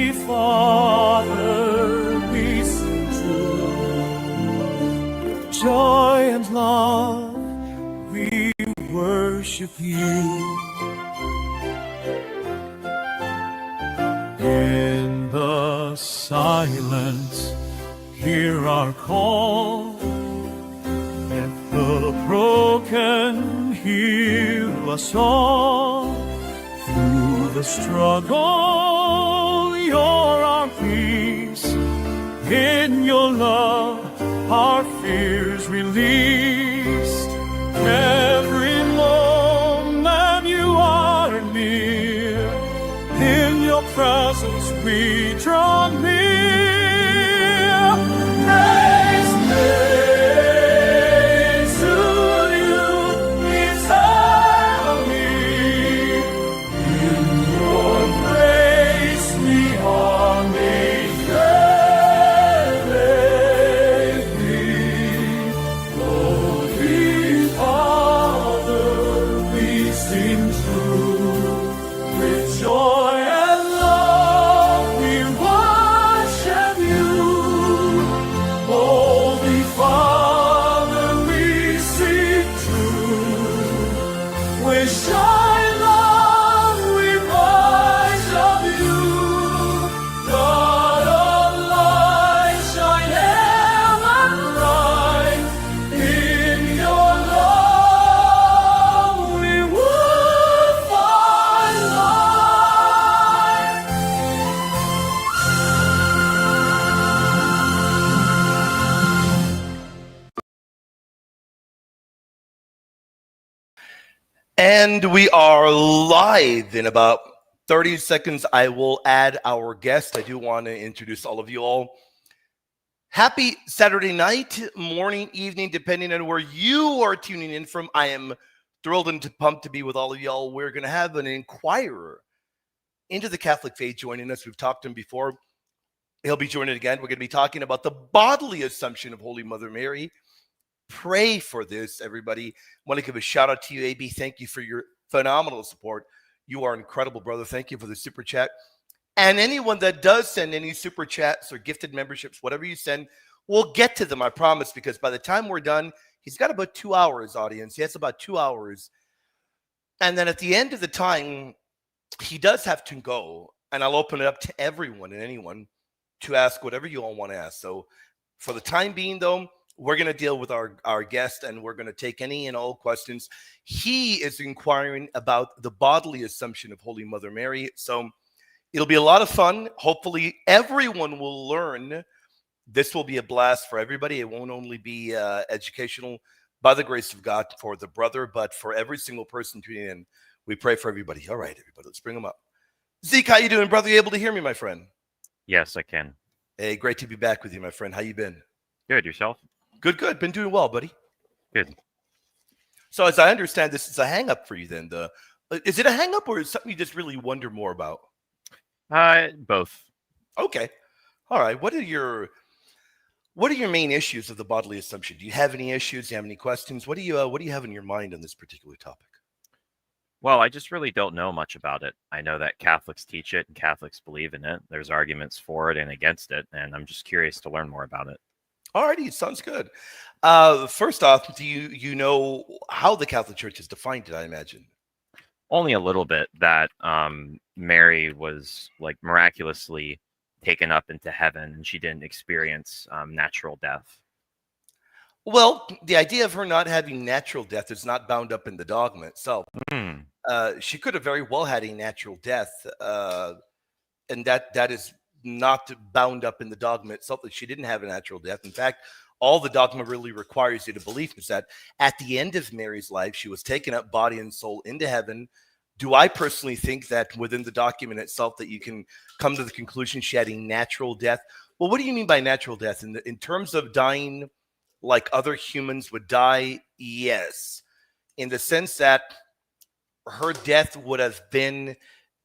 Holy Father, we sing true. With joy and love, we worship you. In the silence, hear our call. Let the broken heal us all. Through the struggle, you're our peace. In your love, our fears released. Every moment you are near. In your presence we draw near. Praise, praise to you eternally. In your grace we are made daily. Holy Father, we sing true. With joy and love we worship you. Holy Father, we sing true. With joy and love we worship you. God of light, shine ever bright. In your love we will find light. And we are live. In about 30 seconds, I will add our guest. I do want to introduce all of you all. Happy Saturday night, morning, evening, depending on where you are tuning in from. I am thrilled and pumped to be with all of y'all. We're going to have an inquirer into the Catholic faith joining us. We've talked to him before. He'll be joining again. We're going to be talking about the bodily assumption of Holy Mother Mary. Pray for this, everybody. I want to give a shout out to you, AB. Thank you for your phenomenal support. You are incredible, brother. Thank you for the super chat. And anyone that does send any super chats or gifted memberships, whatever you send, we'll get to them, I promise, because by the time we're done, he's got about 2 hours, audience. He has about 2 hours. And then at the end of the time, he does have to go, and I'll open it up to everyone and anyone to ask whatever you all want to ask. So for the time being, though, we're going to deal with our guest, and we're going to take any and all questions. He is inquiring about the bodily assumption of Holy Mother Mary. So it'll be a lot of fun. Hopefully, everyone will learn. This will be a blast for everybody. It won't only be educational, by the grace of God, for the brother, but for every single person tuning in. We pray for everybody. All right, everybody, let's bring them up. Zeke, how you doing, brother? You able to hear me, my friend? Yes, I can. Hey, great to be back with you, my friend. How you been? Good. Yourself? Good, good. Been doing well, buddy. Good. So as I understand, this is a hang-up for you then. Is it a hang-up or is it something you just really wonder more about? Both. Okay. All right. What are your main issues of the bodily assumption? Do you have any issues? Do you have any questions? What do you have in your mind on this particular topic? Well, I just really don't know much about it. I know that Catholics teach it and Catholics believe in it. There's arguments for it and against it, and I'm just curious to learn more about it. Alrighty, sounds good. First off, do you know how the Catholic Church has defined it? I imagine Only a little bit, that Mary was like miraculously taken up into heaven and she didn't experience natural death. Well, the idea of her not having natural death is not bound up in the dogma itself. She could have very well had a natural death, and that is not bound up in the dogma itself, that she didn't have a natural death. In fact, all the dogma really requires you to believe is that at the end of Mary's life, she was taken up body and soul into heaven. Do I personally think that within the document itself that you can come to the conclusion she had a natural death? Well, what do you mean by natural death? In terms of dying like other humans would die, yes. In the sense that her death would have been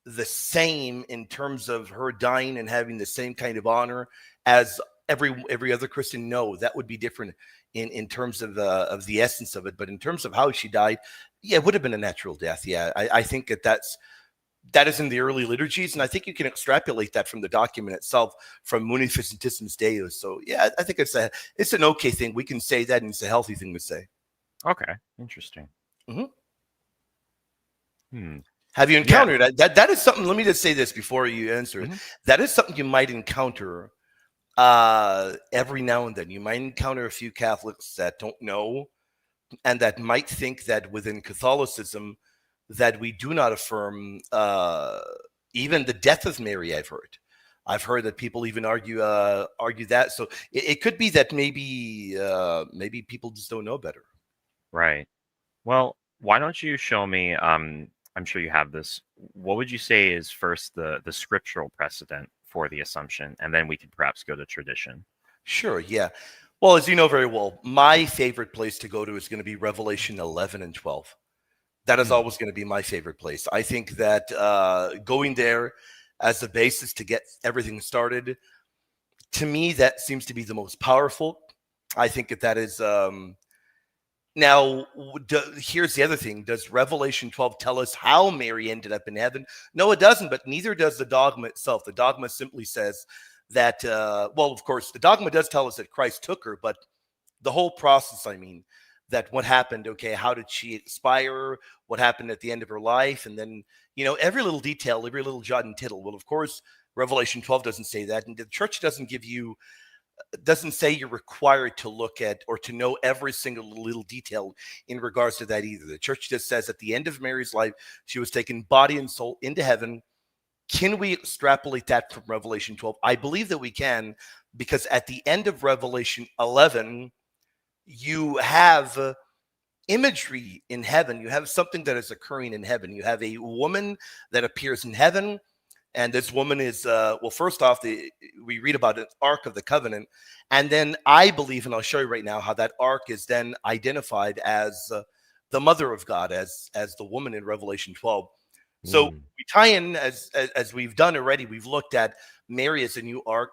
the same in terms of her dying and having the same kind of honor as every other Christian. No, that would be different in terms of the essence of it. But in terms of how she died, yeah, it would have been a natural death. Yeah, I think that's that is in the early liturgies, and I think you can extrapolate that from the document itself, from Munificentissimus Deus. So yeah, I think it's an okay thing. We can say that, and it's a healthy thing to say. Okay, interesting. Mhm. Hmm. Have you encountered that is something? Let me just say this before you answer it. Mhm. That is something you might encounter every now and then. You might encounter a few Catholics that don't know and that might think that within Catholicism that we do not affirm even the death of Mary. I've heard that people even argue that. So it could be that maybe people just don't know better. Right. Well, why don't you show me? I'm sure you have this. What would you say is first the scriptural precedent for the Assumption, and then we could perhaps go to tradition. Sure, yeah. Well, as you know very well, my favorite place to go to is going to be Revelation 11 and 12. That is Hmm. always going to be my favorite place. I think that going there as the basis to get everything started, to me, that seems to be the most powerful. I think that is. Now, here's the other thing. Does Revelation 12 tell us how Mary ended up in heaven? No, it doesn't, but neither does the dogma itself. The dogma simply says that, well, of course, the dogma does tell us that Christ took her, but the whole process, I mean, that what happened, okay, how did she expire? What happened at the end of her life? And then, every little detail, every little jot and tittle. Well, of course, Revelation 12 doesn't say that. And the church doesn't say you're required to look at or to know every single little detail in regards to that either. The church just says at the end of Mary's life, she was taken body and soul into heaven. Can we extrapolate that from Revelation 12? I believe that we can, because at the end of Revelation 11, you have imagery in heaven. You have something that is occurring in heaven. You have a woman that appears in heaven. And this woman is, well, first off, we read about an Ark of the Covenant. And then I believe, and I'll show you right now, how that Ark is then identified as the mother of God, as the woman in Revelation 12. So we tie in, as we've done already, we've looked at Mary as a new Ark.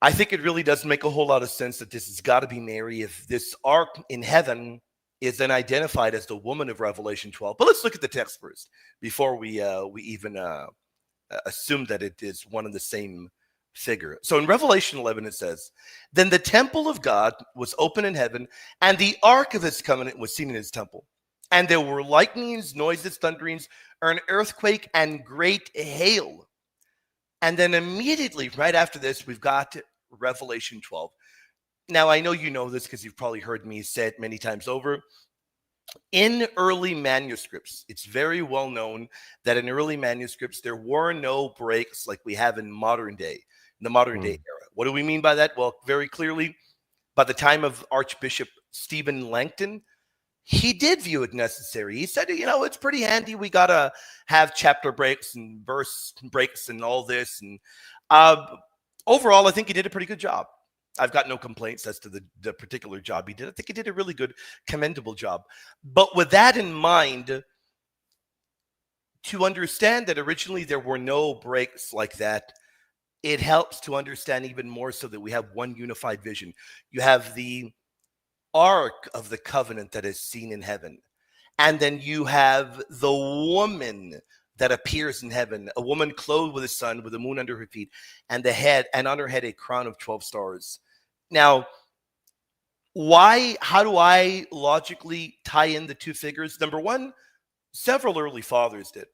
I think it really does make a whole lot of sense that this has got to be Mary if this Ark in heaven is then identified as the woman of Revelation 12. But let's look at the text first before we even assume that it is one and the same figure. So in Revelation 11, it says, "Then the temple of God was open in heaven, and the ark of his covenant was seen in his temple. And there were lightnings, noises, thunderings, an earthquake, and great hail." And then immediately right after this, we've got Revelation 12. Now, I know you know this because you've probably heard me say it many times over. In early manuscripts, it's very well known that in early manuscripts, there were no breaks like we have in the modern day era. What do we mean by that? Well, very clearly, by the time of Archbishop Stephen Langton, he did view it necessary. He said, it's pretty handy. We got to have chapter breaks and verse breaks and all this. And overall, I think he did a pretty good job. I've got no complaints as to the particular job he did. I think he did a really good, commendable job. But with that in mind, to understand that originally there were no breaks like that, it helps to understand even more so that we have one unified vision. You have the Ark of the Covenant that is seen in heaven. And then you have the woman that appears in heaven, a woman clothed with the sun, with the moon under her feet, and on her head a crown of 12 stars. Now, how do I logically tie in the two figures? Number one, several early fathers did.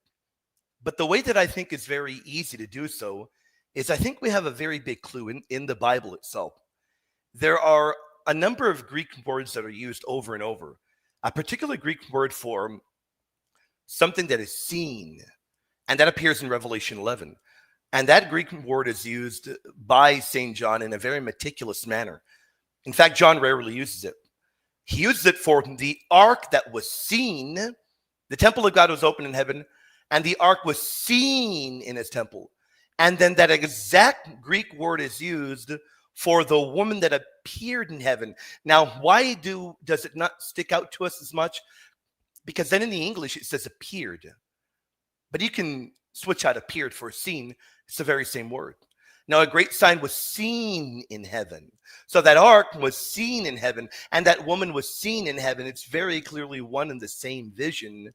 But the way that I think is very easy to do so is I think we have a very big clue in the Bible itself. There are a number of Greek words that are used over and over. A particular Greek word for something that is seen, and that appears in Revelation 11. And that Greek word is used by St. John in a very meticulous manner. In fact, John rarely uses it. He uses it for the ark that was seen. The temple of God was open in heaven, and the ark was seen in his temple. And then that exact Greek word is used for the woman that appeared in heaven. Now, why does it not stick out to us as much? Because then in the English, it says appeared. But you can switch out appeared for seen. It's the very same word. Now, a great sign was seen in heaven. So that ark was seen in heaven, and that woman was seen in heaven. It's very clearly one and the same vision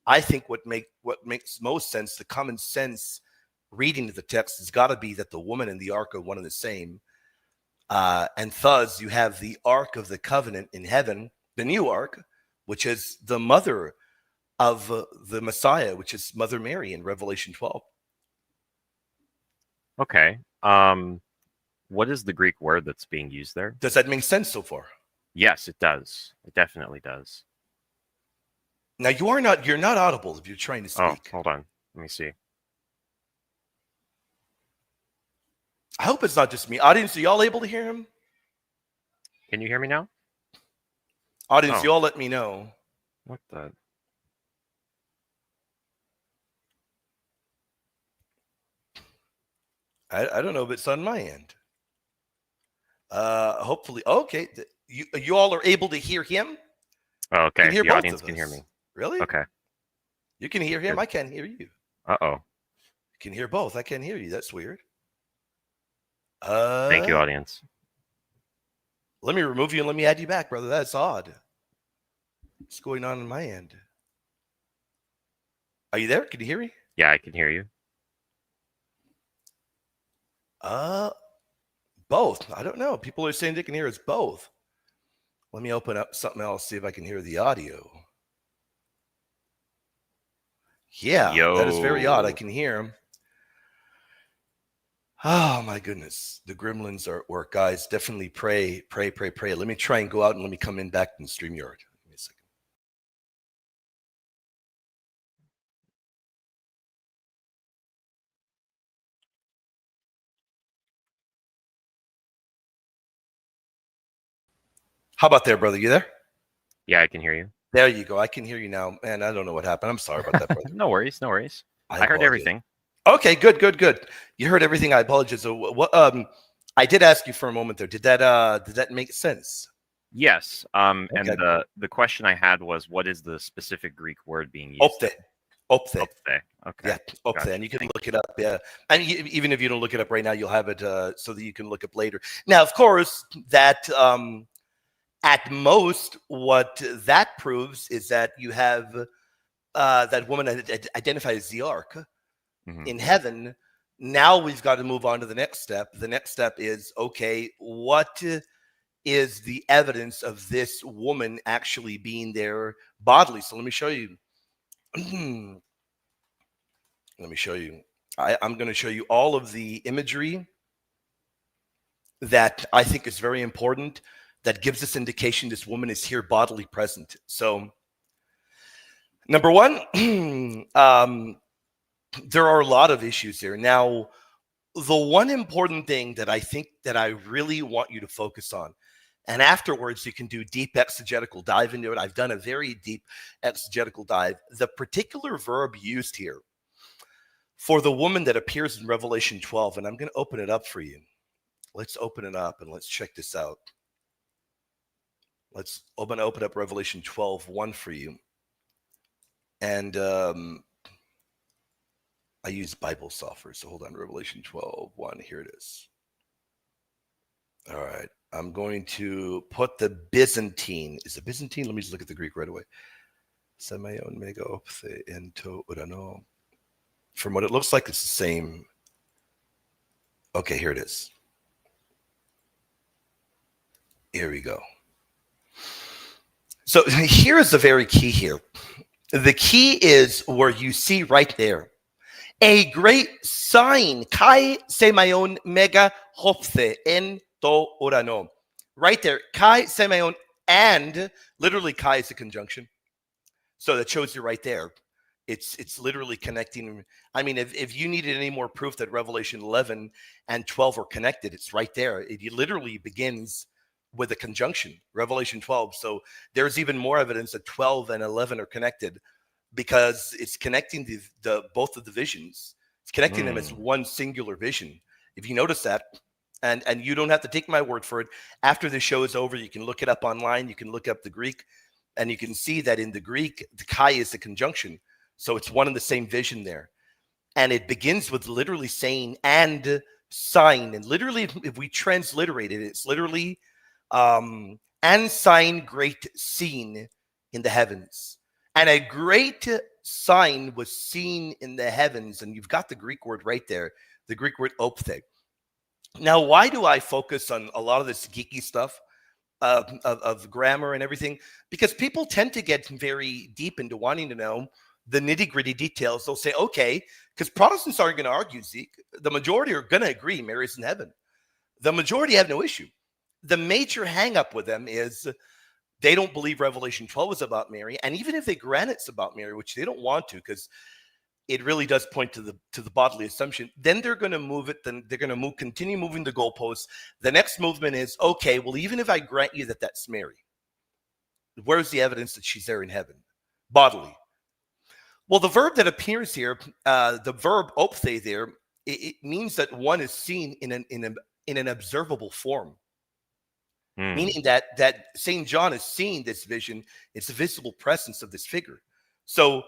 I think what makes most sense, the common sense reading of the text, has got to be that the woman and the ark are one and the same. And thus, you have the Ark of the Covenant in heaven, the new Ark, which is the mother of the Messiah, which is Mother Mary in Revelation 12. Okay. What is the Greek word that's being used there? Does that make sense so far? Yes, it does. It definitely does. Now, you're not audible if you're trying to Oh, speak. hold on. Let me see. I hope it's not just me. Audience, are y'all able to hear him? Can you hear me now? Audience, Oh. y'all let me know. What the? I don't know if it's on my end. Hopefully. Okay. You all are able to hear him? Oh, okay. Can hear The both audience of can hear us. me. Really? Okay. You can hear him. Good. I can't hear you. Uh-oh. You can hear both. I can't hear you. That's weird. Thank you, audience. Let me remove you and let me add you back, brother. That's odd. What's going on my end? Are you there? Can you hear me? Yeah, I can hear you. Both. I don't know. People are saying they can hear us both. Let me open up something else, see if I can hear the audio. Yeah, that is very odd. I Yo. can hear him. Oh my goodness. The gremlins are at work. Guys, definitely pray. Let me try and go out and let me come in back in StreamYard. Give me a second. How about there, brother? You there? Yeah, I can hear you. There you go. I can hear you now. Man, I don't know what happened. I'm sorry about that, brother. No worries. No worries. I heard apologize. everything. Okay, good. You heard everything. I apologize. So what I did ask you for a moment there. Did that make sense? Yes. And Okay. the question I had was, what is the specific Greek word being used? Opte. Opte. Okay. Yeah, Opte. Gotcha. And you can look it up. Yeah. And even if you don't look it up right now, you'll have it so that you can look up later. Now, of course, that at most, what that proves is that you have that woman identified as the ark in heaven. Now we've got to move on to the next step. The next step is, okay, what is the evidence of this woman actually being there bodily? So let me show you. Let me show you. I'm going to show you all of the imagery that I think is very important, that gives us indication this woman is here bodily present. So number one, there are a lot of issues here. Now, the one important thing that I think that I really want you to focus on, and afterwards you can do deep exegetical dive into it. I've done a very deep exegetical dive. The particular verb used here for the woman that appears in Revelation 12, and I'm going to open it up for you. Let's open it up and let's check this out. Let's open up Revelation 12:1 for you. And I use Bible software, so hold on. Revelation 12:1. Here it is. All right. I'm going to put the Byzantine. Is it Byzantine? Let me just look at the Greek right away. Semeion mega opthe ento urano. From what it looks like, it's the same. Okay, here it is. Here we go. So here is the very key here. The key is where you see right there, a great sign, kai semeion mega hopthe en to urano. Right there, kai semeion, and literally kai is a conjunction. So that shows you right there. It's literally connecting. I mean, if you needed any more proof that Revelation 11 and 12 are connected, it's right there. It literally begins with a conjunction, Revelation 12. So there's even more evidence that 12 and 11 are connected, because it's connecting the both of the visions. It's connecting them as one singular vision. If you notice that, and you don't have to take my word for it. After the show is over, you can look it up online. You can look up the Greek, and you can see that in the Greek, the kai is the conjunction. So it's one and the same vision there. And it begins with literally saying and sign. And literally, if we transliterate it, it's literally and sign great scene in the heavens. And a great sign was seen in the heavens, and you've got the Greek word right there, the Greek word ophthe. Now, why do I focus on a lot of this geeky stuff of grammar and everything? Because people tend to get very deep into wanting to know the nitty-gritty details. They'll say, okay, because Protestants aren't going to argue, Zeke. The majority are going to agree Mary's in heaven. The majority have no issue. The major hang-up with them is they don't believe Revelation 12 is about Mary. And even if they grant it's about Mary, which they don't want to, because it really does point to the bodily assumption, then they're going to move it. Then they're going to continue moving the goalposts. The next movement is, okay, well, even if I grant you that that's Mary, where's the evidence that she's there in heaven, bodily? Well, the verb that appears here, the verb ophthe there, it means that one is seen in an observable form, meaning that St. John is seeing this vision. It's the visible presence of this figure. So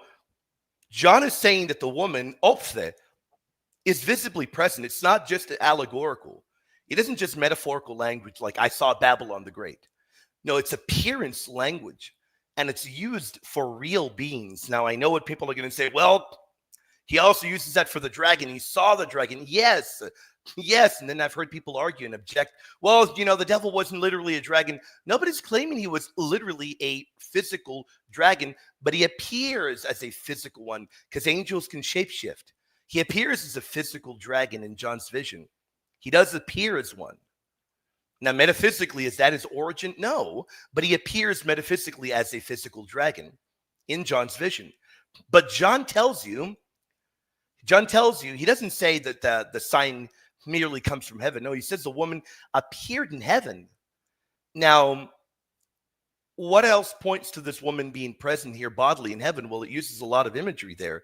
John is saying that the woman, ophthe, is visibly present. It's not just allegorical. It isn't just metaphorical language like I saw Babylon the Great. No, it's appearance language, and it's used for real beings. Now, I know what people are going to say. Well, he also uses that for the dragon. He saw the dragon. Yes. And then I've heard people argue and object. Well, the devil wasn't literally a dragon. Nobody's claiming he was literally a physical dragon, but he appears as a physical one because angels can shapeshift. He appears as a physical dragon in John's vision. He does appear as one. Now, metaphysically, is that his origin? No, but he appears metaphysically as a physical dragon in John's vision. But John tells you, he doesn't say that the sign merely comes from heaven. No, he says the woman appeared in heaven. Now, what else points to this woman being present here bodily in heaven? Well, it uses a lot of imagery there.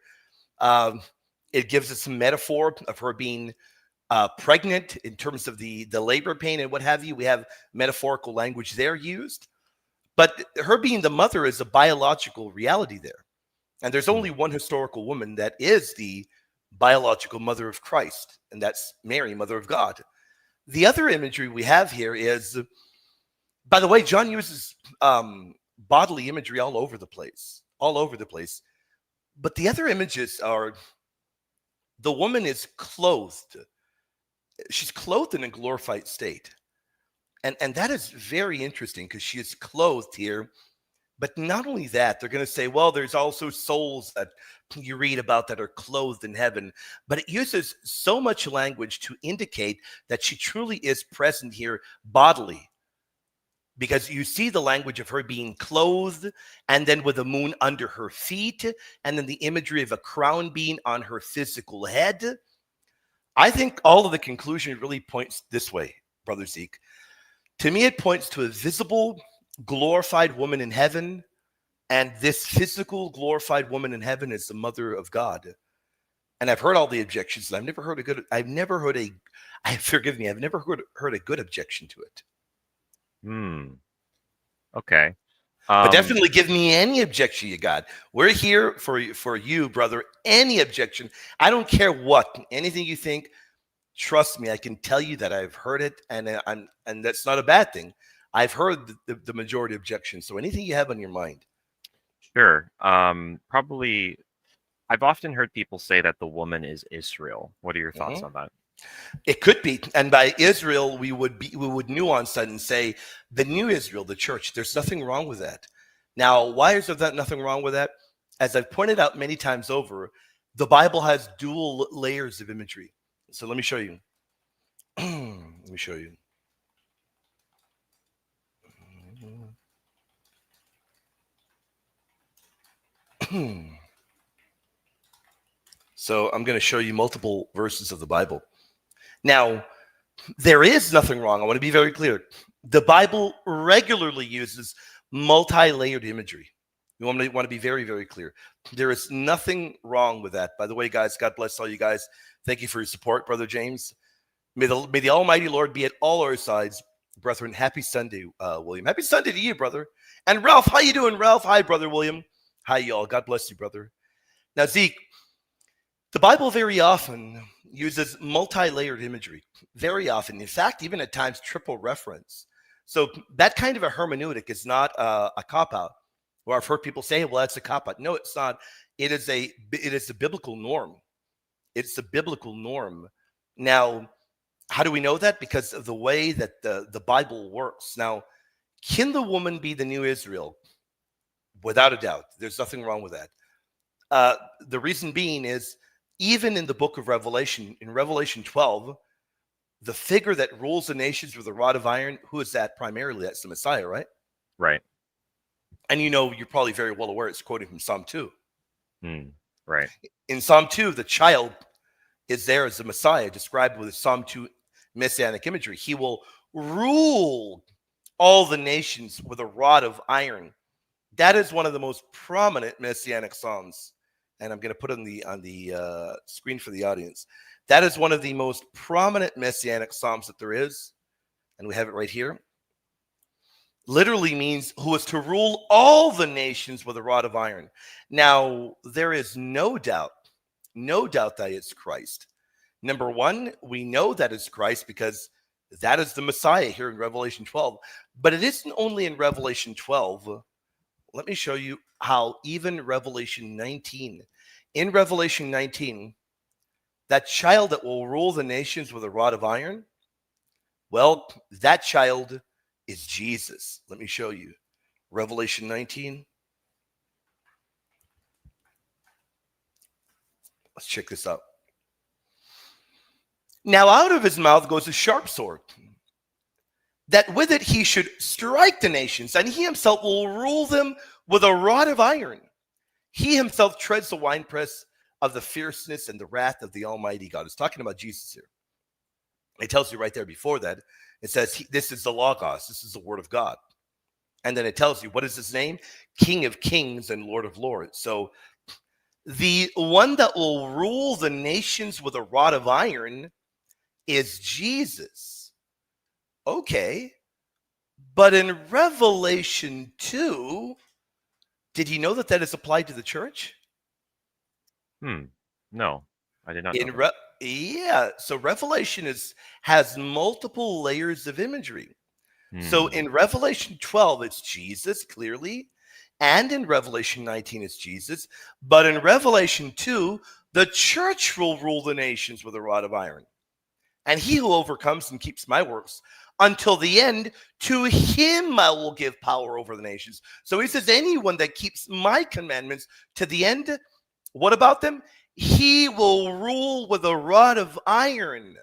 It gives us some metaphor of her being pregnant in terms of the labor pain and what have you. We have metaphorical language there used. But her being the mother is a biological reality there. And there's only one historical woman that is the biological mother of Christ, and that's Mary, mother of God. The other imagery we have here is, by the way, John uses bodily imagery all over the place. But the other images are, the woman is clothed. She's clothed in a glorified state. And that is very interesting because she is clothed here. But not only that, they're going to say, well, there's also souls that you read about that are clothed in heaven. But it uses so much language to indicate that she truly is present here bodily. Because you see the language of her being clothed, and then with the moon under her feet, and then the imagery of a crown being on her physical head. I think all of the conclusion really points this way, Brother Zeke. To me, it points to a visible, glorified woman in heaven, and this physical glorified woman in heaven is the mother of God. And I've heard all the objections, and I've never heard a good objection to it. Okay. But definitely give me any objection you got. We're here for you, brother. Any objection. I don't care what, anything you think. Trust me, I can tell you that I've heard it, and that's not a bad thing. I've heard the majority objections. So anything you have on your mind. Sure. Probably, I've often heard people say that the woman is Israel. What are your thoughts on that? It could be, and by Israel, we would nuance that and say the new Israel, the church. There's nothing wrong with that. Now, why is there nothing wrong with that? As I've pointed out many times over, the Bible has dual layers of imagery. So let me show you. So I'm going to show you multiple verses of the Bible. Now, there is nothing wrong. I want to be very clear. The Bible regularly uses multi-layered imagery. You want to be very, very clear. There is nothing wrong with that. By the way, guys, God bless all you guys. Thank you for your support, Brother James. May the Almighty Lord be at all our sides. Brethren, happy Sunday, William. Happy Sunday to you, brother. And Ralph, how you doing, Ralph? Hi, Brother William. Hi, y'all. God bless you, brother. Now, Zeke, the Bible very often uses multi-layered imagery. Very often. In fact, even at times, triple reference. So that kind of a hermeneutic is not a cop-out. Or I've heard people say, well, that's a cop-out. No, it's not. It is a biblical norm. It's a biblical norm. Now, how do we know that? Because of the way that the Bible works. Now, can the woman be the new Israel? Without a doubt. There's nothing wrong with that. The reason being is, even in the book of Revelation, in Revelation 12, the figure that rules the nations with a rod of iron, who is that primarily? That's the Messiah, right? Right. And you're probably very well aware it's quoting from Psalm 2. Right. In Psalm 2, the child is there as the Messiah, described with Psalm 2 messianic imagery. He will rule all the nations with a rod of iron. That is one of the most prominent messianic psalms. And I'm going to put it on the screen for the audience. That is one of the most prominent messianic psalms that there is. And we have it right here. Literally means who is to rule all the nations with a rod of iron. Now, there is no doubt that it's Christ. Number one, we know that it's Christ because that is the Messiah here in Revelation 12. But it isn't only in Revelation 12. Let me show you how even Revelation 19, in Revelation 19, that child that will rule the nations with a rod of iron, well, that child is Jesus. Let me show you. Revelation 19. Let's check this out. Now out of his mouth goes a sharp sword, that with it he should strike the nations, and he himself will rule them with a rod of iron. He himself treads the winepress of the fierceness and the wrath of the Almighty God. It's talking about Jesus here. It tells you right there before that. It says, this is the Logos. This is the Word of God. And then it tells you, what is his name? King of Kings and Lord of Lords. So the one that will rule the nations with a rod of iron is Jesus. Okay. But in Revelation 2, did you know that that is applied to the church? No, I did not know. Yeah, so Revelation has multiple layers of imagery. So in Revelation 12, it's Jesus, clearly. And in Revelation 19, it's Jesus. But in Revelation 2, the church will rule the nations with a rod of iron. And he who overcomes and keeps my works until the end, to him I will give power over the nations. So he says, anyone that keeps my commandments to the end, what about them? He will rule with a rod of iron.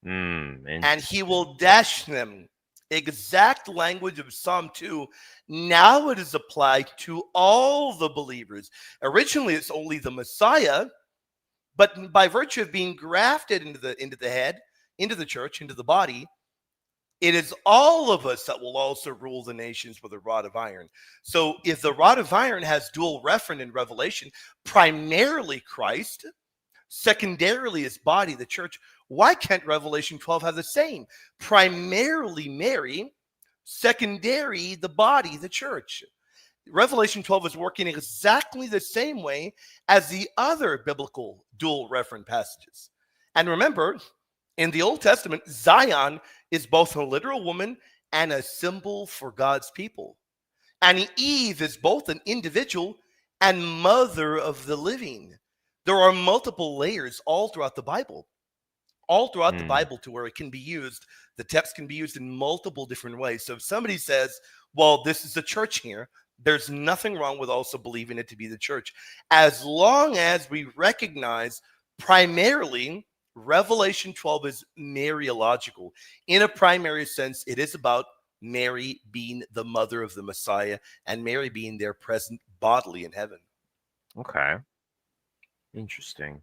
And he will dash them. Exact language of Psalm 2. Now it is applied to all the believers. Originally, it's only the Messiah, but by virtue of being grafted into the head, into the church, into the body, it is all of us that will also rule the nations with a rod of iron. So if the rod of iron has dual referent in Revelation, primarily Christ, secondarily his body, the church, why can't Revelation 12 have the same? Primarily Mary, secondary the body, the church. Revelation 12 is working exactly the same way as the other biblical dual referent passages. And remember, in the Old Testament, Zion is both a literal woman and a symbol for God's people. And Eve is both an individual and mother of the living. There are multiple layers all throughout the Bible. All throughout the Bible, to where it can be used, the text can be used in multiple different ways. So if somebody says, well, this is the church here, there's nothing wrong with also believing it to be the church, as long as we recognize primarily Revelation 12 is Mariological. In a primary sense, it is about Mary being the mother of the Messiah and Mary being there present bodily in heaven. Okay. Interesting.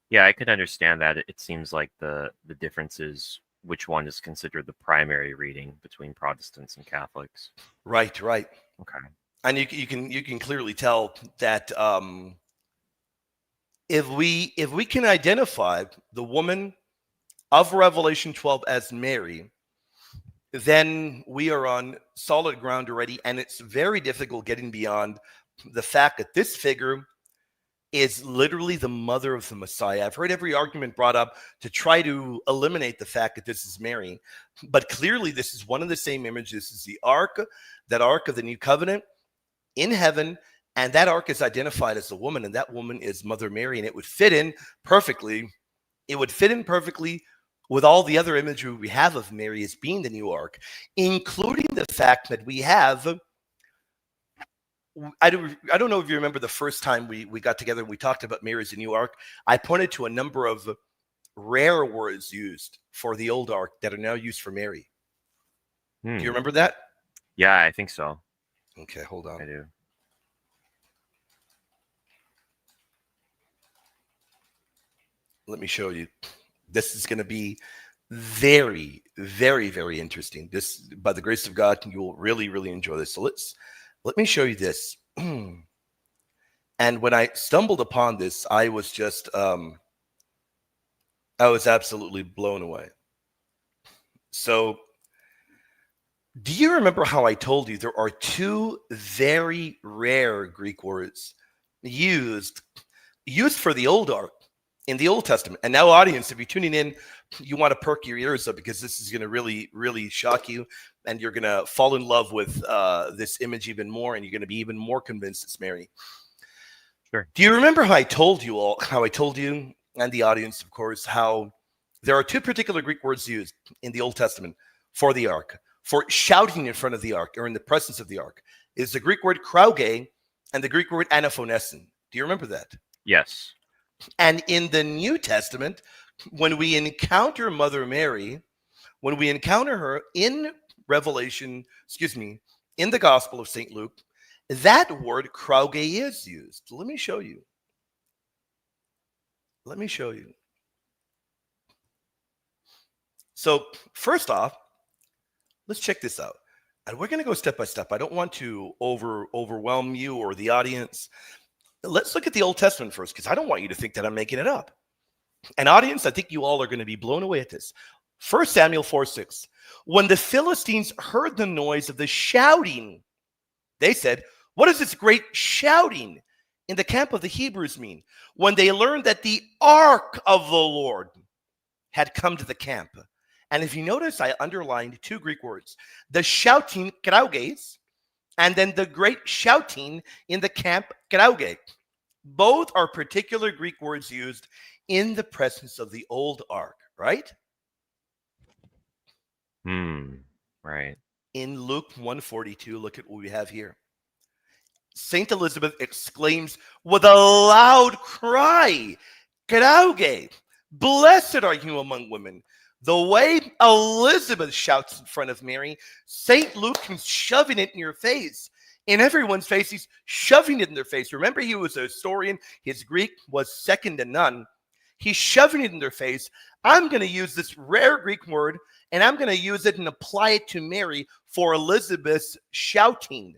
Yeah, I could understand that. It seems like the difference is which one is considered the primary reading between Protestants and Catholics. Right. Okay. And you can clearly tell that if we can identify the woman of Revelation 12 as Mary, then we are on solid ground already, and it's very difficult getting beyond the fact that this figure is literally the mother of the Messiah. I've heard every argument brought up to try to eliminate the fact that this is Mary, but clearly this is one of the same images. This is the ark, that ark of the new covenant in heaven, And that ark is identified as a woman, and that woman is Mother Mary, and it would fit in perfectly. It would fit in perfectly with all the other imagery we have of Mary as being the new ark, including the fact that we have, I don't know if you remember the first time we got together and we talked about Mary as the new ark. I pointed to a number of rare words used for the old ark that are now used for Mary. Do you remember that? Yeah, I think so. Okay, hold on. I do. Let me show you. This is going to be very, very, very interesting. This, by the grace of God, you will really, really enjoy this. So let me show you this. And when I stumbled upon this, I was just, I was absolutely blown away. So, do you remember how I told you there are two very rare Greek words used for the old ark in the Old Testament? And now, audience, if you're tuning in, you want to perk your ears up because this is going to really, really shock you. And you're going to fall in love with this image even more. And you're going to be even more convinced it's Mary. Sure. Do you remember how I told you and the audience, of course, how there are two particular Greek words used in the Old Testament for the ark, for shouting in front of the ark or in the presence of the ark? Is the Greek word krauge and the Greek word anaphonesin. Do you remember that? Yes. And in the New Testament, when we encounter Mother Mary, when we encounter her in Revelation, in the Gospel of St. Luke, that word krauge is used. Let me show you. So first off, let's check this out. And we're going to go step by step. I don't want to overwhelm you or the audience. Let's look at the Old Testament first, because I don't want you to think that I'm making it up. And audience, I think you all are going to be blown away at this. 1 Samuel 4:6. When the Philistines heard the noise of the shouting, they said, "What does this great shouting in the camp of the Hebrews mean?" When they learned that the ark of the Lord had come to the camp. And if you notice, I underlined two Greek words, the shouting krauges, and then the great shouting in the camp krauge. Both are particular Greek words used in the presence of the old ark, right? Right. In Luke 1:42, look at what we have here. Saint Elizabeth exclaims with a loud cry, krauge, blessed are you among women. The way Elizabeth shouts in front of Mary, St. Luke is shoving it in your face. In everyone's face, he's shoving it in their face. Remember, he was a historian. His Greek was second to none. He's shoving it in their face. I'm going to use this rare Greek word, and I'm going to use it and apply it to Mary for Elizabeth's shouting.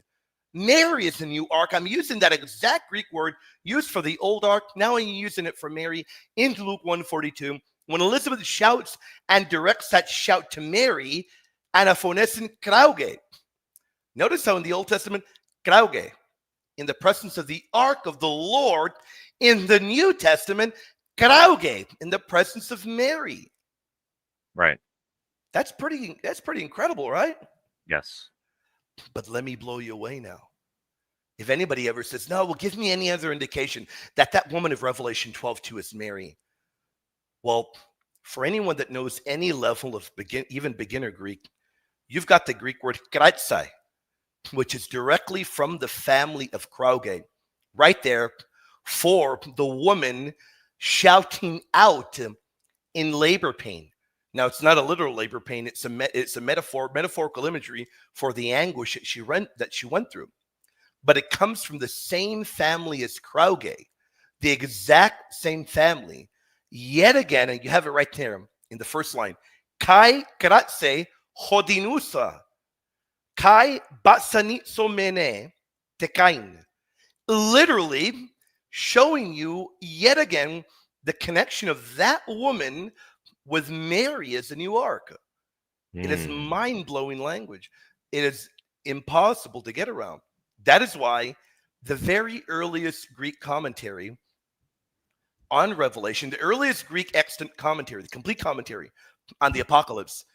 Mary is the new ark. I'm using that exact Greek word used for the old ark. Now I'm using it for Mary in Luke 1:42. When Elizabeth shouts and directs that shout to Mary, anaphonesin krauge. Notice how in the Old Testament, krauge, in the presence of the ark of the Lord. In the New Testament, krauge, in the presence of Mary. Right. That's pretty incredible, right? Yes. But let me blow you away now. If anybody ever says, no, well, give me any other indication that woman of Revelation 12:2 is Mary. Well, for anyone that knows any level of even beginner Greek, you've got the Greek word kratsai, which is directly from the family of krauge, right there for the woman shouting out in labor pain. Now, it's not a literal labor pain. It's a metaphorical imagery for the anguish that she went through. But it comes from the same family as krauge, the exact same family. Yet again, and you have it right there in the first line, kai kratse hodinusa, kai batsanitsomene tekain. Literally showing you yet again the connection of that woman with Mary as the new ark. It is mind-blowing language. It is impossible to get around. That is why the very earliest Greek commentary on Revelation, the earliest Greek extant commentary, the complete commentary on the Apocalypse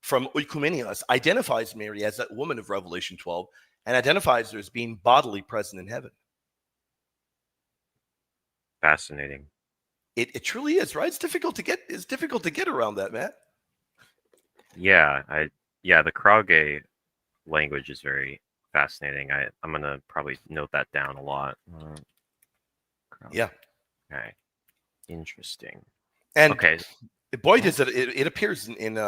from Oikoumenios, identifies Mary as that woman of Revelation 12 and identifies her as being bodily present in heaven. Fascinating. It truly is, right? It's difficult to get around that, man. Yeah, the Krauge language is very fascinating. I'm gonna probably note that down a lot. Krauge. Yeah. Okay. Interesting. And Okay. boy, does it appears in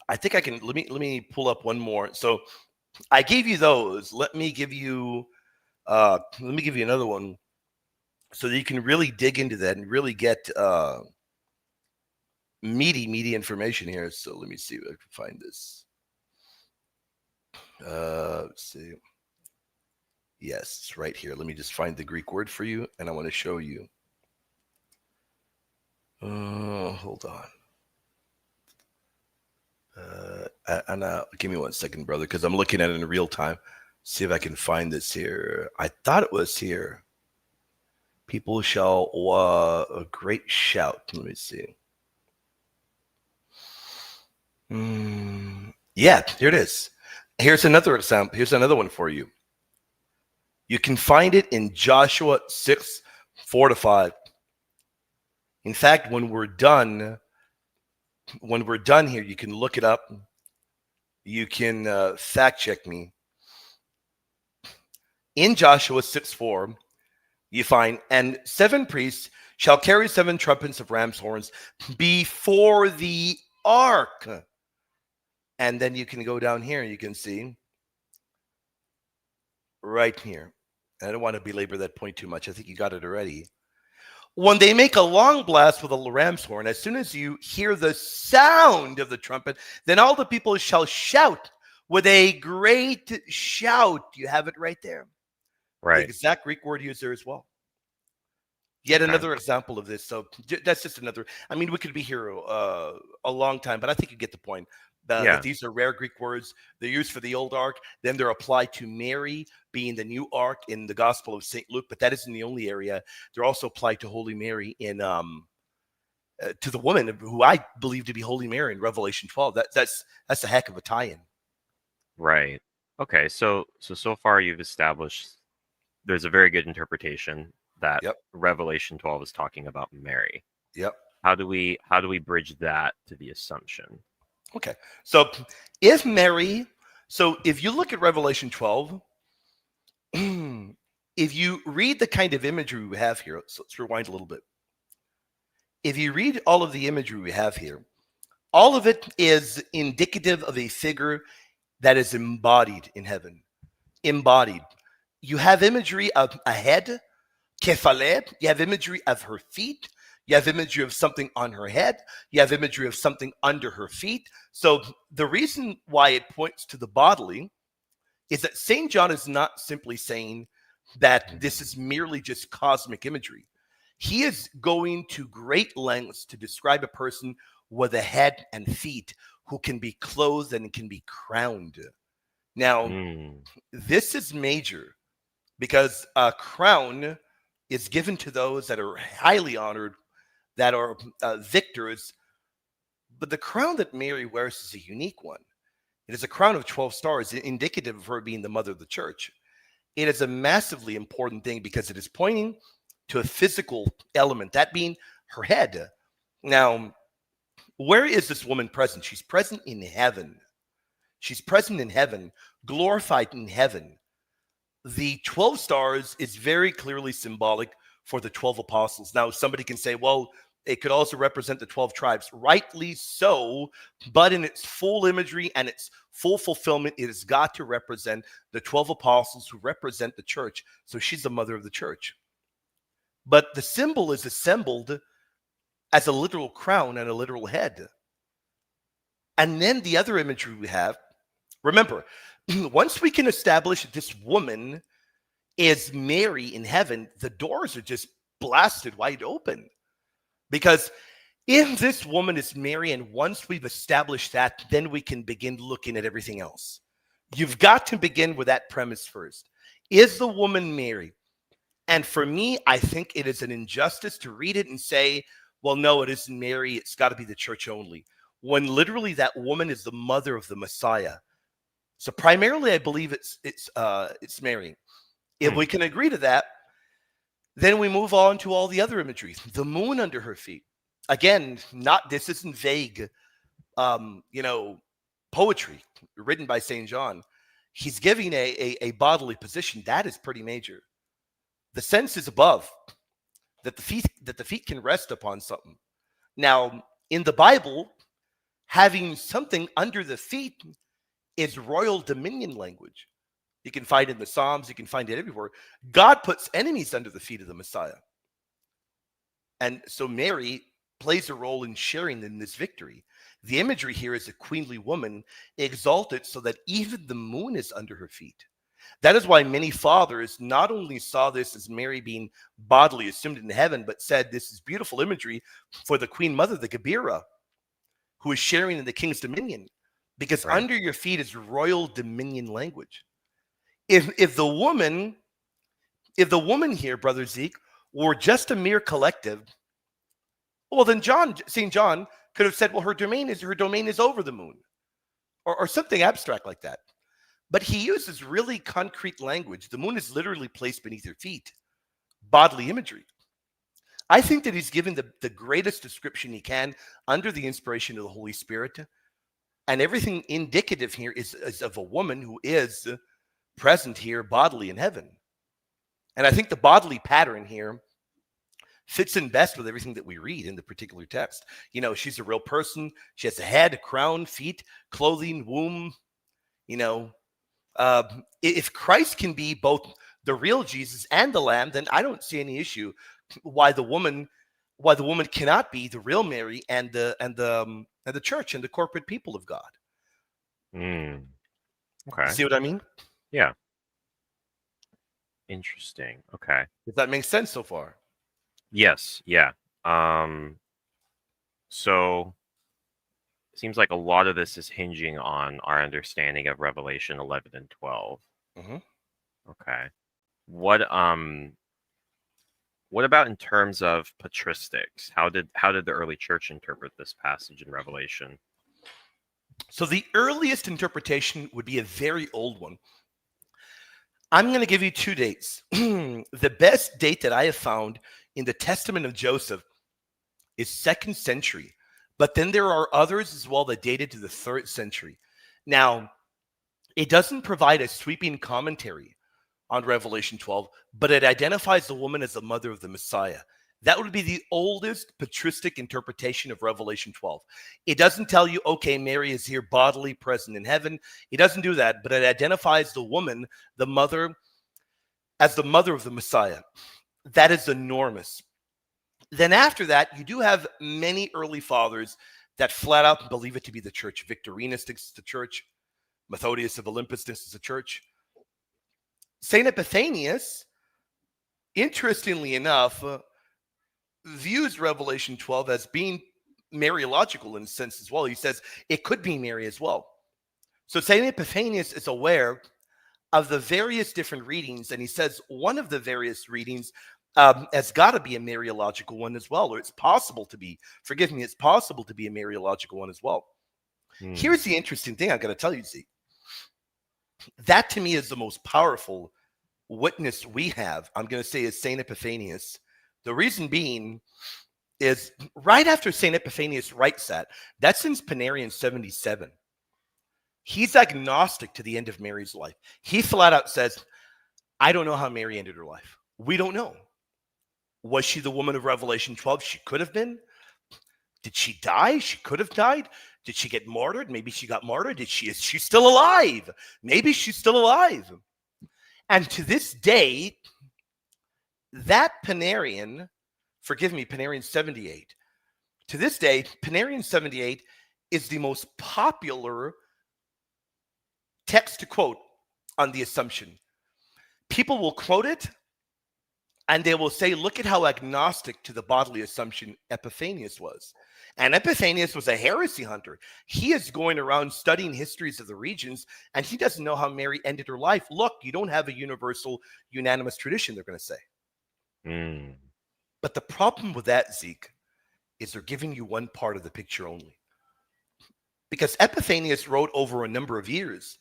I think I can let me pull up one more. So I gave you those. Let me give you another one so that you can really dig into that and really get meaty information here. So let me see if I can find this. Let's see. Yes, it's right here. Let me just find the Greek word for you, and I want to show you. Hold on. Give me 1 second, brother, because I'm looking at it in real time. See if I can find this here. I thought it was here. People shall a great shout. Let me see. Yeah, here it is. Here's another example. Here's another one for you. You can find it in Joshua 6:4-5. In fact, when we're done here, you can look it up. You can fact check me. In Joshua 6:4, you find, and 7 priests shall carry 7 trumpets of ram's horns before the ark. And then you can go down here and you can see right here. I don't want to belabor that point too much. I think you got it already. When they make a long blast with a ram's horn, as soon as you hear the sound of the trumpet, then all the people shall shout with a great shout. You have it right there. Right. The exact Greek word used there as well. Yet another example of this. So that's just another. I mean, we could be here a long time, but I think you get the point. That these are rare Greek words. They're used for the old ark. Then they're applied to Mary being the new ark in the Gospel of St. Luke. But that isn't the only area. They're also applied to Holy Mary in to the woman who I believe to be Holy Mary in Revelation 12. That's a heck of a tie-in. Right. Okay. So far you've established there's a very good interpretation that Revelation 12 is talking about Mary. Yep. How do we bridge that to the Assumption? Okay. So if you look at Revelation 12, if you read the kind of imagery we have here, so let's rewind a little bit. If you read all of the imagery we have here, all of it is indicative of a figure that is embodied in heaven. Embodied. You have imagery of a head, kephale. You have imagery of her feet. You have imagery of something on her head. You have imagery of something under her feet. So the reason why it points to the bodily is that St. John is not simply saying that this is merely just cosmic imagery. He is going to great lengths to describe a person with a head and feet who can be clothed and can be crowned. Now, this is major because a crown is given to those that are highly honored, that are victors. But the crown that Mary wears is a unique one. It is a crown of 12 stars, indicative of her being the mother of the church. It is a massively important thing because it is pointing to a physical element, that being her head. Now, where is this woman present? She's present in heaven. She's present in heaven, glorified in heaven. The 12 stars is very clearly symbolic for the 12 apostles. Now, somebody can say, well, it could also represent the 12 tribes. Rightly so, but in its full imagery and its full fulfillment, it has got to represent the 12 apostles who represent the church. So she's the mother of the church. But the symbol is assembled as a literal crown and a literal head. And then the other imagery we have, remember, once we can establish that this woman is Mary in heaven, the doors are just blasted wide open. Because if this woman is Mary, and once we've established that, then we can begin looking at everything else. You've got to begin with that premise first. Is the woman Mary? And for me, I think it is an injustice to read it and say, well, no, it isn't Mary. It's got to be the church only. When literally that woman is the mother of the Messiah. So primarily, I believe it's Mary. If we can agree to that, Then we move on to all the other imagery. The moon under her feet. Again, this isn't vague, poetry written by St. John. He's giving a bodily position. That is pretty major. The sense is above, that the feet can rest upon something. Now, in the Bible, having something under the feet is royal dominion language. You can find it in the Psalms, you can find it everywhere. God puts enemies under the feet of the Messiah. And so Mary plays a role in sharing in this victory. The imagery here is a queenly woman exalted so that even the moon is under her feet. That is why many fathers not only saw this as Mary being bodily assumed in heaven, but said this is beautiful imagery for the queen mother, the Gebira, who is sharing in the king's dominion, because Right. under your feet is royal dominion language. If the woman here, Brother Zeke, were just a mere collective, well, then St. John could have said, well, her domain is over the moon, or something abstract like that. But he uses really concrete language. The moon is literally placed beneath her feet, bodily imagery. I think that he's given the greatest description he can under the inspiration of the Holy Spirit. And everything indicative here is of a woman who is present here bodily in heaven. And I think the bodily pattern here fits in best with everything that we read in the particular text. She's a real person. She has a head, a crown, feet, clothing, womb. If Christ can be both the real Jesus and the Lamb, then I don't see any issue why the woman cannot be the real Mary and the church and the corporate people of God. Okay. See what I mean? Yeah. Interesting. Okay. Does that make sense so far? Yes. Yeah. So it seems like a lot of this is hinging on our understanding of Revelation 11 and 12. Mhm. Okay. What about in terms of patristics? How did the early church interpret this passage in Revelation? So the earliest interpretation would be a very old one. I'm going to give you 2 dates. The best date that I have found in the Testament of Joseph is 2nd century. But then there are others as well that dated to the 3rd century. Now, it doesn't provide a sweeping commentary on Revelation 12, but it identifies the woman as the mother of the Messiah. That would be the oldest patristic interpretation of Revelation 12. It doesn't tell you, okay, Mary is here bodily present in heaven. It doesn't do that, but it identifies the woman, the mother, as the mother of the Messiah. That is enormous. Then after that, you do have many early fathers that flat out believe it to be the church. Victorinus thinks it's the church. Methodius of Olympus thinks it's the church. St. Epiphanius, interestingly enough, views Revelation 12 as being Mariological in a sense as well. He says it could be Mary as well. So St. Epiphanius is aware of the various different readings, and he says one of the various readings has got to be a Mariological one as well, or it's possible to be, it's possible to be a Mariological one as well. Here's the interesting thing I've got to tell you, Zeke. That to me is the most powerful witness we have, I'm going to say, is St. Epiphanius. The reason being is right after St. Epiphanius writes that's since Panarian 77. He's agnostic to the end of Mary's life. He flat out says, I don't know how Mary ended her life. We don't know. Was she the woman of Revelation 12? She could have been. Did she die? She could have died. Did she get martyred? Maybe she got martyred. Is she still alive? Maybe she's still alive. And to this day, that Panarian, Panarian 78, to this day, Panarian 78 is the most popular text to quote on the Assumption. People will quote it, and they will say, look at how agnostic to the bodily Assumption Epiphanius was. And Epiphanius was a heresy hunter. He is going around studying histories of the regions, and he doesn't know how Mary ended her life. Look, you don't have a universal, unanimous tradition, they're going to say. But the problem with that, Zeke, is they're giving you one part of the picture only. Because Epiphanius wrote over a number of years.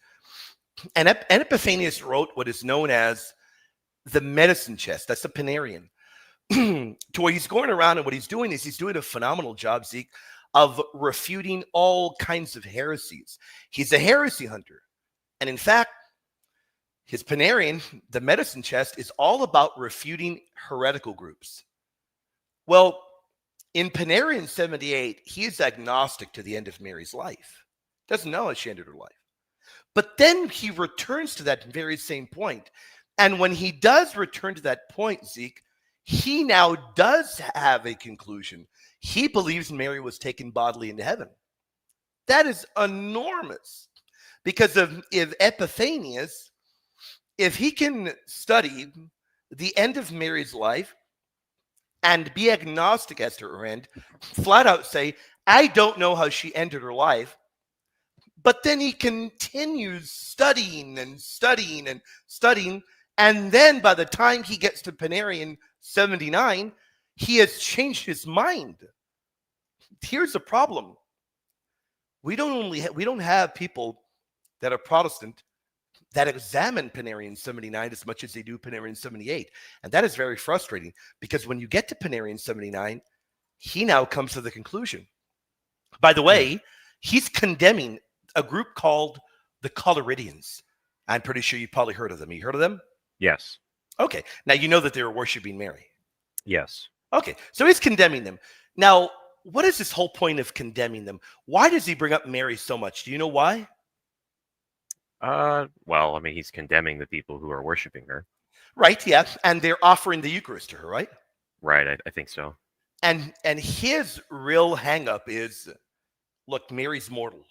And Epiphanius wrote what is known as the medicine chest. That's the Panarian. to where he's going around, and what he's doing is he's doing a phenomenal job, Zeke, of refuting all kinds of heresies. He's a heresy hunter. And in fact, his Panarion, the medicine chest, is all about refuting heretical groups. Well, in Panarion 78, he is agnostic to the end of Mary's life. Doesn't know how she ended her life. But then he returns to that very same point. And when he does return to that point, Zeke, he now does have a conclusion. He believes Mary was taken bodily into heaven. That is enormous. Because if Epiphanius, if he can study the end of Mary's life and be agnostic as to her end, flat out say, I don't know how she ended her life, but then he continues studying and studying and studying, and then by the time he gets to Panarion 79, he has changed his mind. Here's the problem. We don't have people that are Protestant that examine Panarion 79 as much as they do Panarion 78. And that is very frustrating, because when you get to Panarion 79, he now comes to the conclusion. By the way, he's condemning a group called the Collyridians. I'm pretty sure you've probably heard of them. You heard of them? Yes. Okay. Now, you know that they were worshiping Mary. Yes. Okay. So he's condemning them. Now, what is this whole point of condemning them? Why does he bring up Mary so much? Do you know why? Well, I mean, he's condemning the people who are worshiping her. Right, yeah. And they're offering the Eucharist to her, right? Right, I think so. And his real hang-up is, look, Mary's mortal.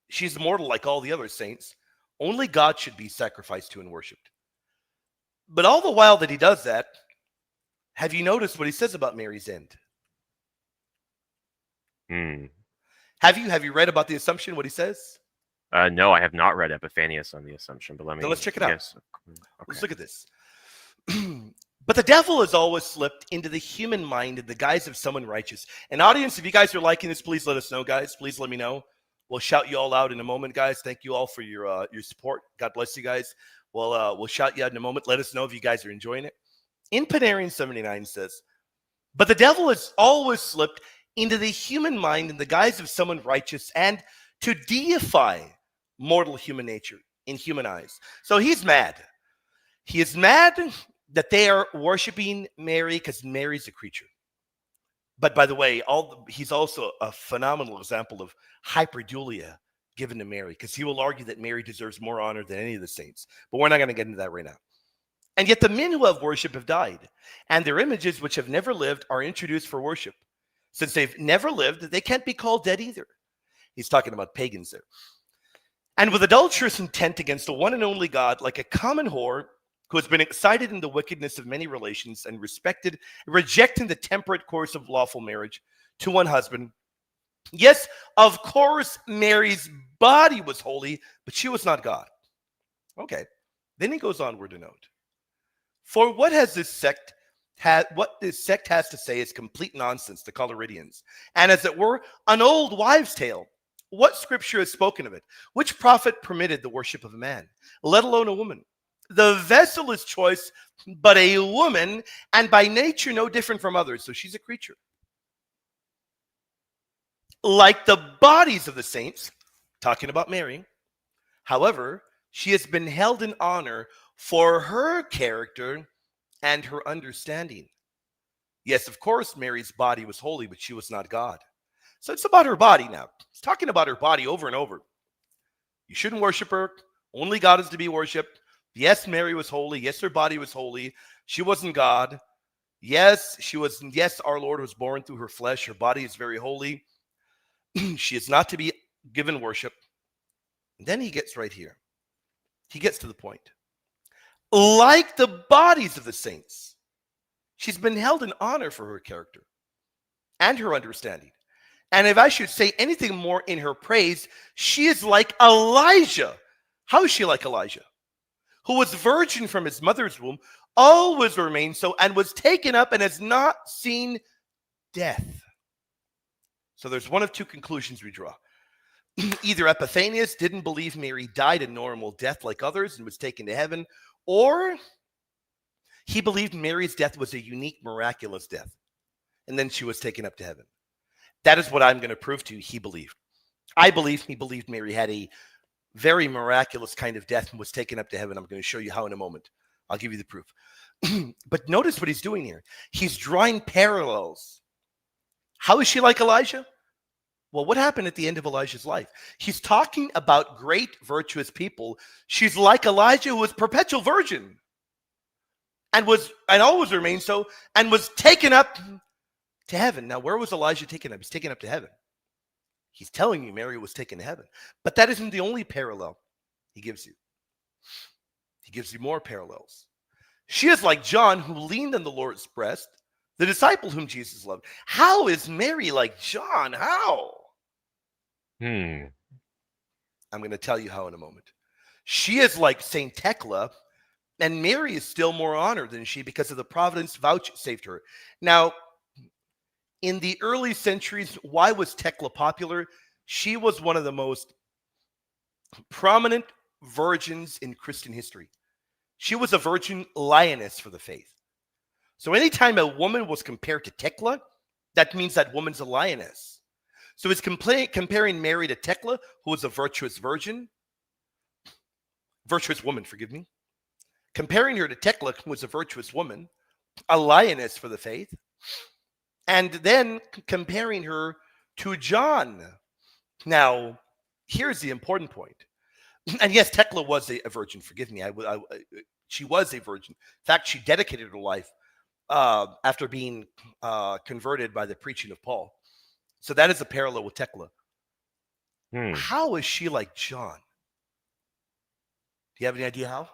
She's mortal like all the other saints. Only God should be sacrificed to and worshipped. But all the while that he does that, have you noticed what he says about Mary's end? Have you read about the Assumption, what he says? No, I have not read Epiphanius on the Assumption, but let's check it out. Yes. Okay. Let's look at this. But the devil has always slipped into the human mind in the guise of someone righteous. And audience, if you guys are liking this, please let us know, guys. Please let me know. We'll shout you all out in a moment, guys. Thank you all for your support. God bless you guys. We'll shout you out in a moment. Let us know if you guys are enjoying it. In Panarion 79 says, but the devil has always slipped into the human mind in the guise of someone righteous, and to deify mortal human nature in human eyes. So he's mad. He is mad that they are worshiping Mary because Mary's a creature. But by the way, he's also a phenomenal example of hyperdulia given to Mary, because he will argue that Mary deserves more honor than any of the saints. But we're not going to get into that right now. And yet the men who have worship have died, and their images, which have never lived, are introduced for worship. Since they've never lived, they can't be called dead either. He's talking about pagans there. And with adulterous intent against the one and only God, like a common whore who has been excited in the wickedness of many relations and rejecting the temperate course of lawful marriage to one husband. Yes, of course, Mary's body was holy, but she was not God. Okay. Then he goes onward to note, for what this sect has to say is complete nonsense, the Collyridians, and as it were, an old wives' tale. What scripture has spoken of it? Which prophet permitted the worship of a man, let alone a woman? The vessel is choice, but a woman, and by nature no different from others. So she's a creature. Like the bodies of the saints, talking about Mary. However, she has been held in honor for her character and her understanding. Yes, of course, Mary's body was holy, but she was not God. So it's about her body now. It's talking about her body over and over. You shouldn't worship her. Only God is to be worshipped. Yes, Mary was holy. Yes, her body was holy. She wasn't God. Yes, our Lord was born through her flesh. Her body is very holy. She is not to be given worship. And then he gets right here. He gets to the point. Like the bodies of the saints, she's been held in honor for her character and her understanding. And if I should say anything more in her praise, she is like Elijah. How is she like Elijah? Who was virgin from his mother's womb, always remained so, and was taken up and has not seen death. So there's one of two conclusions we draw. Either Epiphanius didn't believe Mary died a normal death like others and was taken to heaven, or He believed Mary's death was a unique, miraculous death. And then she was taken up to heaven. That is what I'm going to prove to you he believed. I believe he believed Mary had a very miraculous kind of death and was taken up to heaven. I'm going to show you how in a moment. I'll give you the proof. But notice what he's doing here. He's drawing parallels. How is she like Elijah? Well, what happened at the end of Elijah's life? He's talking about great, virtuous people. She's like Elijah, who was perpetual virgin and always remained so, and was taken up to heaven. Now, where was Elijah taken up? He's taken up to heaven. He's telling you Mary was taken to heaven. But that isn't the only parallel he gives you. He gives you more parallels. She is like John, who leaned on the Lord's breast, the disciple whom Jesus loved. How is Mary like John? How? I'm going to tell you how in a moment. She is like Saint Thecla, and Mary is still more honored than she because of the providence vouchsafed her. Now, in the early centuries, why was Thecla popular? She was one of the most prominent virgins in Christian history. She was a virgin lioness for the faith. So anytime a woman was compared to Thecla, that means that woman's a lioness. So he's comparing Mary to Thecla, who was a virtuous woman, forgive me. Comparing her to Thecla, who was a virtuous woman, a lioness for the faith. And then comparing her to John. Now, here's the important point. And yes, Thecla was a virgin. Forgive me. She was a virgin. In fact, she dedicated her life after being converted by the preaching of Paul. So that is a parallel with Thecla. How is she like John? Do you have any idea how?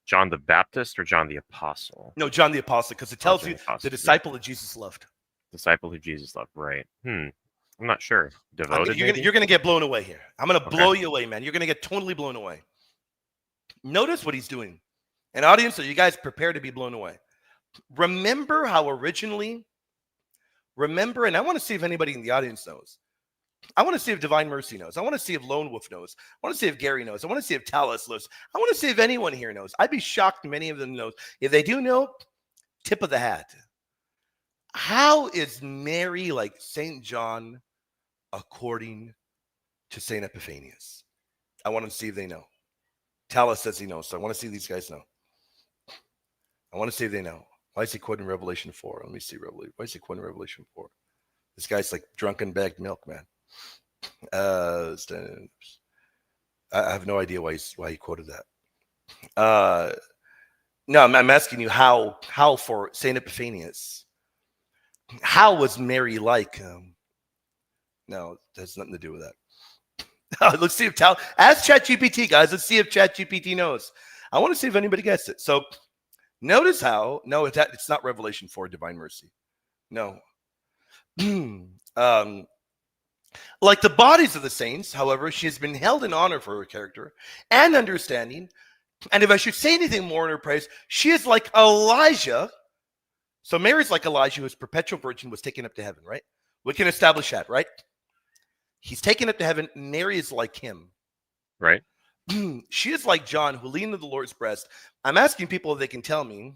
John the Baptist or John the Apostle? No, John the Apostle, because it tells you the disciple that Jesus loved. Disciple who Jesus loved, right? I'm not sure. Devoted, you're going to get blown away here. I'm going to blow you away, man. You're going to get totally blown away. Notice what he's doing. An audience, so you guys prepare to be blown away. Remember how originally, and I want to see if anybody in the audience knows. I want to see if Divine Mercy knows. I want to see if Lone Wolf knows. I want to see if Gary knows. I want to see if Talis knows. I want to see if anyone here knows. I'd be shocked many of them know. If they do know, tip of the hat. How is Mary like St. John according to St. Epiphanius? I want to see if they know. Talis says he knows, so I want to see these guys know. I want to see if they know. Why is he quoting Revelation 4? Let me see. Why is he quoting Revelation 4? This guy's like drunken bagged milk, man. I have no idea why he quoted that. No, I'm asking you how for St. Epiphanius, how was Mary like? No, it has nothing to do with that. Let's see if ask ChatGPT, guys. Let's see if ChatGPT knows. I want to see if anybody gets it. So notice how, no, it's not Revelation 4, Divine Mercy. No. Like the bodies of the saints, however, she has been held in honor for her character and understanding. And if I should say anything more in her praise, she is like Elijah. So Mary's like Elijah, who is perpetual virgin, was taken up to heaven, right? We can establish that, right? He's taken up to heaven. Mary is like him. Right. She is like John, who leaned to the Lord's breast. I'm asking people if they can tell me.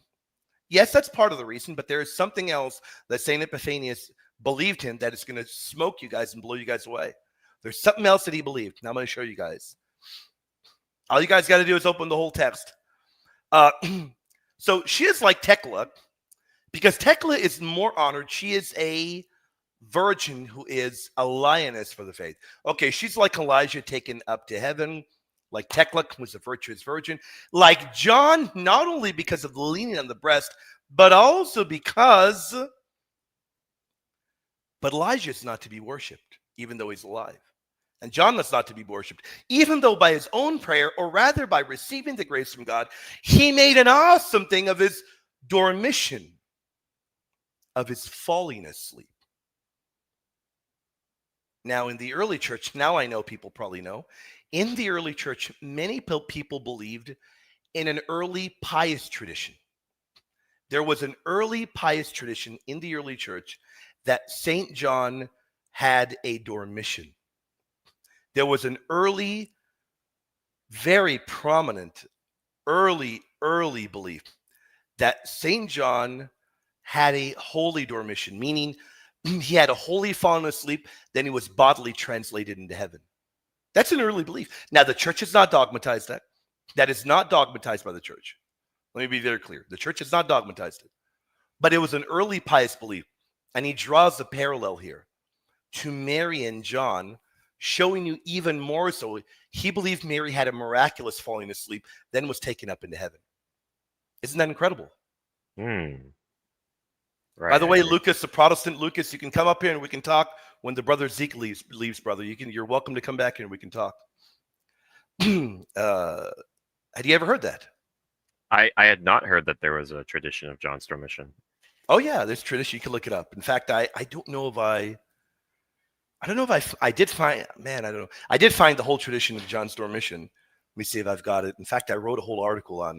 Yes, that's part of the reason, but there is something else that St. Epiphanius believed him that is going to smoke you guys and blow you guys away. There's something else that he believed. Now I'm going to show you guys. All you guys got to do is open the whole text. So she is like Thecla, because Thecla is more honored. She is a virgin who is a lioness for the faith. Okay, she's like Elijah taken up to heaven, like Thecla was a virtuous virgin, like John, not only because of the leaning on the breast, but also because, but Elijah is not to be worshipped, even though he's alive. And John was not to be worshipped, even though by his own prayer, or rather by receiving the grace from God, he made an awesome thing of his dormition, of his falling asleep. Now, in the early church, now I know people probably know, in the early church, many people believed in an early pious tradition. There was an early pious tradition in the early church that St. John had a dormition. There was an early, very prominent, early early belief that St. John had a holy dormition, meaning he had a holy fallen asleep, then he was bodily translated into heaven. That's an early belief. Now, the church has not dogmatized that. That is not dogmatized by the church. Let me be very clear. The church has not dogmatized it. But it was an early pious belief. And he draws the parallel here to Mary and John, showing you even more so. He believed Mary had a miraculous falling asleep, then was taken up into heaven. Isn't that incredible? Right. By the way, Lucas, the Protestant Lucas, you can come up here and we can talk when the brother Zeke leaves, brother. You're welcome to come back here and we can talk. Had you ever heard that? I had not heard that there was a tradition of John's Dormition. Oh yeah, there's tradition. You can look it up. In fact, I don't know if I did find, man, I don't know. I did find the whole tradition of John's Dormition. Let me see if I've got it. In fact, I wrote a whole article I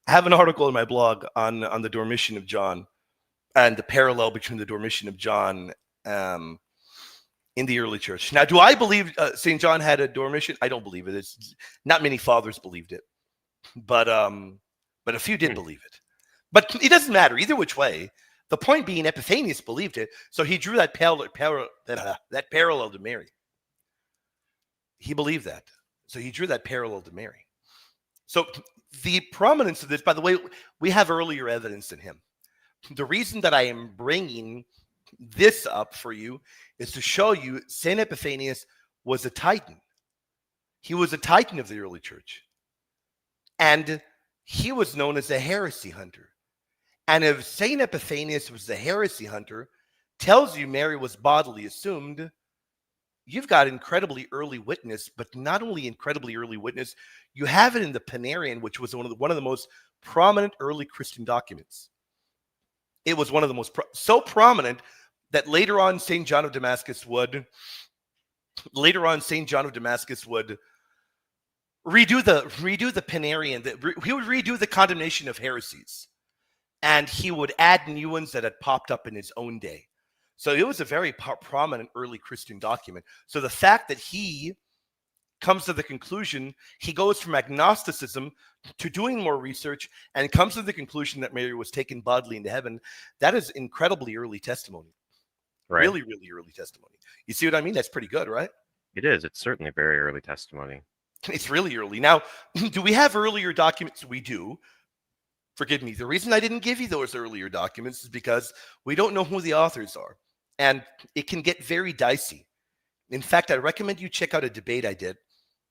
have an article in my blog on the Dormition of John and the parallel between the Dormition of John in the early church. Now, do I believe St. John had a Dormition? I don't believe it. It's not many fathers believed it, but a few did believe it. But it doesn't matter either which way. The point being, Epiphanius believed it, so he drew that parallel to Mary. He believed that, so he drew that parallel to Mary. So the prominence of this, by the way, we have earlier evidence than him. The reason that I am bringing this up for you is to show you St. Epiphanius was a titan. He was a titan of the early church. And he was known as a heresy hunter. And if St. Epiphanius was the heresy hunter, tells you Mary was bodily assumed, you've got incredibly early witness, but not only incredibly early witness, you have it in the Panarion, which was one of the most prominent early Christian documents. It was one of the most so prominent that later on St. John of Damascus would redo the Panarion. He would redo the condemnation of heresies, and he would add new ones that had popped up in his own day. So it was a very prominent early Christian document. So the fact that he comes to the conclusion, he goes from agnosticism to doing more research and comes to the conclusion that Mary was taken bodily into heaven, that is incredibly early testimony. Right. Really, really early testimony. You see what I mean? That's pretty good, right? It is. It's certainly very early testimony. It's really early. Now, do we have earlier documents? We do. Forgive me. The reason I didn't give you those earlier documents is because we don't know who the authors are. And it can get very dicey. In fact, I recommend you check out a debate I did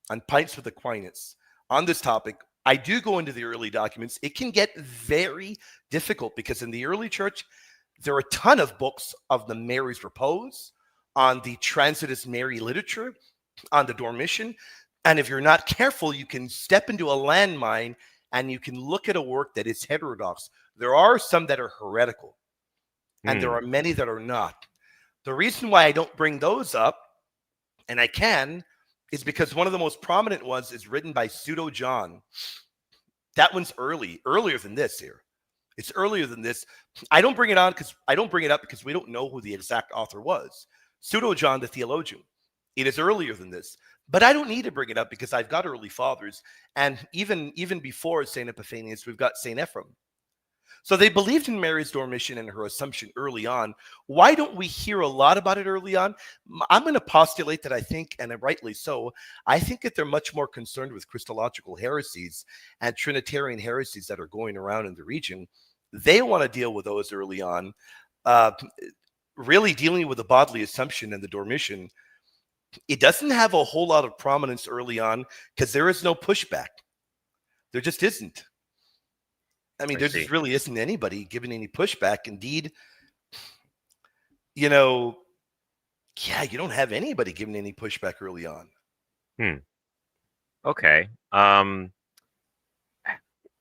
on Pints with Aquinas on this topic. I do go into the early documents. It can get very difficult because in the early church, there are a ton of books of the Mary's Repose, on the Transitus Mary literature, on the Dormition. And if you're not careful, you can step into a landmine and you can look at a work that is heterodox. There are some that are heretical, and there are many that are not. The reason why I don't bring those up, and I can, is because one of the most prominent ones is written by Pseudo John. That one's earlier than this here. It's earlier than this. I don't bring it up because we don't know who the exact author was. Pseudo John, the theologian. It is earlier than this. But I don't need to bring it up because I've got early fathers. And even before St. Epiphanius, we've got St. Ephraim. So they believed in Mary's Dormition and her assumption early on. Why don't we hear a lot about it early on? I'm going to postulate that I think, and rightly so, I think that they're much more concerned with Christological heresies and Trinitarian heresies that are going around in the region. They want to deal with those early on. Really dealing with the bodily assumption and the Dormition, it doesn't have a whole lot of prominence early on because there is no pushback. There just isn't. I mean, there just really isn't anybody giving any pushback. Indeed, you don't have anybody giving any pushback early on. Okay.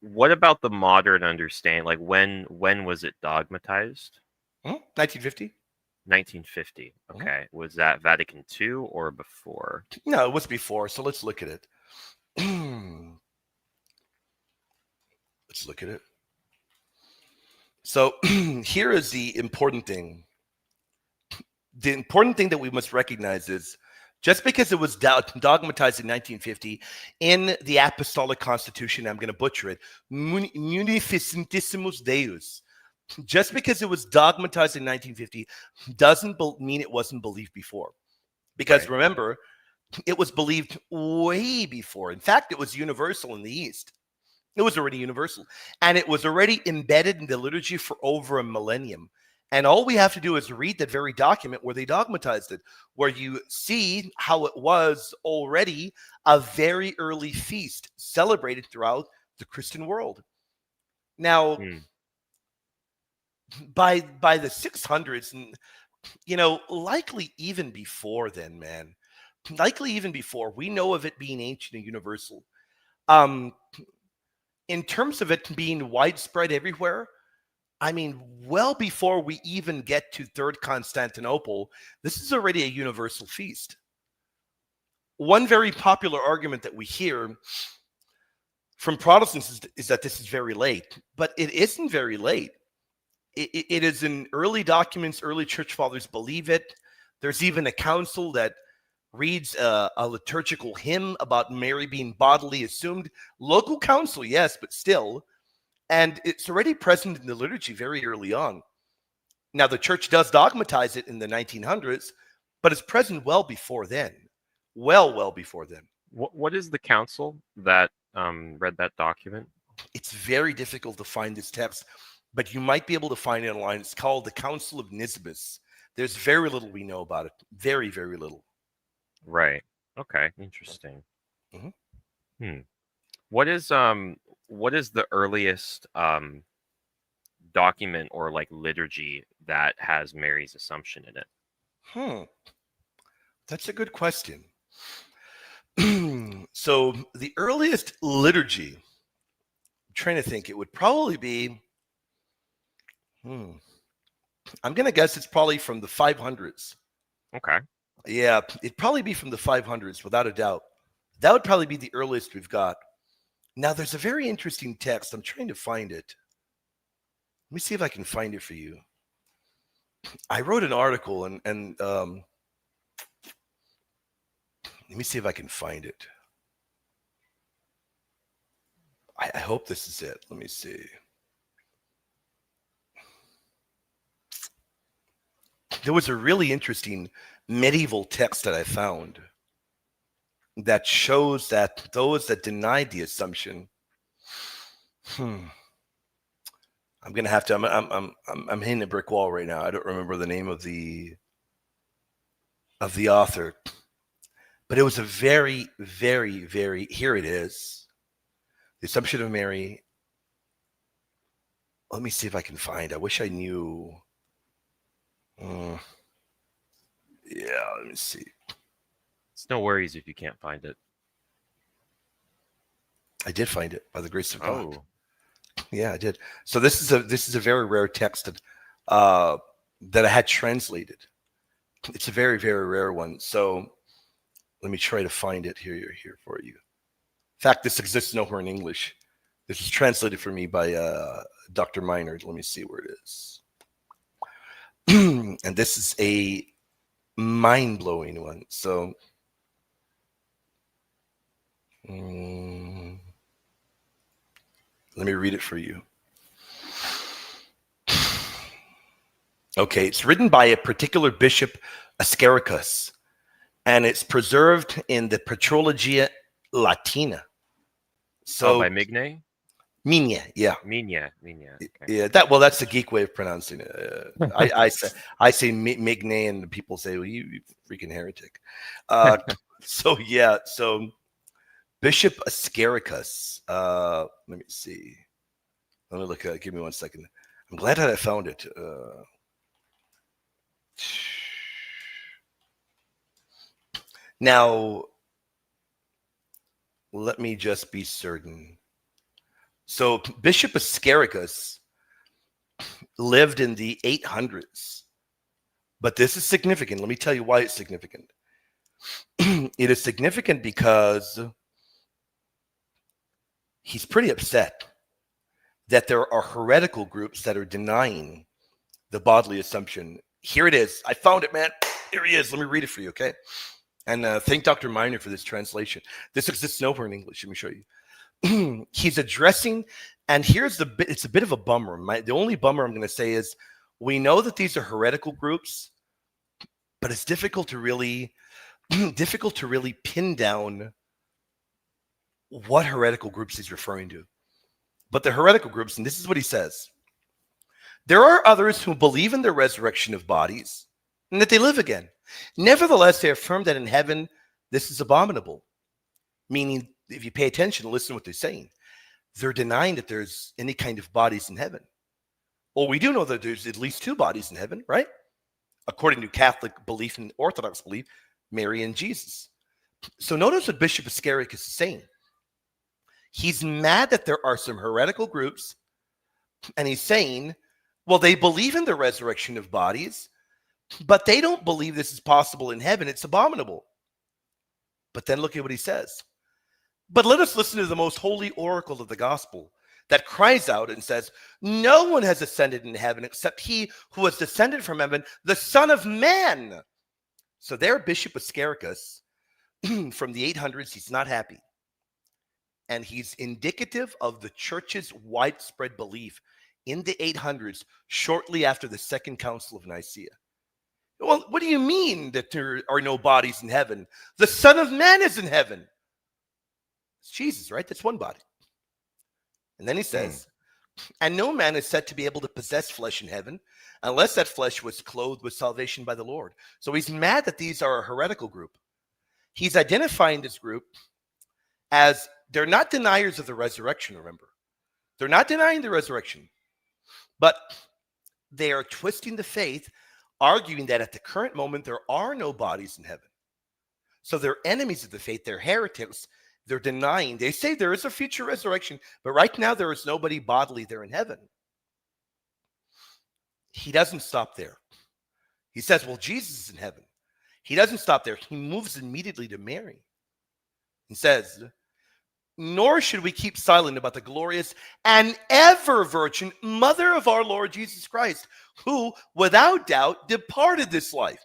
What about the modern understanding? Like when was it dogmatized? 1950. 1950. Okay. Was that Vatican II or before? No, it was before. So let's look at it. Let's look at it. So here is the important thing. The important thing that we must recognize is Just because it was dogmatized in 1950 in the Apostolic Constitution, I'm going to butcher it, Munificentissimus Deus. Just because it was dogmatized in 1950 doesn't mean it wasn't believed before. Because Right. remember, it was believed way before. In fact, it was universal in the East. It was already universal. And it was already embedded in the liturgy for over a millennium. And all we have to do is read that very document where they dogmatized it, where you see how it was already a very early feast celebrated throughout the Christian world. Now, Hmm. by the 600s, and likely even before then, man, likely even before, we know of it being ancient and universal. In terms of it being widespread everywhere, I mean, well before we even get to Third Constantinople, this is already a universal feast. One very popular argument that we hear from Protestants is that this is very late, but it isn't very late. It is in early documents, early church fathers believe it. There's even a council that reads a liturgical hymn about Mary being bodily assumed. Local council, yes, but still. And it's already present in the liturgy very early on. Now, the church does dogmatize it in the 1900s, but it's present well before then. Well before then. What is the council that read that document? It's very difficult to find this text, but you might be able to find it online. It's called the Council of Nisibis. There's very little we know about it. Very, very little. Right. Okay. Interesting. Mhm. Hmm. What is the earliest document or like liturgy that has Mary's Assumption in it? That's a good question. So the earliest liturgy, I'm trying to think, it would probably be, I'm going to guess it's probably from the 500s. Okay. Yeah, it'd probably be from the 500s, without a doubt. That would probably be the earliest we've got. Now, there's a very interesting text. I'm trying to find it. Let me see if I can find it for you. I wrote an article, and let me see if I can find it. I hope this is it. Let me see. There was a really interesting medieval text that I found that shows that those that denied the Assumption, I'm gonna have to. I'm hitting a brick wall right now. I don't remember the name of the author, but it was a very, very, very. Here it is, the Assumption of Mary. Let me see if I can find. I wish I knew. Yeah, let me see. It's no worries if you can't find it. I did find it by the grace of God. Oh, Yeah, I did. So this is a very rare text that I had translated. It's a very, very rare one. So let me try to find it here for you. In fact, this exists nowhere in English. This is translated for me by Dr. Minard. Let me see where it is. And this is a mind-blowing one. So let me read it for you. Okay, it's written by a particular bishop, Askericus, and it's preserved in the Patrologia Latina. So by Migne? Migne, yeah. Migne. Okay. Yeah, that's the geek way of pronouncing it. I say Migne, and people say, "Well, you freaking heretic." So Bishop Askericus. Let me see. Let me look at it. Give me 1 second. I'm glad that I found it. Now, let me just be certain. So Bishop Askericus lived in the 800s. But this is significant. Let me tell you why it's significant. It is significant because he's pretty upset that there are heretical groups that are denying the bodily assumption. Here it is. I found it, man. Here he is. Let me read it for you, okay? And thank Dr. Miner for this translation. This exists nowhere in English. Let me show you. He's addressing, and here's the bit. It's a bit of a bummer. The only bummer I'm going to say is we know that these are heretical groups, but it's difficult to really pin down what heretical groups he's referring to. But the heretical groups, and this is what he says: there are others who believe in the resurrection of bodies and that they live again. Nevertheless, they affirm that in heaven this is abominable. Meaning, if you pay attention and listen to what they're saying, they're denying that there's any kind of bodies in heaven. Well, we do know that there's at least two bodies in heaven, right? According to Catholic belief and Orthodox belief, Mary and Jesus. So notice what Bishop Iscariot is saying. He's mad that there are some heretical groups, and he's saying, well, they believe in the resurrection of bodies, but they don't believe this is possible in heaven. It's abominable. But then look at what he says. But let us listen to the most holy oracle of the gospel that cries out and says, no one has ascended in heaven except he who has descended from heaven, the Son of Man. So there, Bishop Iscarius from the 800s, he's not happy. And he's indicative of the church's widespread belief in the 800s, shortly after the Second Council of Nicaea. Well, what do you mean that there are no bodies in heaven? The Son of Man is in heaven. It's Jesus, right? That's one body. And then he says, and no man is said to be able to possess flesh in heaven unless that flesh was clothed with salvation by the Lord. So he's mad that these are a heretical group. He's identifying this group as they're not deniers of the resurrection, remember. They're not denying the resurrection, but they are twisting the faith, arguing that at the current moment there are no bodies in heaven. So they're enemies of the faith. They're heretics. They're denying. They say there is a future resurrection, but right now there is nobody bodily there in heaven. He doesn't stop there. He says, well, Jesus is in heaven. He doesn't stop there. He moves immediately to Mary. He says, nor should we keep silent about the glorious and ever virgin mother of our Lord Jesus Christ, who without doubt departed this life,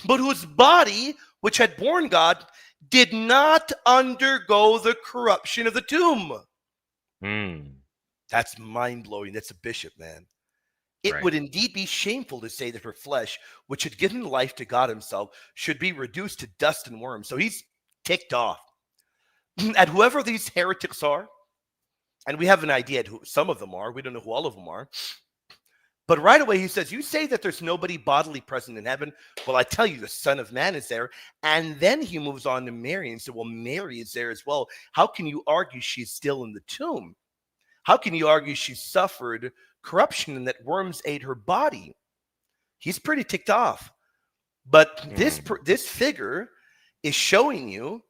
but whose body, which had borne God, did not undergo the corruption of the tomb. That's mind-blowing. That's a bishop, man. It would indeed be shameful to say that her flesh, which had given life to God himself, should be reduced to dust and worms. So he's ticked off. And whoever these heretics are, and we have an idea who some of them are, we don't know who all of them are, but right away he says, you say that there's nobody bodily present in heaven. Well, I tell you, the Son of Man is there. And then he moves on to Mary and said, well, Mary is there as well. How can you argue she's still in the tomb? How can you argue she suffered corruption and that worms ate her body? He's pretty ticked off. But this figure is showing you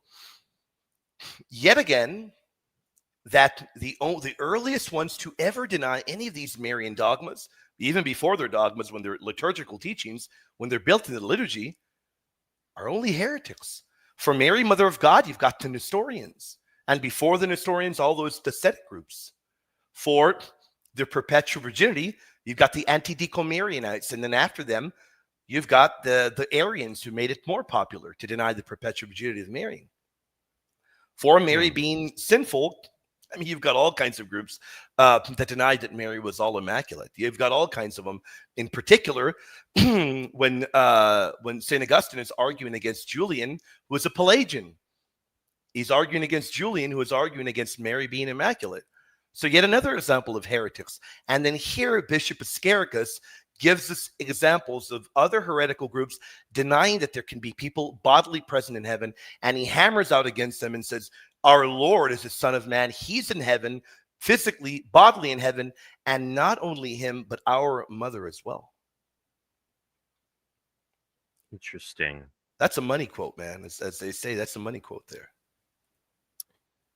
yet again that the earliest ones to ever deny any of these Marian dogmas, even before their dogmas, when they're liturgical teachings, when they're built in the liturgy, are only heretics. For Mary, Mother of God, you've got the Nestorians. And before the Nestorians, all those Docetic groups. For the perpetual virginity, you've got the Anti-Decomarianites. And then after them, you've got the Arians who made it more popular to deny the perpetual virginity of Mary. For Mary being sinful, I mean, you've got all kinds of groups that denied that Mary was all immaculate. You've got all kinds of them. In particular, when St. Augustine is arguing against Julian, who is a Pelagian. He's arguing against Julian, who is arguing against Mary being immaculate. So yet another example of heretics. And then here, Bishop Iscarius gives us examples of other heretical groups denying that there can be people bodily present in heaven, and he hammers out against them and says, our Lord is the Son of Man. He's in heaven, physically, bodily in heaven, and not only him, but our mother as well. Interesting. That's a money quote, man. As they say, that's a money quote there.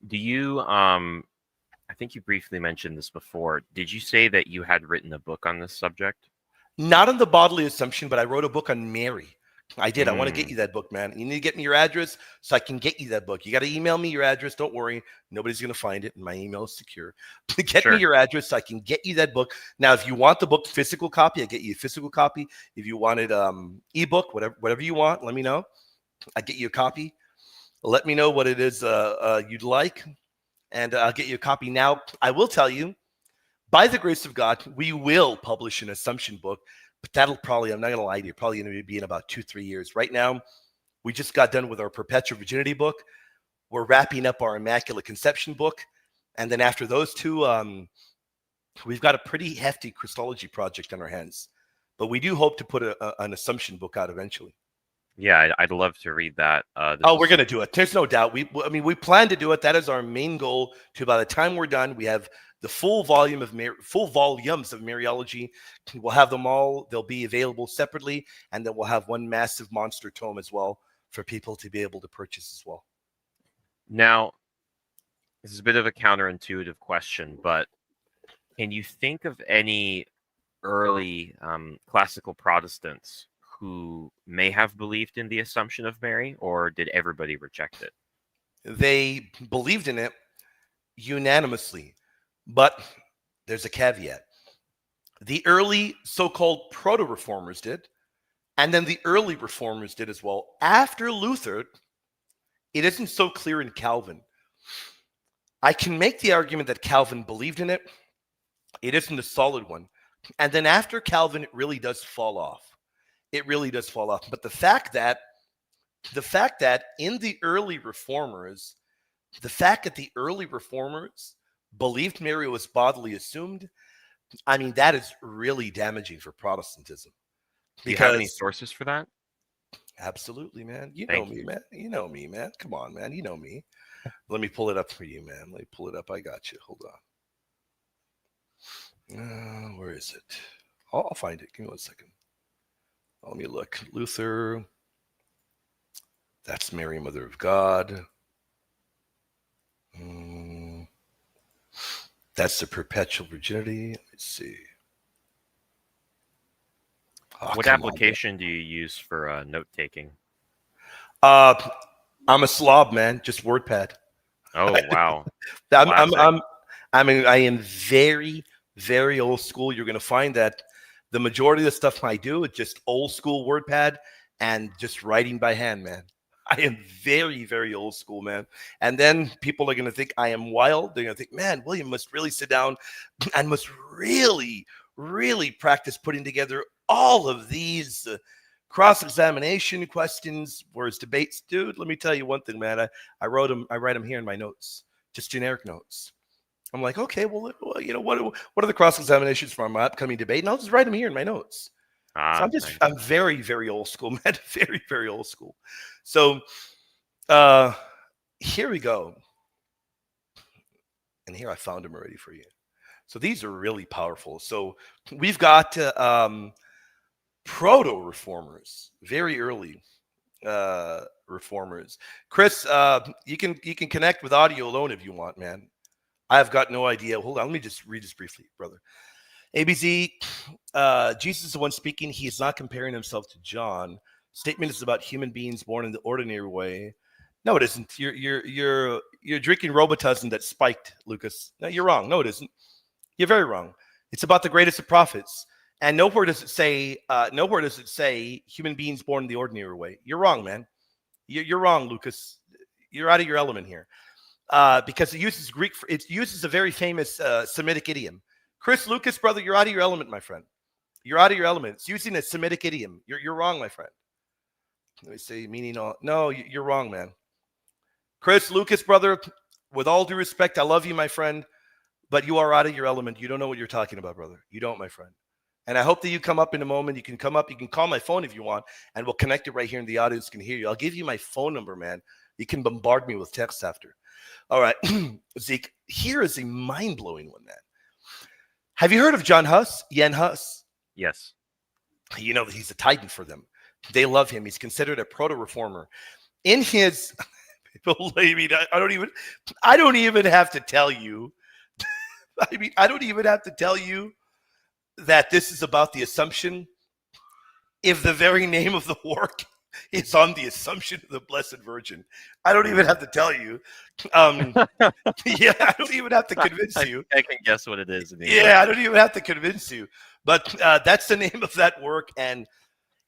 Do you, I think you briefly mentioned this before. Did you say that you had written a book on this subject? Not on the bodily assumption, but I wrote a book on Mary. I did. I want to get you that book, man. You need to get me your address so I can get you that book. You got to email me your address. Don't worry. Nobody's going to find it. And my email is secure. Get me your address so I can get you that book. Now, if you want the book physical copy, I'll get you a physical copy. If you wanted ebook, whatever you want, let me know. I get you a copy. Let me know what it is you'd like, and I'll get you a copy. Now, I will tell you, by the grace of God, we will publish an Assumption book, but that'll probably, I'm not going to lie to you, probably going to be in about 2-3 years. Right now, we just got done with our Perpetual Virginity book. We're wrapping up our Immaculate Conception book. And then after those two, we've got a pretty hefty Christology project on our hands. But we do hope to put an Assumption book out eventually. Yeah, I'd love to read that. We're going to do it. There's no doubt. We plan to do it. That is our main goal. To by the time we're done, we have the full volumes of Mariology. We'll have them all. They'll be available separately, and then we'll have one massive monster tome as well for people to be able to purchase as well. Now, this is a bit of a counterintuitive question, but can you think of any early classical Protestants who may have believed in the Assumption of Mary, or did everybody reject it? They believed in it unanimously, but there's a caveat. The early so-called proto-reformers did, and then the early reformers did as well. After Luther, it isn't so clear in Calvin. I can make the argument that Calvin believed in it. It isn't a solid one. And then after Calvin, it really does fall off. It really does fall off. But the fact that in the early reformers, believed Mary was bodily assumed, I mean, that is really damaging for Protestantism. Do you have any sources for that? Absolutely, man. You know me, man. Come on, man. You know me. Let me pull it up for you, man. Let me pull it up. I got you. Hold on. Where is it? I'll find it. Give me 1 second. Let me look. Luther. That's Mary, Mother of God. That's the Perpetual Virginity. Let me see. What application do you use for note taking? I'm a slob, man. Just WordPad. Oh wow! I am very, very old school. You're going to find that the majority of the stuff I do is just old school WordPad and just writing by hand, man. I am very, very old school, man. And then people are going to think I am wild. They're going to think, man, William must really sit down and must really, really practice putting together all of these cross-examination questions, whereas debates, dude, let me tell you one thing, man. I write them here in my notes, just generic notes. I'm like, okay, well, you know, what are the cross-examinations for my upcoming debate? And I'll just write them here in my notes. So I'm very, very old school, man. Very, very old school. So here we go. And here I found them already for you. So these are really powerful. So we've got proto-reformers, very early reformers. Chris, you can connect with audio alone if you want, man. I've got no idea. Hold on, let me just read this briefly, brother. ABZ, Jesus is the one speaking. He is not comparing himself to John. Statement is about human beings born in the ordinary way. No, it isn't. You're drinking Robitussin that's spiked, Lucas. No, you're wrong. No, it isn't. You're very wrong. It's about the greatest of prophets. And nowhere does it say human beings born in the ordinary way. You're wrong, man. You're wrong, Lucas. You're out of your element here. Because it uses Greek. It uses a very famous Semitic idiom. Chris, Lucas, brother, you're out of your element, my friend. You're out of your element. It's using a Semitic idiom. You're wrong, my friend. Let me say meaning all. No, you're wrong, man. Chris, Lucas, brother, with all due respect, I love you, my friend, but you are out of your element. You don't know what you're talking about, brother. You don't, my friend. And I hope that you come up in a moment. You can come up. You can call my phone if you want, and we'll connect it right here, and the audience can hear you. I'll give you my phone number, man. You can bombard me with texts after. All right, Zeke, here is a mind-blowing one, man. Have you heard of John Huss? Jan Hus? Yes. You know, he's a titan for them. They love him. He's considered a proto-reformer. In his, believe me, I don't even have to tell you. I don't even have to tell you that this is about the Assumption. If the very name of the work is on the Assumption of the Blessed Virgin, I don't even have to tell you. Yeah, I don't even have to convince you. I can guess what it is. Yeah, I don't even have to convince you. But that's the name of that work. And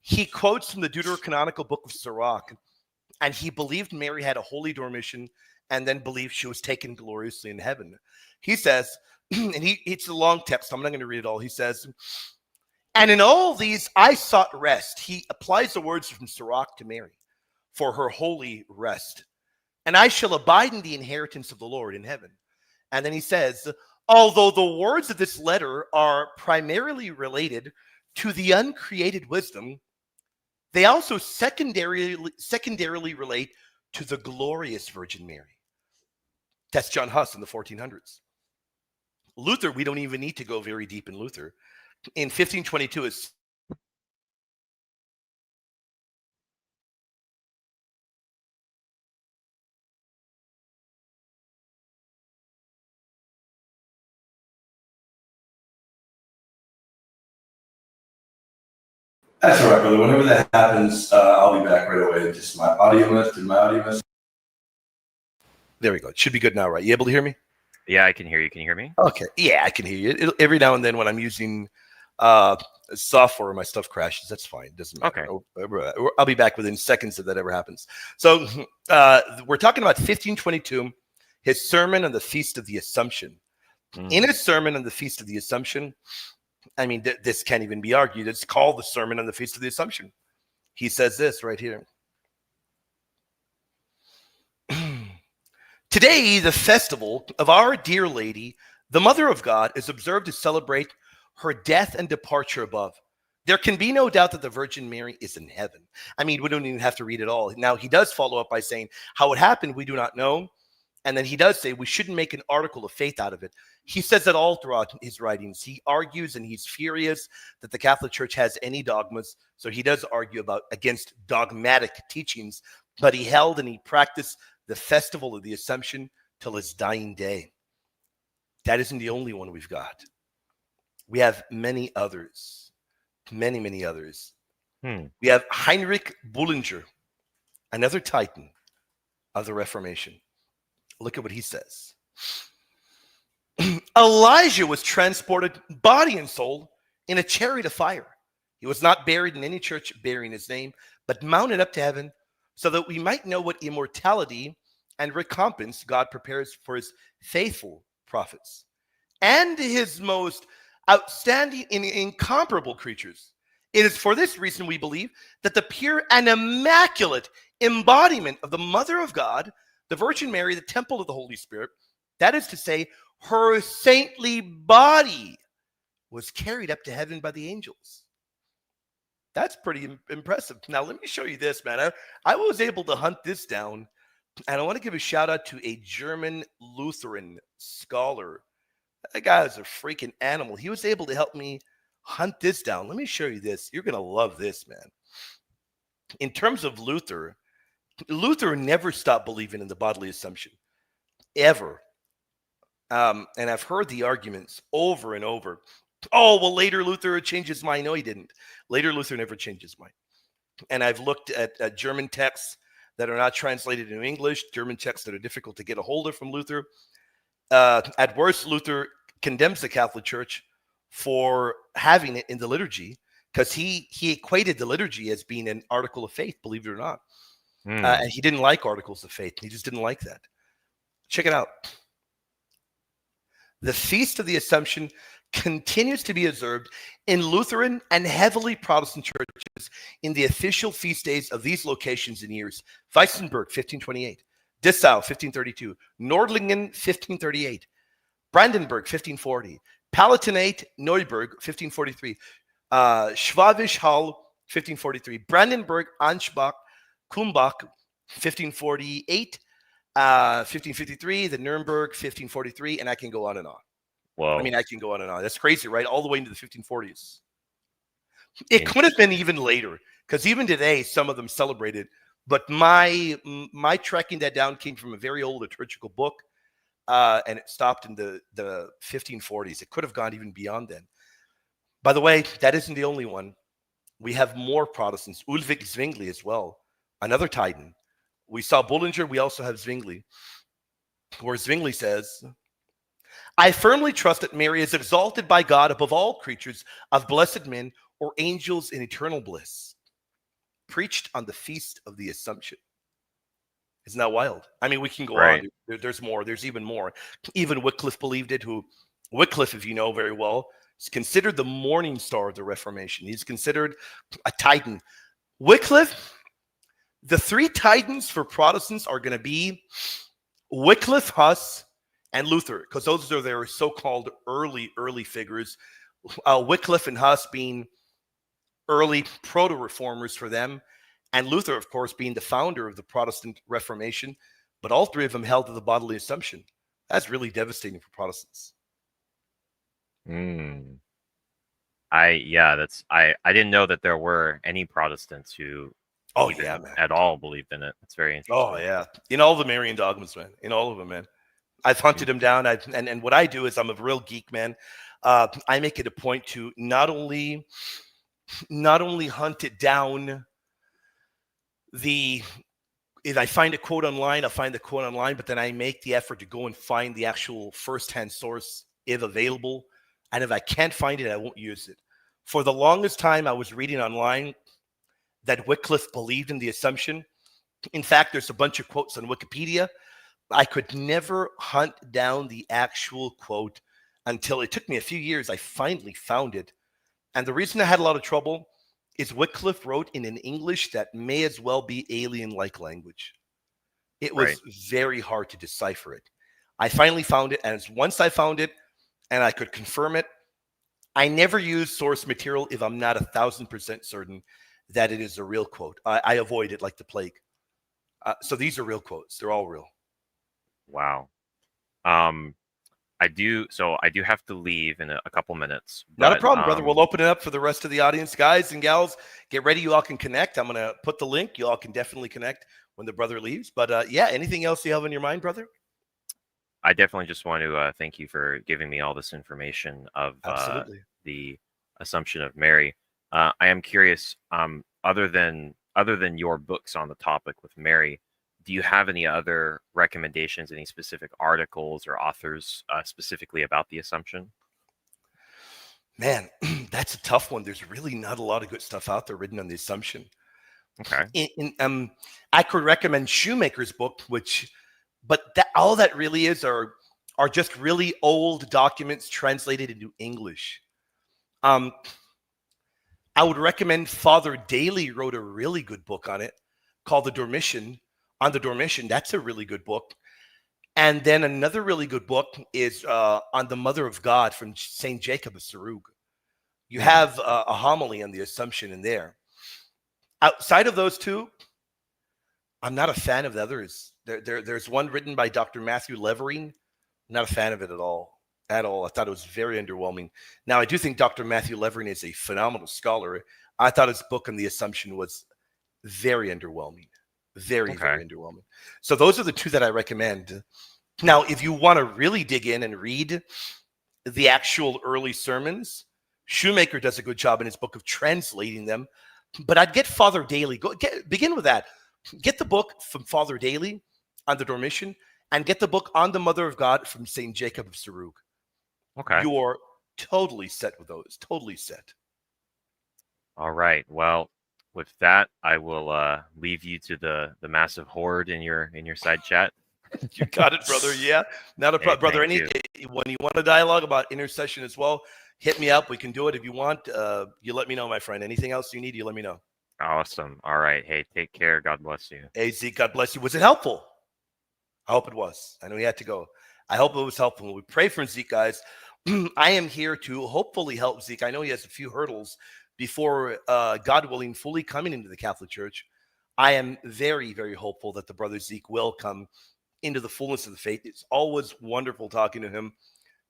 he quotes from the Deuterocanonical book of Sirach. and he believed Mary had a holy dormition and then believed she was taken gloriously in heaven. He says, and it's a long text, I'm not going to read it all. He says, and in all these I sought rest. He applies the words from Sirach to Mary for her holy rest. And I shall abide in the inheritance of the Lord in heaven. And then he says, although the words of this letter are primarily related to the uncreated wisdom, they also secondarily relate to the glorious Virgin Mary. That's John Huss in the 1400s. Luther, we don't even need to go very deep in Luther. In 1522, is That's all right, brother. Whenever that happens, I'll be back right away. Just my audio must. there we go. It should be good now, right? You able to hear me? Yeah, I can hear you. Can you hear me? Okay. Yeah, I can hear you. Every now and then when I'm using software, my stuff crashes. That's fine. It doesn't matter. Okay. I'll be back within seconds if that ever happens. So we're talking about 1522, his sermon on the Feast of the Assumption. In his sermon on the Feast of the Assumption, I mean, this can't even be argued. It's called the Sermon on the Feast of the Assumption. He says this right here. Today, the festival of our dear Lady, the Mother of God, is observed to celebrate her death and departure above. There can be no doubt that the Virgin Mary is in heaven. I mean, we don't even have to read it all. Now, he does follow up by saying, how it happened, we do not know. And then he does say we shouldn't make an article of faith out of it. He says that all throughout his writings. He argues and he's furious that the Catholic Church has any dogmas. So he does argue against dogmatic teachings, but he held and he practiced the festival of the Assumption till his dying day. That isn't the only one we've got. We have many others, many others. We have Heinrich Bullinger, another titan of the Reformation. Look at what he says. Elijah was transported body and soul in a chariot of fire. He was not buried in any church bearing his name, but mounted up to heaven so that we might know what immortality and recompense God prepares for his faithful prophets and his most outstanding and incomparable creatures. It is for this reason we believe that the pure and immaculate embodiment of the Mother of God, the Virgin Mary, the temple of the Holy Spirit, that is to say, her saintly body was carried up to heaven by the angels. That's pretty impressive. Now, let me show you this, man. I was able to hunt this down, and I want to give a shout out to a German Lutheran scholar. That guy is a freaking animal. He was able to help me hunt this down. Let me show you this. You're going to love this, man. In terms of Luther never stopped believing in the bodily assumption, ever. And I've heard the arguments over and over. Oh, well, later Luther changed his mind. No, he didn't. Later Luther never changed his mind. And I've looked at German texts that are not translated into English, German texts that are difficult to get a hold of from Luther. At worst, Luther condemns the Catholic Church for having it in the liturgy because he equated the liturgy as being an article of faith, believe it or not. And he didn't like articles of faith. He just didn't like that. Check it out. The Feast of the Assumption continues to be observed in Lutheran and heavily Protestant churches in the official feast days of these locations in years. Weissenberg, 1528. Dessau, 1532. Nordlingen, 1538. Brandenburg, 1540. Palatinate, Neuburg, 1543. Schwabisch Hall, 1543. Brandenburg, Ansbach, Kumbach, 1548. 1553, the Nuremberg, 1543, and I can go on and on. Whoa. I mean, I can go on and on. That's crazy, right? All the way into the 1540s. It could have been even later, because even today, some of them celebrated. But my tracking that down came from a very old liturgical book, and it stopped in the 1540s. It could have gone even beyond then. By the way, that isn't the only one. We have more Protestants. Ulrich Zwingli as well, another titan. We saw Bullinger. We also have Zwingli, where Zwingli says, I firmly trust that Mary is exalted by God above all creatures of blessed men or angels in eternal bliss. Preached on the Feast of the Assumption. Isn't that wild? I mean, we can go Right. on. There's more. There's even more. Even Wycliffe believed it. Wycliffe, if you know very well, is considered the morning star of the Reformation. He's considered a titan. Wycliffe, the three titans for Protestants are going to be Wycliffe, Huss, and Luther, because those are their so-called early figures. Wycliffe and Huss being early proto-reformers for them, and Luther, of course, being the founder of the Protestant Reformation. But all three of them held to the bodily assumption. That's really devastating for Protestants. Mm. I didn't know that there were any Protestants who Oh, even yeah, man. at all believed in it. It's very interesting. Oh, yeah. In all the Marian dogmas, man. In all of them, man. I've hunted them down. And what I do is I'm a real geek, man. I make it a point to not only hunt it down. If I find a quote online, I'll find the quote online, but then I make the effort to go and find the actual firsthand source if available. And if I can't find it, I won't use it. For the longest time, I was reading online that Wycliffe believed in the assumption. In fact, there's a bunch of quotes on Wikipedia. I could never hunt down the actual quote until it took me a few years. I finally found it. And the reason I had a lot of trouble is Wycliffe wrote in an English that may as well be alien-like language. It was very hard to decipher it. I finally found it, and once I found it and I could confirm it, I never use source material if I'm not 1,000% certain that it is a real quote. I avoid it like the plague. So these are real quotes. They're all real. Wow. I do have to leave in a couple minutes. Not a but, problem, brother. We'll open it up for the rest of the audience. Guys and gals, get ready. You all can connect. I'm going to put the link. You all can definitely connect when the brother leaves. But yeah, anything else you have on your mind, brother? I definitely just want to thank you for giving me all this information of Absolutely. The Assumption of Mary. I am curious, other than your books on the topic with Mary, do you have any other recommendations, any specific articles or authors specifically about the Assumption? Man, that's a tough one. There's really not a lot of good stuff out there written on the Assumption. Okay. I could recommend Shoemaker's book, but all that really is are just really old documents translated into English. I would recommend Father Daly wrote a really good book on it called The Dormition. On the Dormition, that's a really good book. And then another really good book is on the Mother of God from St. Jacob of Sarug. You have a homily on the Assumption in there. Outside of those two, I'm not a fan of the others. There's one written by Dr. Matthew Levering. I'm not a fan of it at all. I thought it was very underwhelming. Now, I do think Dr. Matthew Levering is a phenomenal scholar. I thought his book on the Assumption was very underwhelming. Very underwhelming. So those are the two that I recommend. Now, if you want to really dig in and read the actual early sermons, Shoemaker does a good job in his book of translating them. But I'd get Father Daly. Begin with that. Get the book from Father Daly on the Dormition, and get the book on the Mother of God from St. Jacob of Sarug. Okay. You are totally set with those. Totally set. All right. Well, with that, I will leave you to the massive horde in your side chat. You got it, brother. Yeah, not a problem, brother. When you want a dialogue about intercession as well, hit me up. We can do it if you want. You let me know, my friend. Anything else you need, you let me know. Awesome. All right. Hey, take care. God bless you. Hey, Zeke, God bless you. Was it helpful? I hope it was. I know he had to go. I hope it was helpful. We pray for Zeke, guys. I am here to hopefully help Zeke. I know he has a few hurdles before, God willing, fully coming into the Catholic Church. I am very, very hopeful that the brother Zeke will come into the fullness of the faith. It's always wonderful talking to him.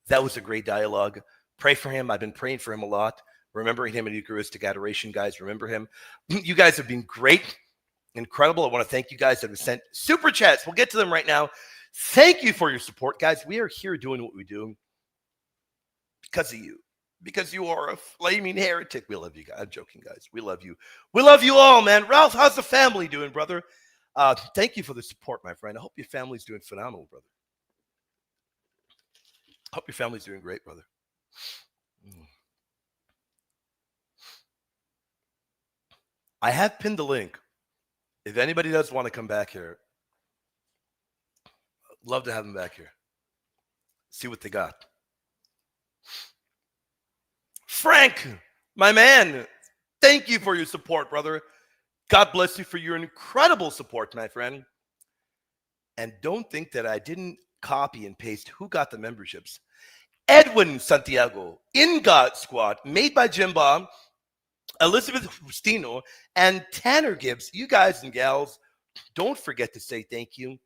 That was a great dialogue. Pray for him. I've been praying for him a lot, remembering him in Eucharistic adoration, guys. Remember him. You guys have been great, incredible. I want to thank you guys that have sent super chats. We'll get to them right now. Thank you for your support, guys. We are here doing what we do because of you, because you are a flaming heretic. We love you guys. I'm joking, guys. We love you. We love you all, man. Ralph, how's the family doing, brother? Thank you for the support, my friend. I hope your family's doing phenomenal, brother. I hope your family's doing great, brother. I have pinned the link. If anybody does want to come back here, Love to have them back here. See what they got. Frank, my man, thank you for your support, brother. God bless you for your incredible support, my friend. And don't think that I didn't copy and paste who got the memberships. Edwin Santiago, In God Squad, made by Jim Bob, Elizabeth Justino, and Tanner Gibbs. You guys and gals, don't forget to say thank you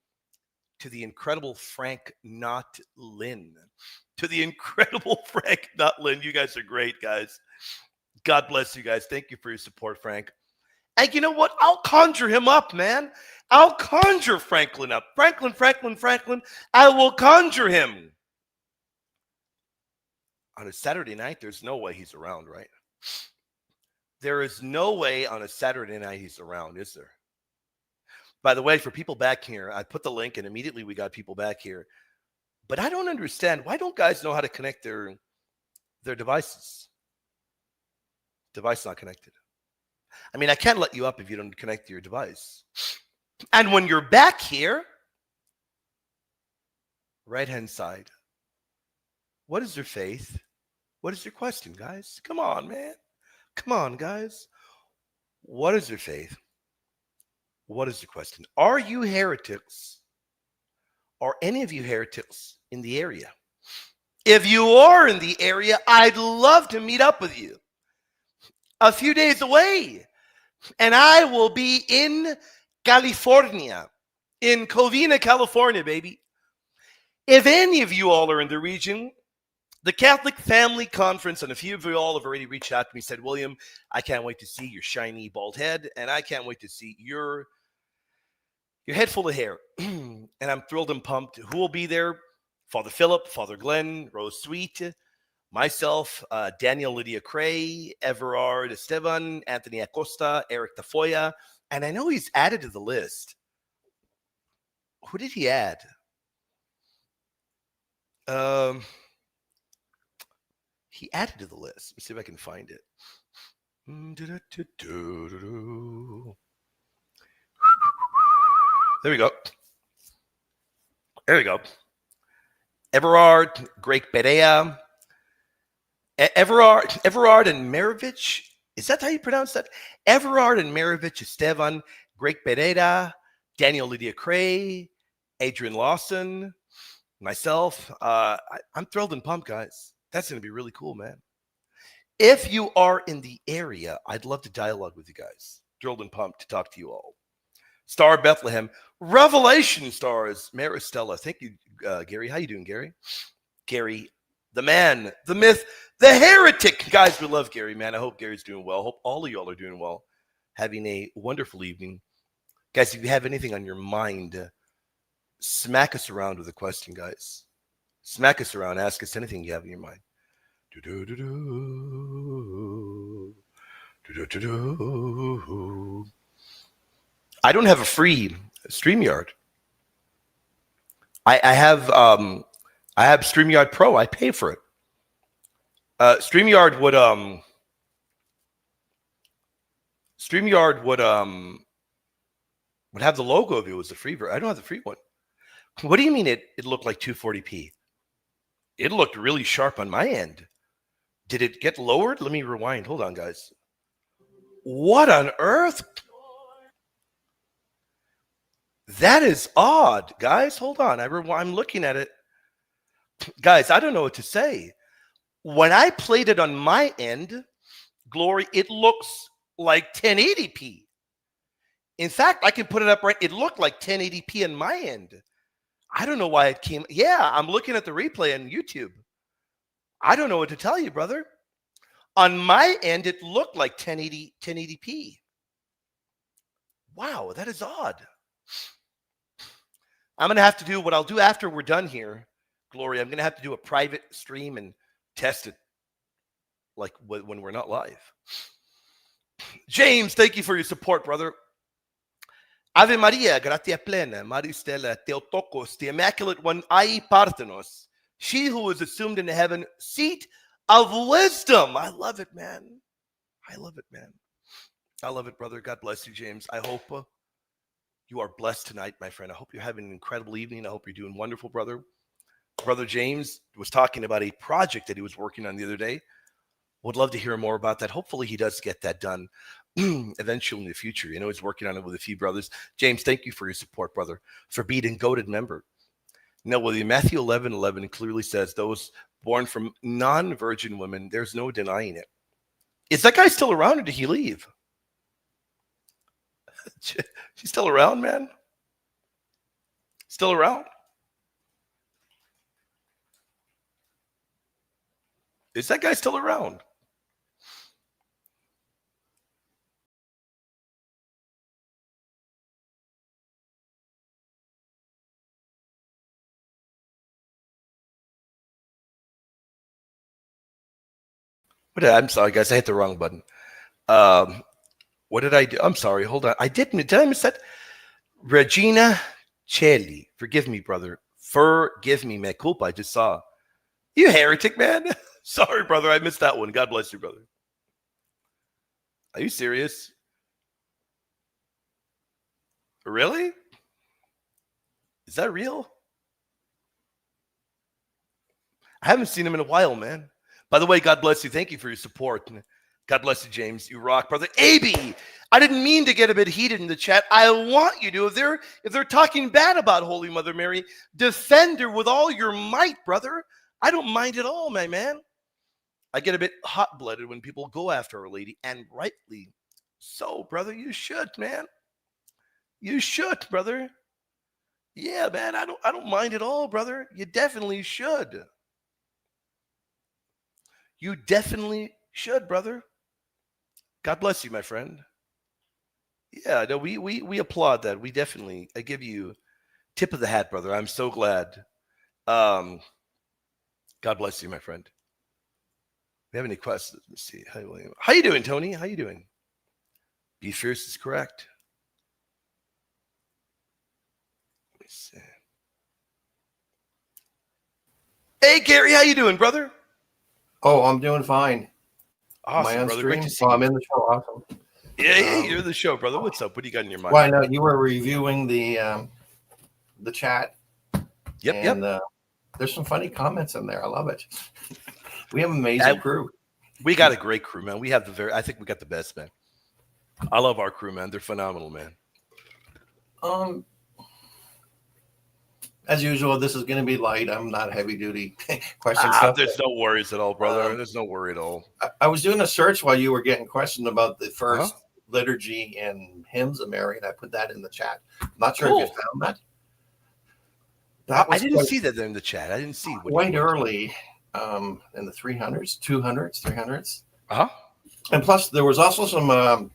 to the incredible Frank Not Lynn. To the incredible Frank Not Lynn. You guys are great, guys. God bless you guys. Thank you for your support, Frank. And you know what? I'll conjure him up, man. I'll conjure Franklin up. Franklin. I will conjure him. On a Saturday night, there's no way he's around, right? There is no way on a Saturday night he's around, is there? By the way, for people back here, I put the link and immediately we got people back here. But I don't understand. Why don't guys know how to connect their devices? Device not connected. I mean, I can't let you up if you don't connect to your device. And when you're back here, right-hand side, what is your faith? What is your question, guys? Come on, man. Come on, guys. What is your faith? What is the question? Are you heretics? Are any of you heretics in the area? If you are in the area, I'd love to meet up with you. A few days away. And I will be in California. In Covina, California, baby. If any of you all are in the region, the Catholic Family Conference, and a few of you all have already reached out to me, said, William, I can't wait to see your shiny bald head, and I can't wait to see your head full of hair. And I'm thrilled and pumped. Who will be there? Father Philip, Father Glenn, Rose Sweet, myself, Daniel Lydia Cray, Everard Esteban, Anthony Acosta, Eric Tafoya, and I know he's added to the list. Who did he add? He added to the list. Let me see if I can find it. There we go. There we go. Everard, Greg Perea, Everard and Maravich. Is that how you pronounce that? Everard and Maravich Esteban, Greg Pereira, Daniel Lydia Cray, Adrian Lawson, myself. I'm thrilled and pumped, guys. That's going to be really cool, man. If you are in the area, I'd love to dialogue with you guys. Thrilled and pumped to talk to you all. Star Bethlehem, Revelation Stars, Maristella. Thank you, Gary. How you doing, Gary? Gary, the man, the myth, the heretic. Guys, we love Gary, man. I hope Gary's doing well. I hope all of y'all are doing well. Having a wonderful evening. Guys, if you have anything on your mind, smack us around with a question, guys. Smack us around. Ask us anything you have in your mind. I don't have a free StreamYard. I have StreamYard Pro. I pay for it. StreamYard would have the logo if it was the free version. I don't have the free one. What do you mean it looked like 240p? It looked really sharp on my end. Did it get lowered? Let me rewind. Hold on, guys. What on earth? That is odd, guys. Hold on. I'm looking at it. Guys, I don't know what to say. When I played it on my end, Glory, it looks like 1080p. In fact, I can put it up right. It looked like 1080p on my end. I don't know why it came. Yeah, I'm looking at the replay on YouTube. I don't know what to tell you, brother. On my end, it looked like 1080p. Wow, that is odd. I'm going to have to do what I'll do after we're done here, Gloria. I'm going to have to do a private stream and test it like when we're not live. James, thank you for your support, brother. Ave Maria, gratia plena, Maristela, Theotokos, the Immaculate One, ai Parthenos, she who is assumed into heaven, seat of wisdom. I love it, man. I love it, man. I love it, brother. God bless you, James. I hope you are blessed tonight, my friend. I hope you're having an incredible evening. I hope you're doing wonderful, brother. Brother James was talking about a project that he was working on the other day. Would love to hear more about that. Hopefully he does get that done eventually in the future. You know, he's working on it with a few brothers. James, thank you for your support, brother, for being a goated member. No, well, Matthew 11:11 clearly says those born from non-virgin women, there's no denying it. Is that guy still around or did he leave? She's still around, man? Still around? Is that guy still around? I'm sorry, guys. I hit the wrong button. What did I do? I'm sorry. Hold on. Did I miss that? Regina Celli. Forgive me, brother. Forgive me, me culpa. I just saw. You heretic, man. Sorry, brother. I missed that one. God bless you, brother. Are you serious? Really? Is that real? I haven't seen him in a while, man. By the way, God bless you. Thank you for your support. God bless you, James. You rock, brother. AB, I didn't mean to get a bit heated in the chat. I want you to. If they're talking bad about Holy Mother Mary, defend her with all your might, brother. I don't mind at all, my man. I get a bit hot-blooded when people go after Our Lady, and rightly so, brother. You should, man. You should, brother. Yeah, man. I don't mind at all, brother. You definitely should. You definitely should, brother. God bless you, my friend. Yeah, no, we applaud that. We definitely, I give you tip of the hat, brother. I'm so glad. God bless you, my friend. We have any questions? Let me see. Hi, William. How you doing, Tony? How you doing? Be fierce is correct. Let me see. Hey, Gary, how you doing, brother? Oh, I'm doing fine. Awesome, Am I on brother. stream? Great to see Oh, you. I'm in the show. Awesome. Yeah, you're the show, brother. What's up? What do you got in your mind? Well, I know you were reviewing the chat. Yep. There's some funny comments in there. I love it. We have an amazing crew. We got a great crew, man. We have I think we got the best, man. I love our crew, man. They're phenomenal, man. As usual, this is going to be light. I'm not heavy duty question stuff. There's no worries at all, brother. There's no worry at all. I was doing a search while you were getting questioned about the first liturgy and hymns of Mary, and I put that in the chat. I'm not sure if you found that. I didn't see that in the chat. I didn't see what quite early in the 300s, 200s, 300s. And plus, there was also some,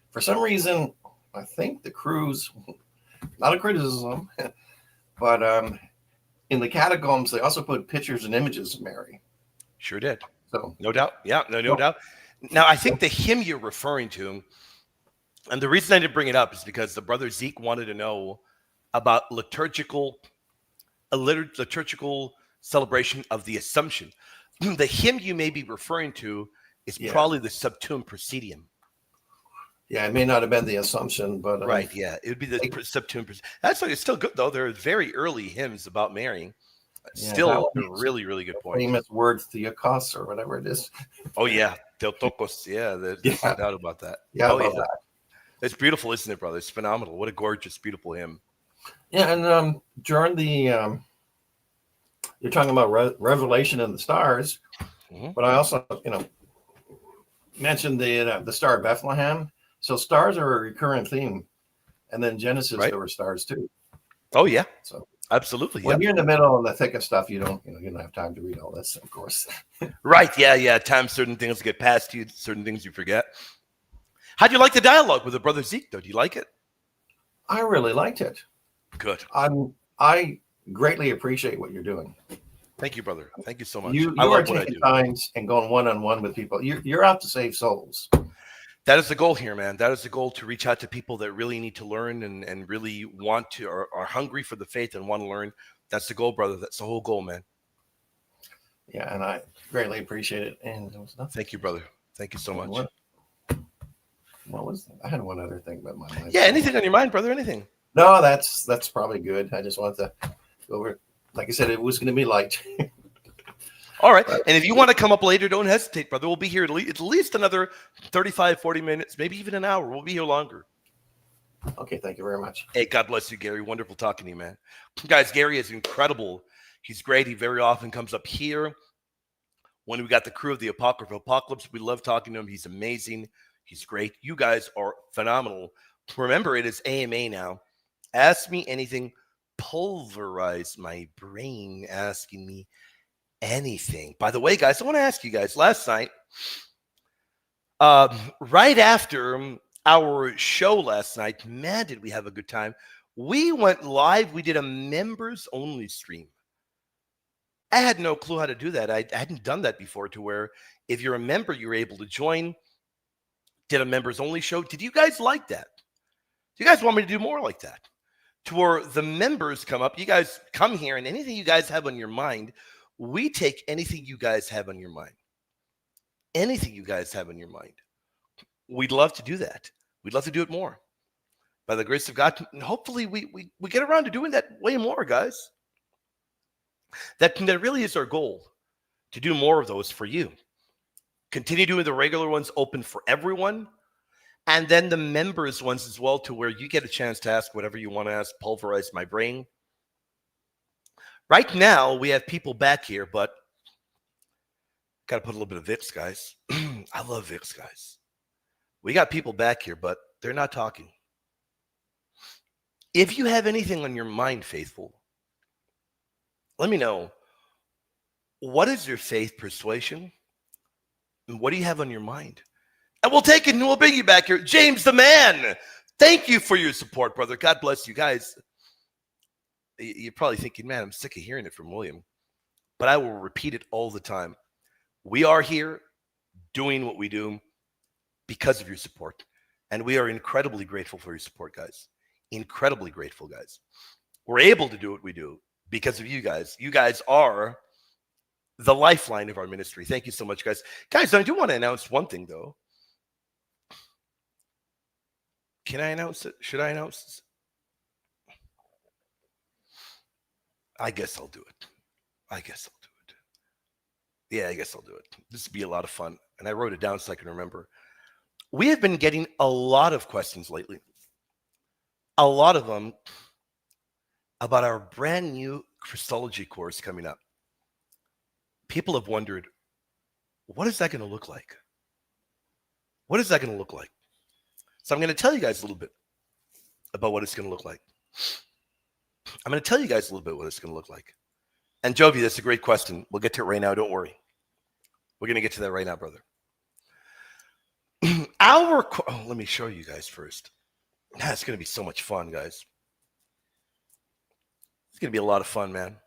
for some reason, I think the crews, not a criticism, but in the catacombs, they also put pictures and images of Mary. Sure did. So no doubt. Yeah, no doubt. Now, I think the hymn you're referring to, and the reason I didn't bring it up is because the brother Zeke wanted to know about liturgical celebration of the Assumption. The hymn you may be referring to is probably the Subtuum Praesidium. Yeah, it may not have been the Assumption, but right. Yeah, it would be the Subtuum Praesidium. That's why it's still good though. There are very early hymns about Mary. Still a really, really good point. Famous word Theokos or whatever it is. Oh yeah, Theotokos. Yeah, there's no doubt about that. Yeah, I love that. It's beautiful, isn't it, brother? It's phenomenal. What a gorgeous, beautiful hymn. Yeah, and during the you're talking about Revelation and the stars, but I also mentioned the Star of Bethlehem. So stars are a recurrent theme, and then Genesis there were stars too. Oh yeah, so absolutely. When you're in the middle of the thick of stuff, you don't have time to read all this, of course. Right? Yeah. At times, certain things get past you. Certain things you forget. How do you like the dialogue with the brother Zeke? Though, do you like it? I really liked it. Good. I greatly appreciate what you're doing. Thank you, brother. Thank you so much. You are taking times and going one-on-one with people. You're out to save souls. That is the goal here, man. That is the goal, to reach out to people that really need to learn and really want to, are hungry for the faith and want to learn. That's the goal, brother. That's the whole goal, man. Yeah, and I greatly appreciate it. And thank you, brother. Thank you so much. What was that? I had one other thing, but my mind. Yeah, anything on your mind, brother? Anything? No, that's probably good. I just wanted to go over. Like I said, it was going to be light. All right. And if you want to come up later, don't hesitate, brother. We'll be here at least another 35, 40 minutes, maybe even an hour. We'll be here longer. Okay, thank you very much. Hey, God bless you, Gary. Wonderful talking to you, man. Guys, Gary is incredible. He's great. He very often comes up here. When we got the crew of the Apocryphal Apocalypse, we love talking to him. He's amazing. He's great. You guys are phenomenal. Remember, it is AMA now. Ask me anything. Pulverize my brain asking me anything. By the way, guys, I want to ask you guys, last night, right after our show last night, man, did we have a good time. We went live. We did a members-only stream. I had no clue how to do that. I hadn't done that before, to where if you're a member, you're able to join. Did a members-only show. Did you guys like that? Do you guys want me to do more like that? To where the members come up, you guys come here, and anything you guys have on your mind, we take anything you guys have on your mind. Anything you guys have on your mind. We'd love to do that. We'd love to do it more. By the grace of God, and hopefully we get around to doing that way more, guys. That really is our goal, to do more of those for you. Continue doing the regular ones open for everyone, and then the members ones as well, to where you get a chance to ask whatever you want to ask, pulverize my brain. Right now, we have people back here, but got to put a little bit of Vicks, guys. I love Vicks, guys. We got people back here, but they're not talking. If you have anything on your mind, faithful, let me know. What is your faith persuasion? And what do you have on your mind? And we'll take it, and we'll bring you back here. James the man, thank you for your support, brother. God bless you guys. You're probably thinking, man, I'm sick of hearing it from William. But I will repeat it all the time. We are here doing what we do because of your support. And we are incredibly grateful for your support, guys. Incredibly grateful, guys. We're able to do what we do because of you guys. You guys are the lifeline of our ministry. Thank you so much, guys. Guys, I do want to announce one thing, though. Can I announce it? Should I announce this? I guess I'll do it. I guess I'll do it. Yeah, I guess I'll do it. This would be a lot of fun. And I wrote it down so I can remember. We have been getting a lot of questions lately. A lot of them about our brand new Christology course coming up. People have wondered, what is that going to look like? What is that going to look like? So I'm going to tell you guys a little bit about what it's going to look like. I'm going to tell you guys a little bit what it's going to look like. And Jovi, that's a great question. We'll get to it right now. Don't worry. We're going to get to that right now, brother. Let me show you guys first. It's going to be so much fun, guys. It's going to be a lot of fun, man.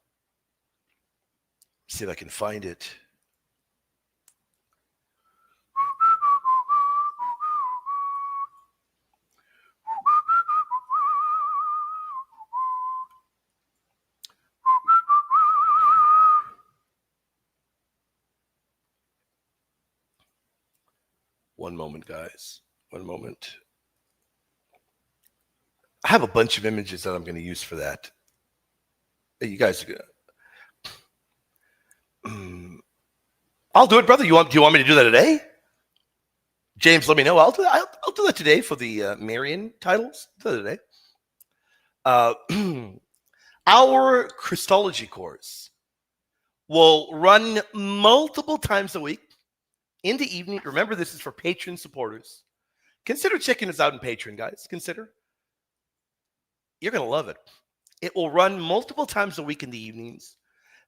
See if I can find it. One moment, guys. One moment. I have a bunch of images that I'm going to use for that. You guys are good. I'll do it, brother. Do you want me to do that today? James, let me know. I'll do that today for the Marian titles. I'll do that today. Our Christology course will run multiple times a week in the evening. Remember, this is for Patreon supporters. Consider checking us out on Patreon, guys. Consider. You're going to love it. It will run multiple times a week in the evenings.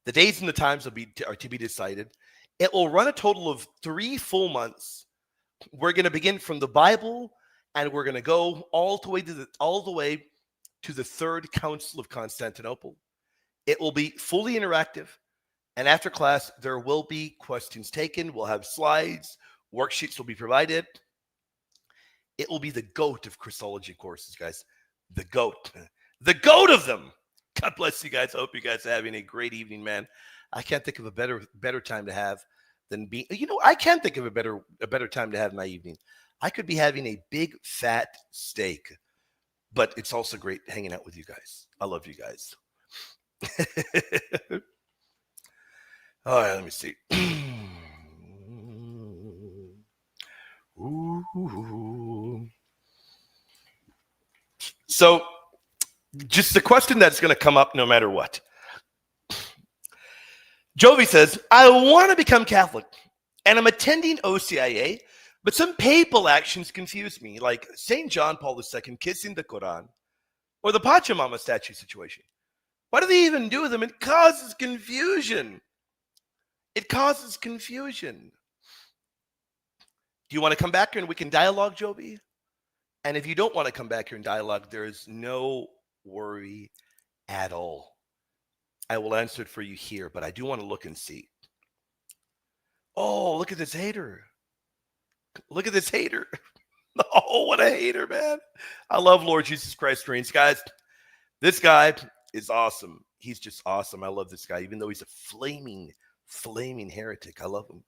The days and the times are to be decided. It will run a total of 3 full months. We're going to begin from the Bible, and we're going to go all the way to the Third Council of Constantinople. It will be fully interactive, and after class, there will be questions taken. We'll have slides, worksheets will be provided. It will be the GOAT of Christology courses, guys. The GOAT. The GOAT of them. God bless you guys. I hope you guys are having a great evening, man. I can't think of a better time to have than being. I can't think of a better time to have my evening. I could be having a big fat steak, but it's also great hanging out with you guys. I love you guys. All right, let me see. Ooh. So, just the question that's going to come up no matter what. Jovi says, I want to become Catholic, and I'm attending OCIA, but some papal actions confuse me, like St. John Paul II kissing the Quran, or the Pachamama statue situation. Why do they even do them? It causes confusion. It causes confusion. Do you want to come back here and we can dialogue, Jovi? And if you don't want to come back here and dialogue, there is no worry at all. I will answer it for you here, but I do want to look and see. Oh, look at this hater. Look at this hater. Oh, what a hater, man. I love Lord Jesus Christ reigns. Guys, this guy is awesome. He's just awesome. I love this guy, even though he's a flaming heretic. I love him.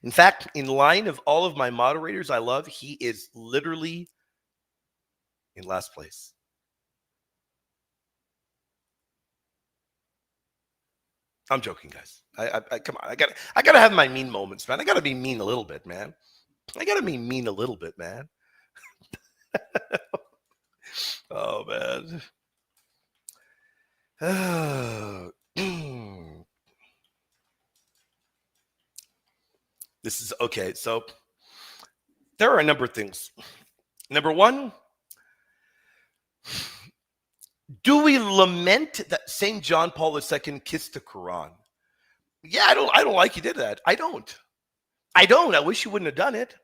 In fact, in line of all of my moderators I love, he is literally in last place. I'm joking, guys. I come on. I gotta have my mean moments, man. I gotta be mean a little bit, man. I gotta be mean a little bit, man. Oh, man. This is okay. So there are a number of things. Number one, do we lament that St. John Paul II kissed the Quran? Yeah, I don't like he did that. I don't. I wish he wouldn't have done it.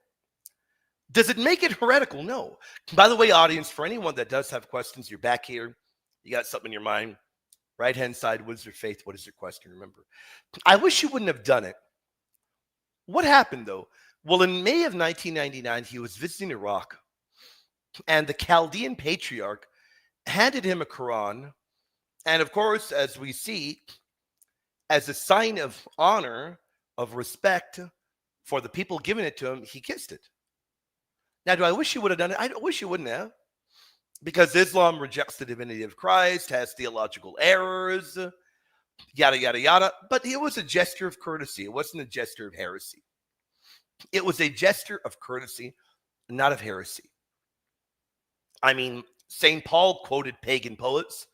Does it make it heretical? No. By the way, audience, for anyone that does have questions, you're back here. You got something in your mind. Right-hand side, what is your faith? What is your question? Remember, I wish you wouldn't have done it. What happened, though? Well, in May of 1999, he was visiting Iraq, and the Chaldean patriarch handed him a Quran. And of course, as we see, as a sign of honor, of respect for the people giving it to him, he kissed it. Now, do I wish he would have done it? I wish he wouldn't have. Because Islam rejects the divinity of Christ, has theological errors, yada, yada, yada. But it was a gesture of courtesy. It wasn't a gesture of heresy. It was a gesture of courtesy, not of heresy. I mean, St. Paul quoted pagan poets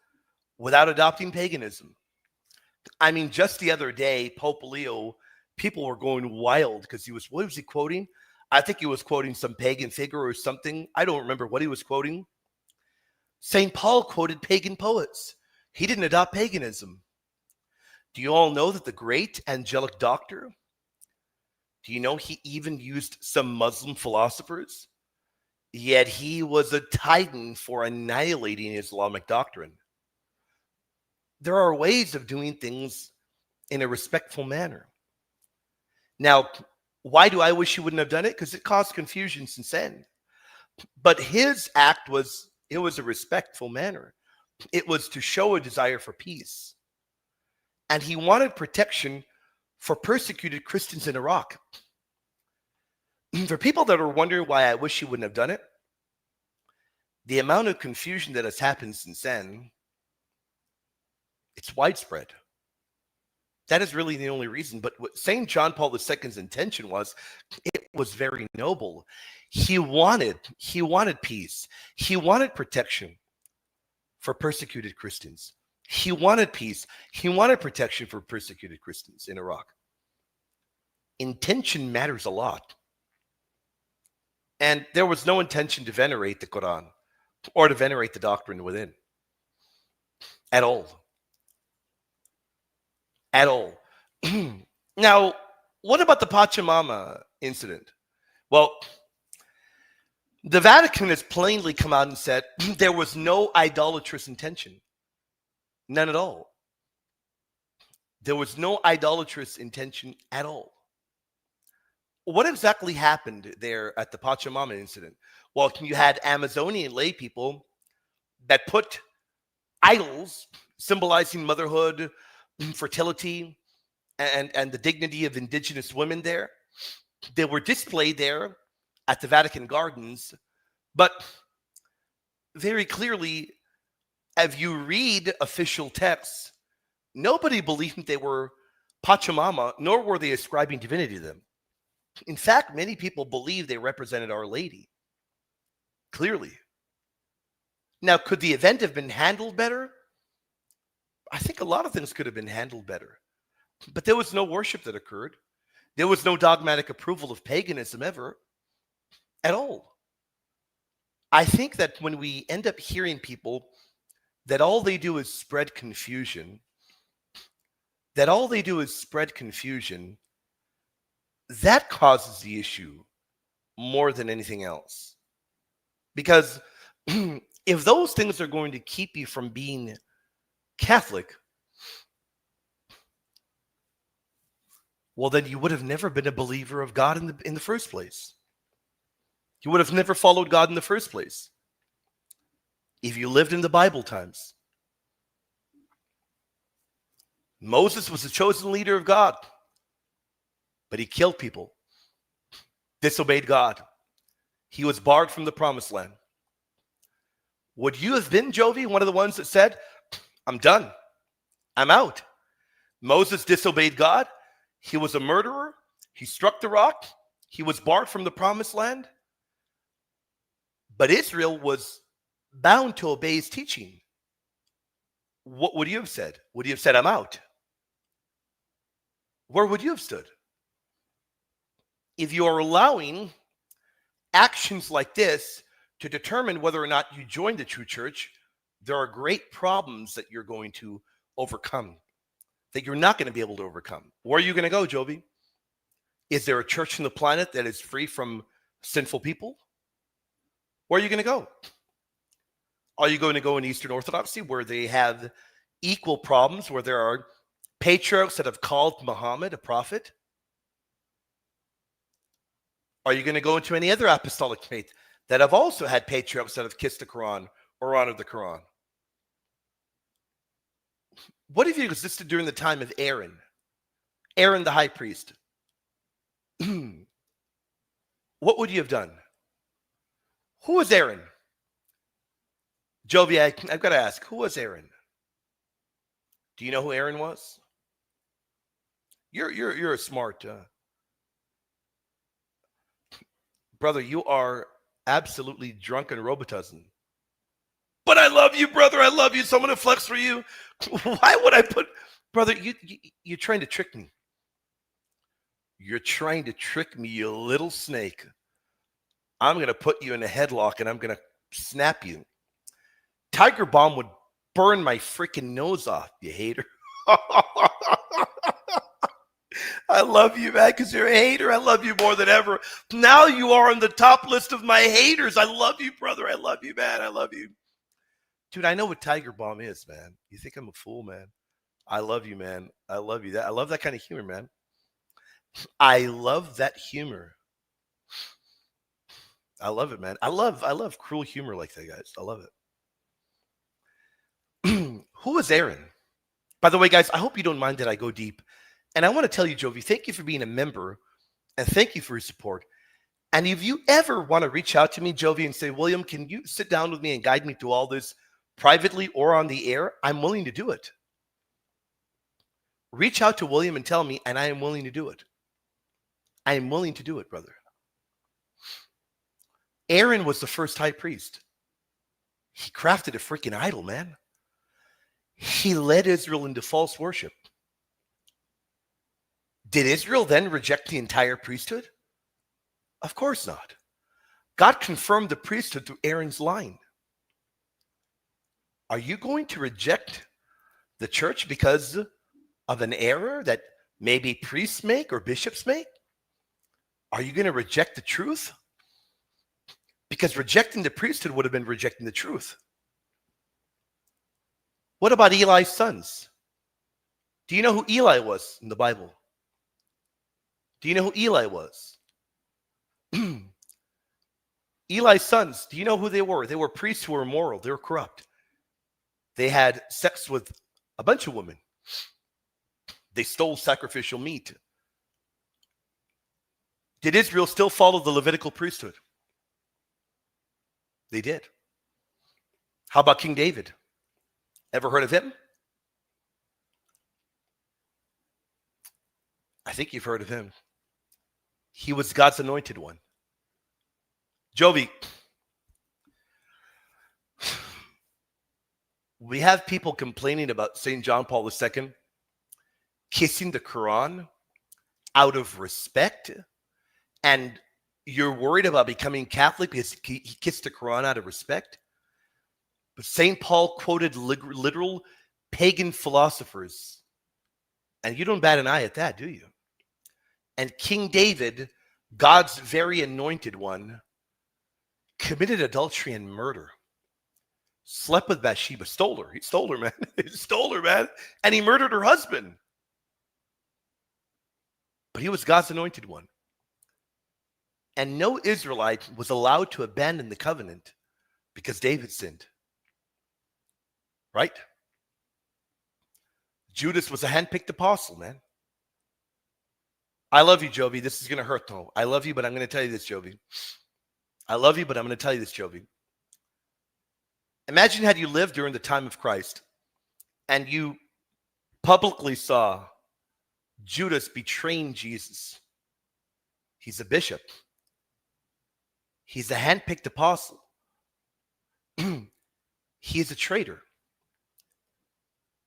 without adopting paganism. I mean, just the other day, Pope Leo, people were going wild because what was he quoting? I think he was quoting some pagan figure or something. I don't remember what he was quoting. St. Paul quoted pagan poets. He didn't adopt paganism. Do you all know that the great angelic doctor, do you know he even used some Muslim philosophers? Yet he was a titan for annihilating Islamic doctrine. There are ways of doing things in a respectful manner. Now, why do I wish he wouldn't have done it? Because it caused confusion since then. But his act was a respectful manner. It was to show a desire for peace. And he wanted protection for persecuted Christians in Iraq. For people that are wondering why I wish he wouldn't have done it, the amount of confusion that has happened since then, it's widespread. That is really the only reason. But what St. John Paul II's intention was, it was very noble. He wanted peace. He wanted protection for persecuted Christians. He wanted peace. He wanted protection for persecuted Christians in Iraq. Intention matters a lot. And there was no intention to venerate the Quran or to venerate the doctrine within. At all. At all. Now, what about the Pachamama incident? Well, the Vatican has plainly come out and said there was no idolatrous intention. None at all. There was no idolatrous intention at all. What exactly happened there at the Pachamama incident? Well, you had Amazonian lay people that put idols symbolizing motherhood, fertility, and the dignity of indigenous women there. They were displayed there at the Vatican Gardens, but very clearly, if you read official texts, nobody believed they were Pachamama, nor were they ascribing divinity to them. In fact, many people believe they represented Our Lady. Clearly. Now, could the event have been handled better? I think a lot of things could have been handled better. But there was no worship that occurred. There was no dogmatic approval of paganism ever, at all. I think that when we end up hearing people that all they do is spread confusion, that causes the issue more than anything else. Because if those things are going to keep you from being Catholic, well, then you would have never been a believer of God in the first place. You would have never followed God in the first place if you lived in the Bible times. Moses was the chosen leader of God, but he killed people, disobeyed God. He was barred from the promised land. Would you have been, Jovi, one of the ones that said, I'm done, I'm out? Moses disobeyed God. He was a murderer. He struck the rock. He was barred from the promised land. But Israel was bound to obey his teaching. What would you have said? Would you have said, I'm out? Where would you have stood? If you are allowing actions like this to determine whether or not you join the true church, there are great problems that you're going to overcome, that you're not going to be able to overcome. Where are you going to go, Jovi? Is there a church on the planet that is free from sinful people? Where are you going to go? Are you going to go in Eastern Orthodoxy where they have equal problems, where there are patriarchs that have called Muhammad a prophet? Are you going to go into any other apostolic faith that have also had patriarchs that have kissed the Quran or honored the Quran? What if you existed during the time of Aaron? Aaron the high priest. What would you have done? Who was Aaron? Jovi, I've got to ask, who was Aaron? Do you know who Aaron was? You're a smart brother. You are absolutely drunk and Robitussin. But I love you, brother. I love you. So I'm going to flex for you. Why would I put, brother? You're trying to trick me. You're trying to trick me, you little snake. I'm going to put you in a headlock and I'm going to snap you. Tiger Bomb would burn my freaking nose off, you hater. I love you, man, because you're a hater. I love you more than ever. Now you are on the top list of my haters. I love you, brother. I love you, man. I love you. Dude, I know what Tiger Bomb is, man. You think I'm a fool, man? I love you, man. I love you. I love that kind of humor, man. I love that humor. I love it, man. I love cruel humor like that, guys. I love it. Who is Aaron? By the way, guys, I hope you don't mind that I go deep. And I want to tell you, Jovi, thank you for being a member and thank you for your support. And if you ever want to reach out to me, Jovi, and say, William, can you sit down with me and guide me through all this privately or on the air? I'm willing to do it. Reach out to William and tell me, and I am willing to do it. I am willing to do it, brother. Aaron was the first high priest. He crafted a freaking idol, man. He led Israel into false worship. Did Israel then reject the entire priesthood? Of course not. God confirmed the priesthood through Aaron's line. Are you going to reject the church because of an error that maybe priests make or bishops make? Are you going to reject the truth? Because rejecting the priesthood would have been rejecting the truth. What about Eli's sons? Do you know who Eli was in the Bible? Do you know who Eli was? Eli's sons, do you know who they were? They were priests who were immoral. They were corrupt. They had sex with a bunch of women. They stole sacrificial meat. Did Israel still follow the Levitical priesthood? They did. How about King David? Ever heard of him? I think you've heard of him. He was God's anointed one. Jovi, we have people complaining about St. John Paul II kissing the Quran out of respect, and you're worried about becoming Catholic because he kissed the Quran out of respect. But St. Paul quoted literal pagan philosophers, and you don't bat an eye at that, do you? And King David, God's very anointed one, committed adultery and murder. Slept with Bathsheba, stole her. He stole her, man. He stole her, man. And he murdered her husband. But he was God's anointed one. And no Israelite was allowed to abandon the covenant because David sinned. Right? Judas was a handpicked apostle, man. I love you, Jovi. This is going to hurt, though. I love you, but I'm going to tell you this, Jovi. I love you, but I'm going to tell you this, Jovi. Imagine had you lived during the time of Christ and you publicly saw Judas betraying Jesus. He's a bishop. He's a handpicked apostle. He's a traitor.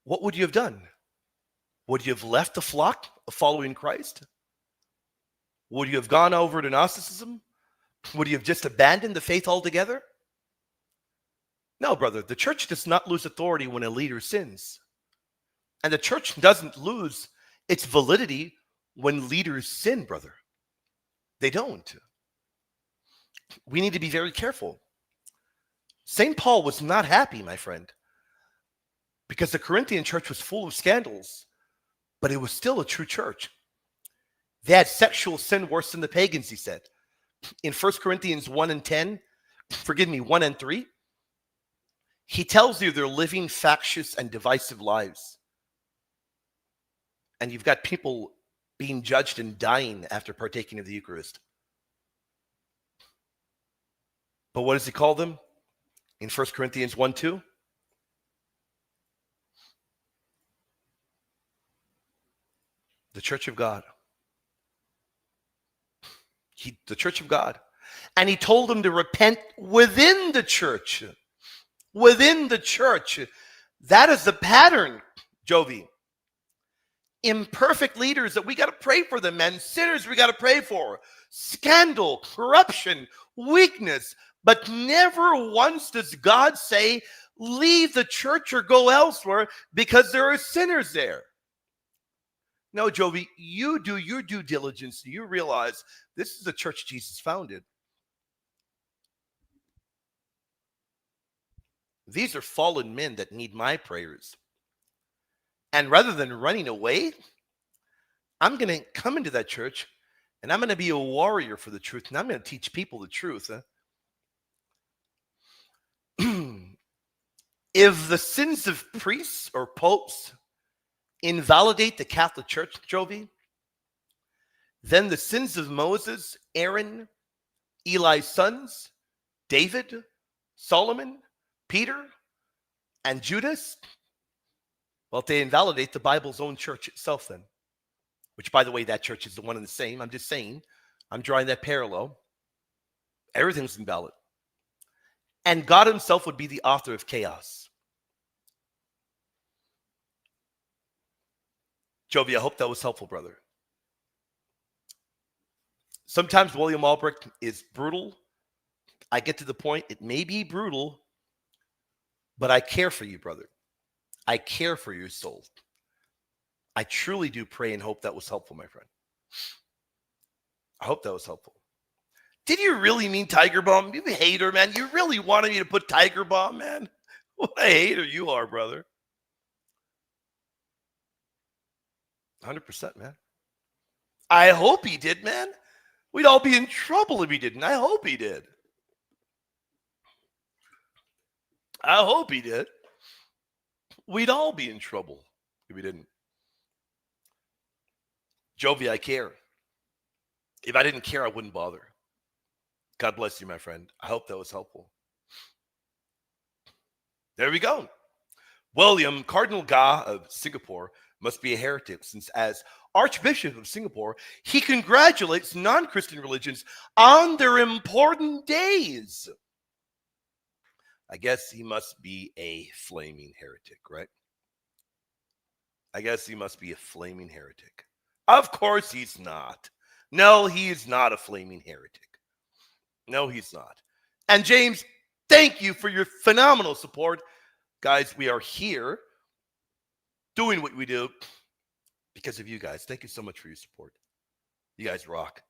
What would you have done? Would you have left the flock of following Christ? Would you have gone over to Gnosticism? Would you have just abandoned the faith altogether? No, brother. The church does not lose authority when a leader sins. And the church doesn't lose its validity when leaders sin, brother. They don't. We need to be very careful. St. Paul was not happy, my friend, because the Corinthian church was full of scandals, but it was still a true church. They had sexual sin worse than the pagans, he said. In 1 Corinthians 1 and 10, 1 and 3, he tells you they're living factious and divisive lives. And you've got people being judged and dying after partaking of the Eucharist. But what does he call them? In 1 Corinthians 1:2? The church of God. The church of God. And he told them to repent within the church. Within the church. That is the pattern, Jovi. Imperfect leaders that we got to pray for them, man. Sinners we got to pray for. Scandal, corruption, weakness. But never once does God say, leave the church or go elsewhere because there are sinners there. No, Jovi, you do your due diligence. You realize this is the church Jesus founded. These are fallen men that need my prayers. And rather than running away, I'm going to come into that church and I'm going to be a warrior for the truth. And I'm going to teach people the truth. If the sins of priests or popes invalidate the Catholic Church, Jovi, then the sins of Moses, Aaron, Eli's sons, David, Solomon, Peter, and Judas, well, they invalidate the Bible's own church itself then. Which, by the way, that church is the one and the same. I'm just saying. I'm drawing that parallel. Everything's invalid. And God himself would be the author of chaos. Jovi, I hope that was helpful, brother. Sometimes William Albrecht is brutal. I get to the point, it may be brutal, but I care for you, brother. I care for your soul. I truly do pray and hope that was helpful, my friend. I hope that was helpful. Did you really mean Tiger Bomb? You hater, man. You really wanted me to put Tiger Bomb, man? What a hater you are, brother. 100%, man. I hope he did, man. We'd all be in trouble if he didn't. I hope he did. I hope he did. We'd all be in trouble if he didn't. Jovi, I care. If I didn't care, I wouldn't bother. God bless you, my friend. I hope that was helpful. There we go. William Cardinal Ga of Singapore must be a heretic, since as Archbishop of Singapore, he congratulates non-Christian religions on their important days. I guess he must be a flaming heretic, right? I guess he must be a flaming heretic. Of course he's not. No, he is not a flaming heretic. No, he's not. And James, thank you for your phenomenal support. Guys, we are here doing what we do because of you guys. Thank you so much for your support. You guys rock.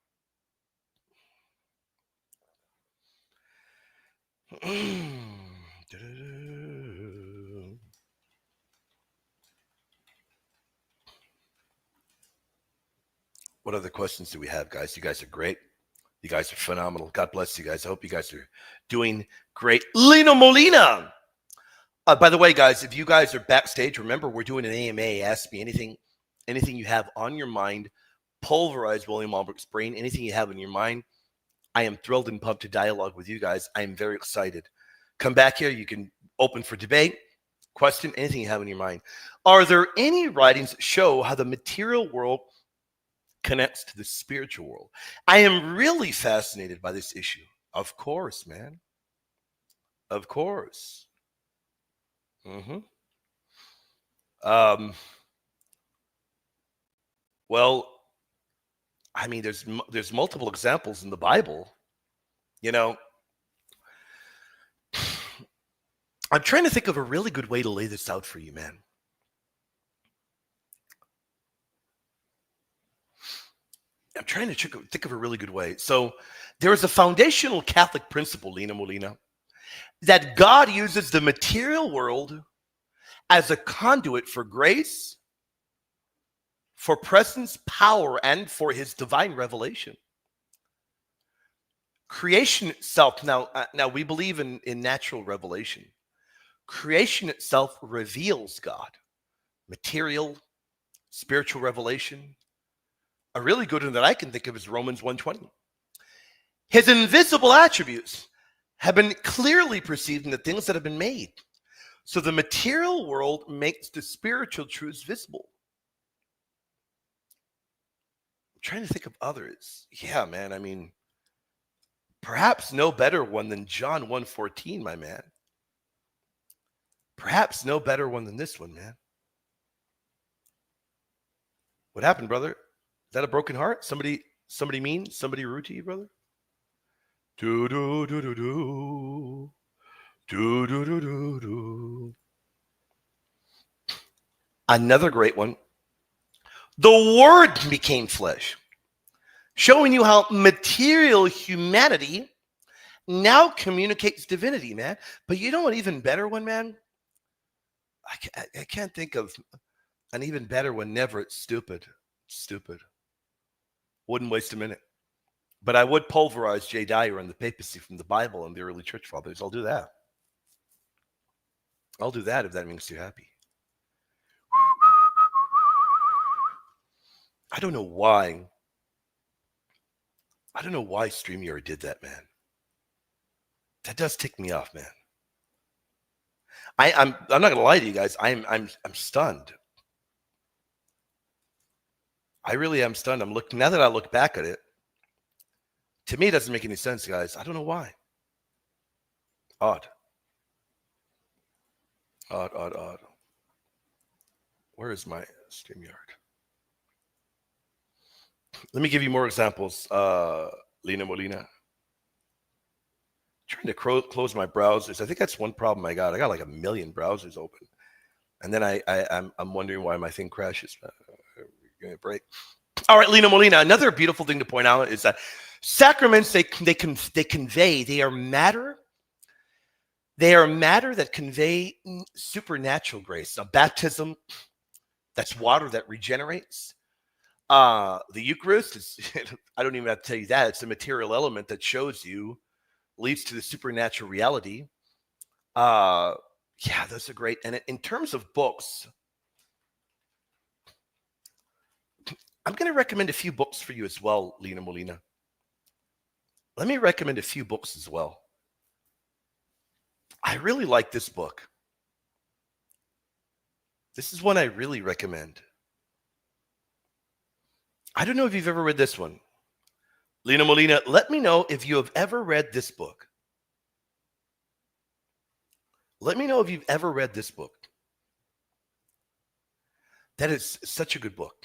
What other questions do we have, guys? You guys are great. You guys are phenomenal. God bless you guys. I hope you guys are doing great. Lino Molina. By the way, guys, if you guys are backstage, remember we're doing an AMA. Ask me anything you have on your mind. Pulverize William Albrecht's brain. Anything you have in your mind. I am thrilled and pumped to dialogue with you guys. I am very excited. Come back here. You can open for debate, question, anything you have in your mind. Are there any writings that show how the material world connects to the spiritual world? I am really fascinated by this issue. Of course, man. Of course. Well, I mean, there's multiple examples in the Bible. You know, I'm trying to think of a really good way to lay this out for you, man. I'm trying to think of a really good way. So there is a foundational Catholic principle, Lina Molina, that God uses the material world as a conduit for grace, for presence, power, and for his divine revelation. Creation itself, now we believe in natural revelation. Creation itself reveals God. Material, spiritual revelation. A really good one that I can think of is Romans 1:20. His invisible attributes have been clearly perceived in the things that have been made. So the material world makes the spiritual truths visible. I'm trying to think of others. Yeah, man. I mean, perhaps no better one than John 1:14, my man. Perhaps no better one than this one, man. What happened, brother? Is that a broken heart? Somebody mean? Somebody rude to you, brother? Do do do do do. Do do do do do. Another great one. The Word became flesh, showing you how material humanity now communicates divinity, man. But you know what even better one, man? I can't think of an even better one. Never. It's stupid. Wouldn't waste a minute. But I would pulverize J. Dyer and the papacy from the Bible and the early church fathers. I'll do that. I'll do that if that makes you happy. I don't know why StreamYard did that, man. That does tick me off, man. I'm not gonna lie to you guys. I'm stunned. I really am stunned. Now that I look back at it, to me it doesn't make any sense, guys. I don't know why. Odd. Where is my StreamYard? Let me give you more examples, Lina Molina. Trying to close my browsers. I think that's one problem I got. I got like 1 million browsers open, and then I'm wondering why my thing crashes. Give me a break. All right, Lina Molina. Another beautiful thing to point out is that sacraments they convey. They are matter. They are matter that convey supernatural grace. Now, baptism, that's water that regenerates. The Eucharist is, I don't even have to tell you that. It's a material element that shows you, leads to the supernatural reality. Yeah, those are great. And in terms of books, I'm going to recommend a few books for you as well, Lena Molina. Let me recommend a few books as well. I really like this book. This is one I really recommend. I don't know if you've ever read this one. Lena Molina, let me know if you have ever read this book. Let me know if you've ever read this book. That is such a good book.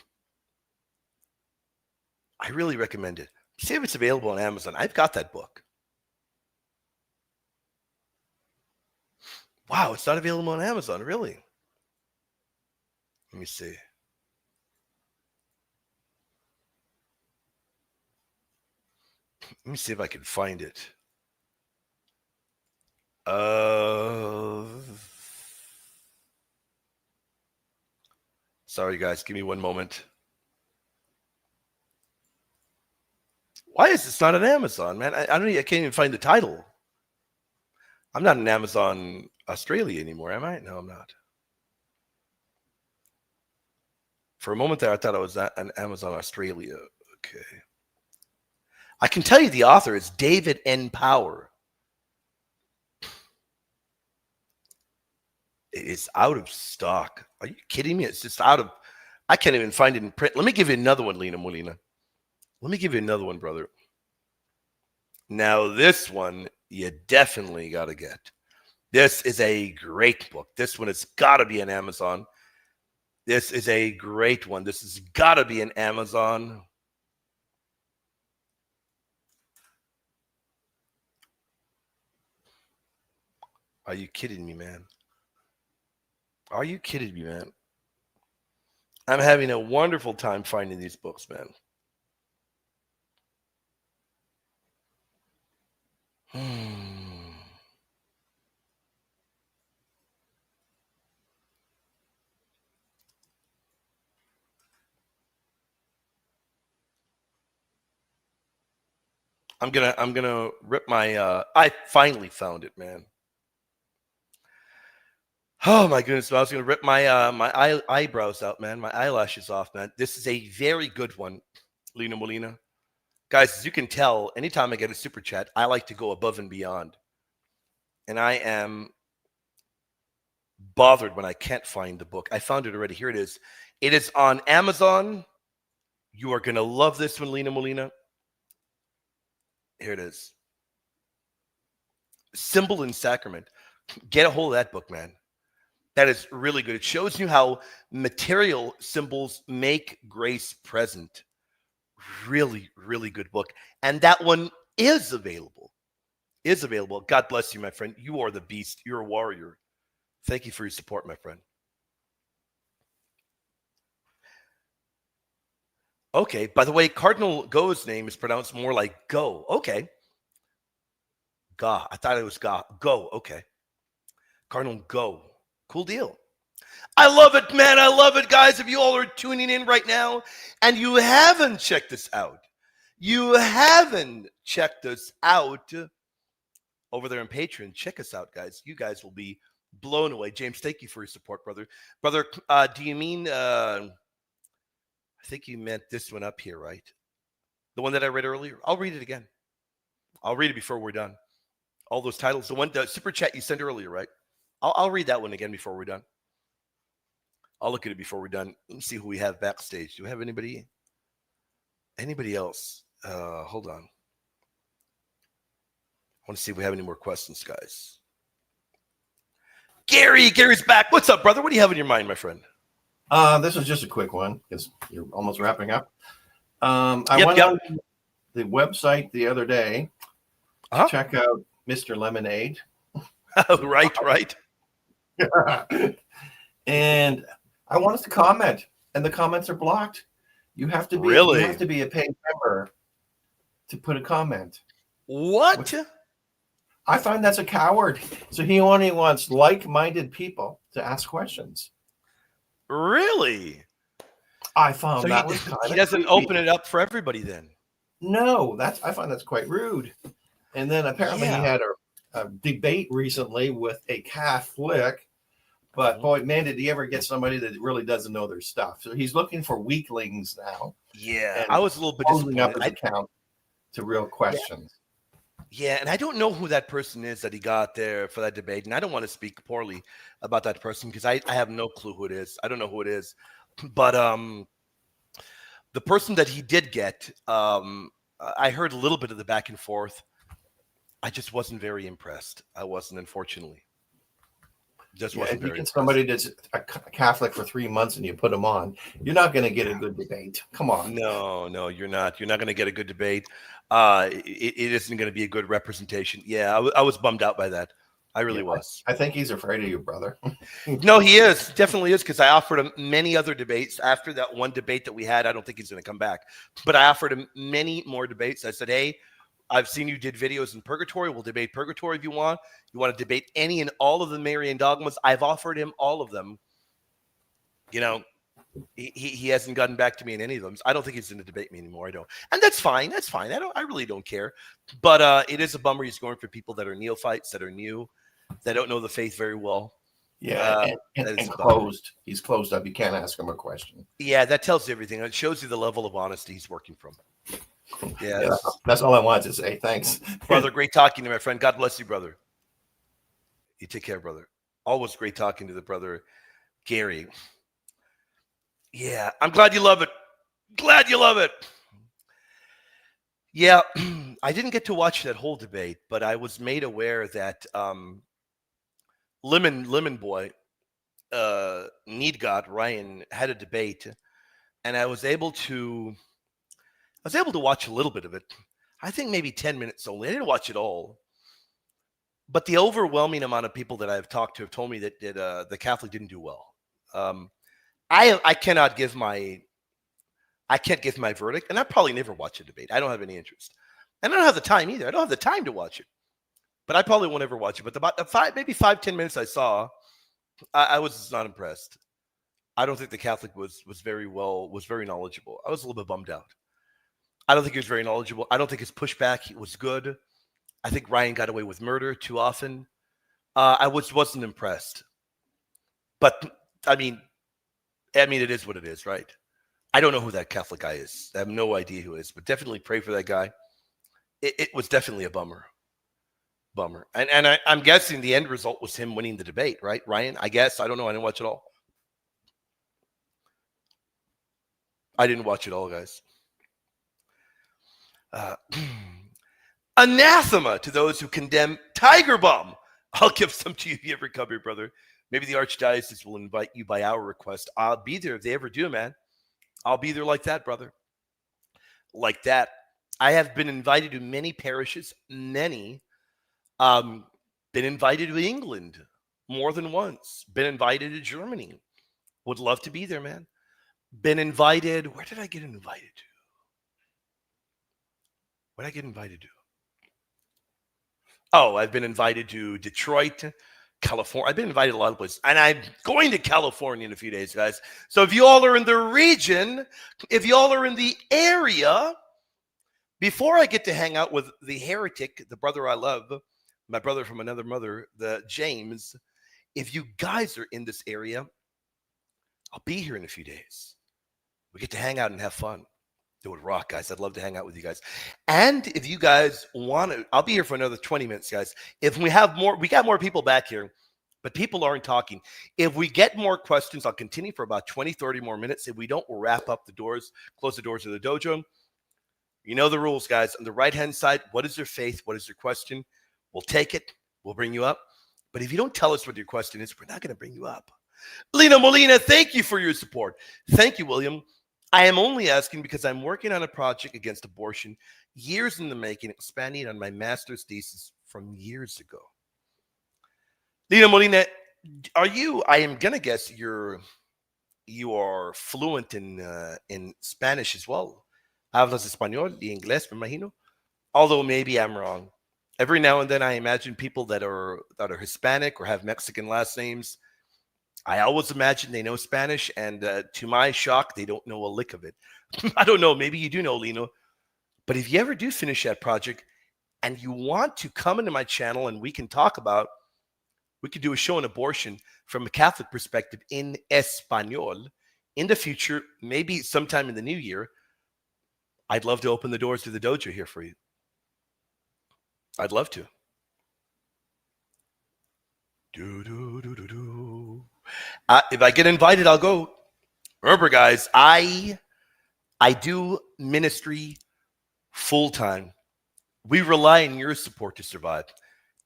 I really recommend it. See if it's available on Amazon. I've got that book. Wow, it's not available on Amazon, really? Let me see. Let me see if I can find it. Sorry, guys. Give me one moment. Why is this not on Amazon, man? I can't even find the title. I'm not in Amazon Australia anymore, am I? No, I'm not. For a moment there, I thought I was on Amazon Australia. Okay. I can tell you the author is David N. Power. It is out of stock. Are you kidding me? It's just out of... I can't even find it in print. Let me give you another one, Lena Molina. Let me give you another one, brother. Now, this one you definitely got to get. This is a great book. This one has got to be on Amazon. This is a great one. This has got to be on Amazon. Are you kidding me, man? Are you kidding me, man? I'm having a wonderful time finding these books, man. I'm gonna rip my I finally found it, man. Oh my goodness, I was gonna rip my my eyebrows out, man, my eyelashes off, man. This is a very good one, Lena Molina. Guys, as you can tell, anytime I get a super chat, I like to go above and beyond. And I am bothered when I can't find the book. I found it already. Here it is. It is on Amazon. You are gonna love this one, Lena Molina. Here it is. Symbol and Sacrament. Get a hold of that book, man. That is really good. It shows you how material symbols make grace present. Really, really good book. And that one is available. God bless you, my friend. You are the beast. You're a warrior. Thank you for your support, my friend. Okay. By the way, Cardinal Go's name is pronounced more like Go. Okay. Ga. I thought it was Ga. Go. Okay. Cardinal Go. Cool deal. I love it, man. I love it, guys. If you all are tuning in right now and you haven't checked this out, over there on Patreon, check us out, guys. You guys will be blown away. James, thank you for your support, brother. Brother, do you mean, I think you meant this one up here, right? The one that I read earlier? I'll read it again. I'll read it before we're done. All those titles, the super chat you sent earlier, right? I'll read that one again before we're done. I'll look at it before we're done. Let me see who we have backstage. Do we have anybody else? Hold on. I want to see if we have any more questions, guys. Gary's back. What's up, brother? What do you have in your mind, my friend? This is just a quick one because you're almost wrapping up. I went on the website the other day to check out Mr. Lemonade. Right. And I wanted to comment, and the comments are blocked. You have to be a paid member to put a comment. What? I find that's a coward. So he only wants like-minded people to ask questions. Really? I found that was kind of he doesn't creepy. open it up for everybody then. No, I find that's quite rude. And then apparently he had a debate recently with a Catholic But boy, man, did he ever get somebody that really doesn't know their stuff. So he's looking for weaklings now. Yeah, And I was a little bit Closing up disappointed. his account to real questions. Yeah, and I don't know who that person is that he got there for that debate, and I don't want to speak poorly about that person because I have no clue who it is. I don't know who it is, but the person that he did get, I heard a little bit of the back and forth. I just wasn't very impressed. I wasn't, unfortunately. Just Yeah, wasn't if you very get impressed. somebody that's a Catholic for 3 months and you put them on, you're not going to get a good debate. Come on. No, you're not. You're not going to get a good debate. It isn't going to be a good representation. Yeah, I was bummed out by that. I really was. I think he's afraid of you, brother. No, he is. Definitely is, because I offered him many other debates. After that one debate that we had, I don't think he's going to come back. But I offered him many more debates. I said, hey, I've seen you did videos in Purgatory. We'll debate Purgatory if you want. You want to debate any and all of the Marian dogmas? I've offered him all of them. You know, he hasn't gotten back to me in any of them. I don't think he's going to debate me anymore. I don't. And that's fine. That's fine. I really don't care. But it is a bummer he's going for people that are neophytes, that are new, that don't know the faith very well. Yeah, and closed. He's closed up. You can't ask him a question. Yeah, that tells you everything. It shows you the level of honesty he's working from. Yeah, that's all I wanted to say. Thanks. Brother, great talking to you, my friend. God bless you, brother. You take care, brother. Always great talking to the brother, Gary. Yeah, I'm glad you love it. Glad you love it. Yeah, I didn't get to watch that whole debate, but I was made aware that Lemon Boy, Need God, Ryan, had a debate, and I was able to watch a little bit of it. I think maybe 10 minutes only. I didn't watch it all. But the overwhelming amount of people that I've talked to have told me that the Catholic didn't do well. I can't give my verdict, and I probably never watch a debate. I don't have any interest. And I don't have the time either. I don't have the time to watch it. But I probably won't ever watch it. But about 5-10 minutes I saw, I was just not impressed. I don't think the Catholic was very knowledgeable. I was a little bit bummed out. I don't think he was very knowledgeable. I don't think his pushback was good. I think Ryan got away with murder too often. I wasn't impressed. But I mean, it is what it is, right? I don't know who that Catholic guy is. I have no idea who it is, but definitely pray for that guy. It was definitely a bummer. And I'm guessing the end result was him winning the debate, right, Ryan? I guess. I don't know. I didn't watch it all. I didn't watch it all, guys. Anathema to those who condemn Tiger Bomb. I'll give some to you if you ever come here, brother. Maybe the Archdiocese will invite you by our request. I'll be there if they ever do, man. I'll be there like that, brother. Like that. I have been invited to many parishes, many. Been invited to England more than once. Been invited to Germany. Would love to be there, man. Been invited. Where did I get invited to? What did I get invited to? Oh, I've been invited to Detroit, California. I've been invited to a lot of places. And I'm going to California in a few days, guys. So if you all are in the region, if you all are in the area, before I get to hang out with the heretic, the brother I love, my brother from another mother, the James, if you guys are in this area, I'll be here in a few days. We get to hang out and have fun. It would rock, guys. I'd love to hang out with you guys. And if you guys want to, I'll be here for another 20 minutes, guys. If we have more, we got more people back here, but people aren't talking. If we get more questions, I'll continue for about 20, 30 more minutes. If we don't, we'll wrap up the doors, close the doors of the dojo. You know the rules, guys. On the right-hand side, what is your faith? What is your question? We'll take it. We'll bring you up. But if you don't tell us what your question is, we're not going to bring you up. Lena Molina, thank you for your support. Thank you, William. I am only asking because I'm working on a project against abortion, years in the making, expanding on my master's thesis from years ago. Lena Molina, are you? I am gonna guess you are fluent in Spanish as well. Hablas español y inglés, me imagino. Although maybe I'm wrong. Every now and then I imagine people that are Hispanic or have Mexican last names. I always imagine they know Spanish, and to my shock, they don't know a lick of it. I don't know. Maybe you do know, Lino. But if you ever do finish that project and you want to come into my channel and we can talk about we could do a show on abortion from a Catholic perspective in Espanol in the future, maybe sometime in the new year. I'd love to open the doors to the dojo here for you. I'd love to. If I get invited, I'll go. Remember, guys, I do ministry full-time. We rely on your support to survive.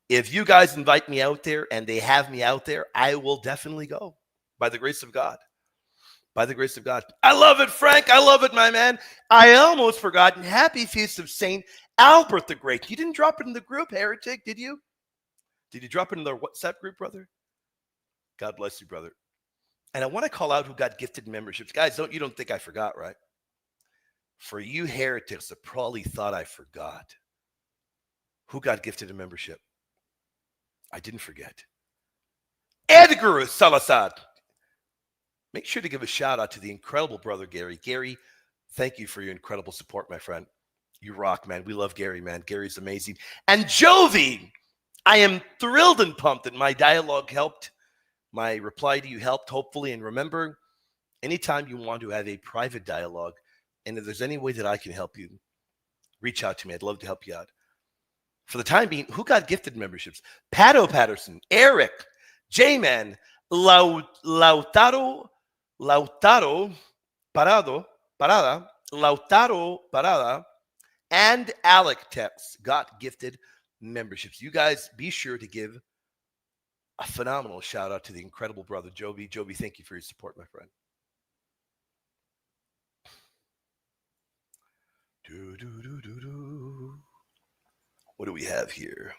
If you guys invite me out there and they have me out there, I will definitely go by the grace of God. By the grace of God. I love it, Frank. I love it, my man. I almost forgot. Happy Feast of St. Albert the Great. You didn't drop it in the group, Heretic, did you? Did you drop it in the WhatsApp group, brother? God bless you, brother. And I want to call out who got gifted memberships. Guys, you don't think I forgot, right? For you heretics that probably thought I forgot, who got gifted a membership? I didn't forget. Edgar Salazar. Make sure to give a shout out to the incredible brother, Gary. Gary, thank you for your incredible support, my friend. You rock, man. We love Gary, man. Gary's amazing. And Jovi, I am thrilled and pumped that my dialogue helped. My reply to you helped, hopefully. And remember, anytime you want to have a private dialogue, and if there's any way that I can help you, reach out to me. I'd love to help you out. For the time being, who got gifted memberships? Pato Patterson, Eric, J-Man, Lautaro Parada, Lautaro Parada, and Alec Tex got gifted memberships. You guys be sure to give a phenomenal shout out to the incredible brother, Jovi. Jovi, thank you for your support, my friend. What do we have here?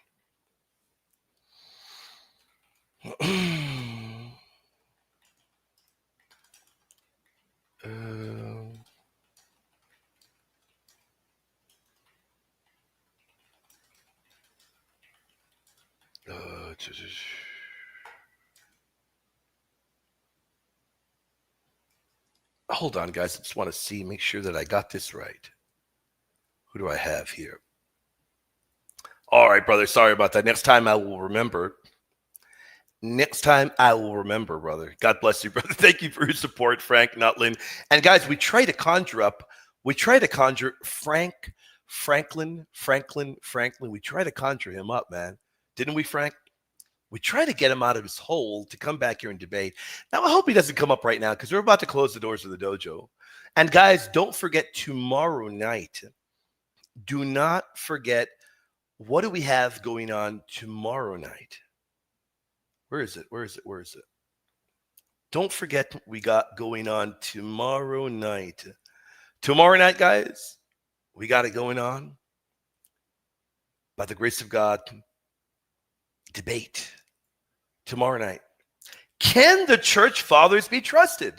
Hold on, guys. I just want to make sure that I got this right. Who do I have here? All right, brother. Sorry about that. Next time I will remember. Next time I will remember, brother. God bless you, brother. Thank you for your support, Frank Nutlin. And guys, we try to conjure Franklin. We try to conjure him up, man. Didn't we, Frank? We try to get him out of his hole to come back here and debate. Now, I hope he doesn't come up right now because we're about to close the doors of the dojo. And guys, don't forget tomorrow night. Do not forget, what do we have going on tomorrow night? Where is it? Don't forget we got going on tomorrow night. Tomorrow night, guys, we got it going on. By the grace of God, debate tomorrow night. Can the church fathers be trusted?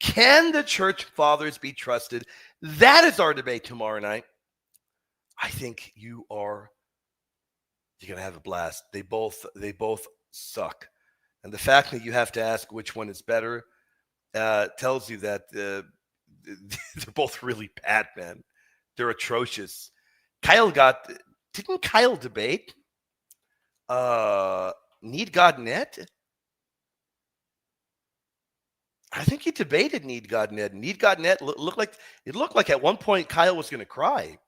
Can the church fathers be trusted? That is our debate tomorrow night. I think you're going to have a blast. They both suck. And the fact that you have to ask which one is better tells you that they're both really bad, man. They're atrocious. Didn't Kyle debate Need God Net? I think he debated Need God Net. Need God Net looked like at one point Kyle was going to cry.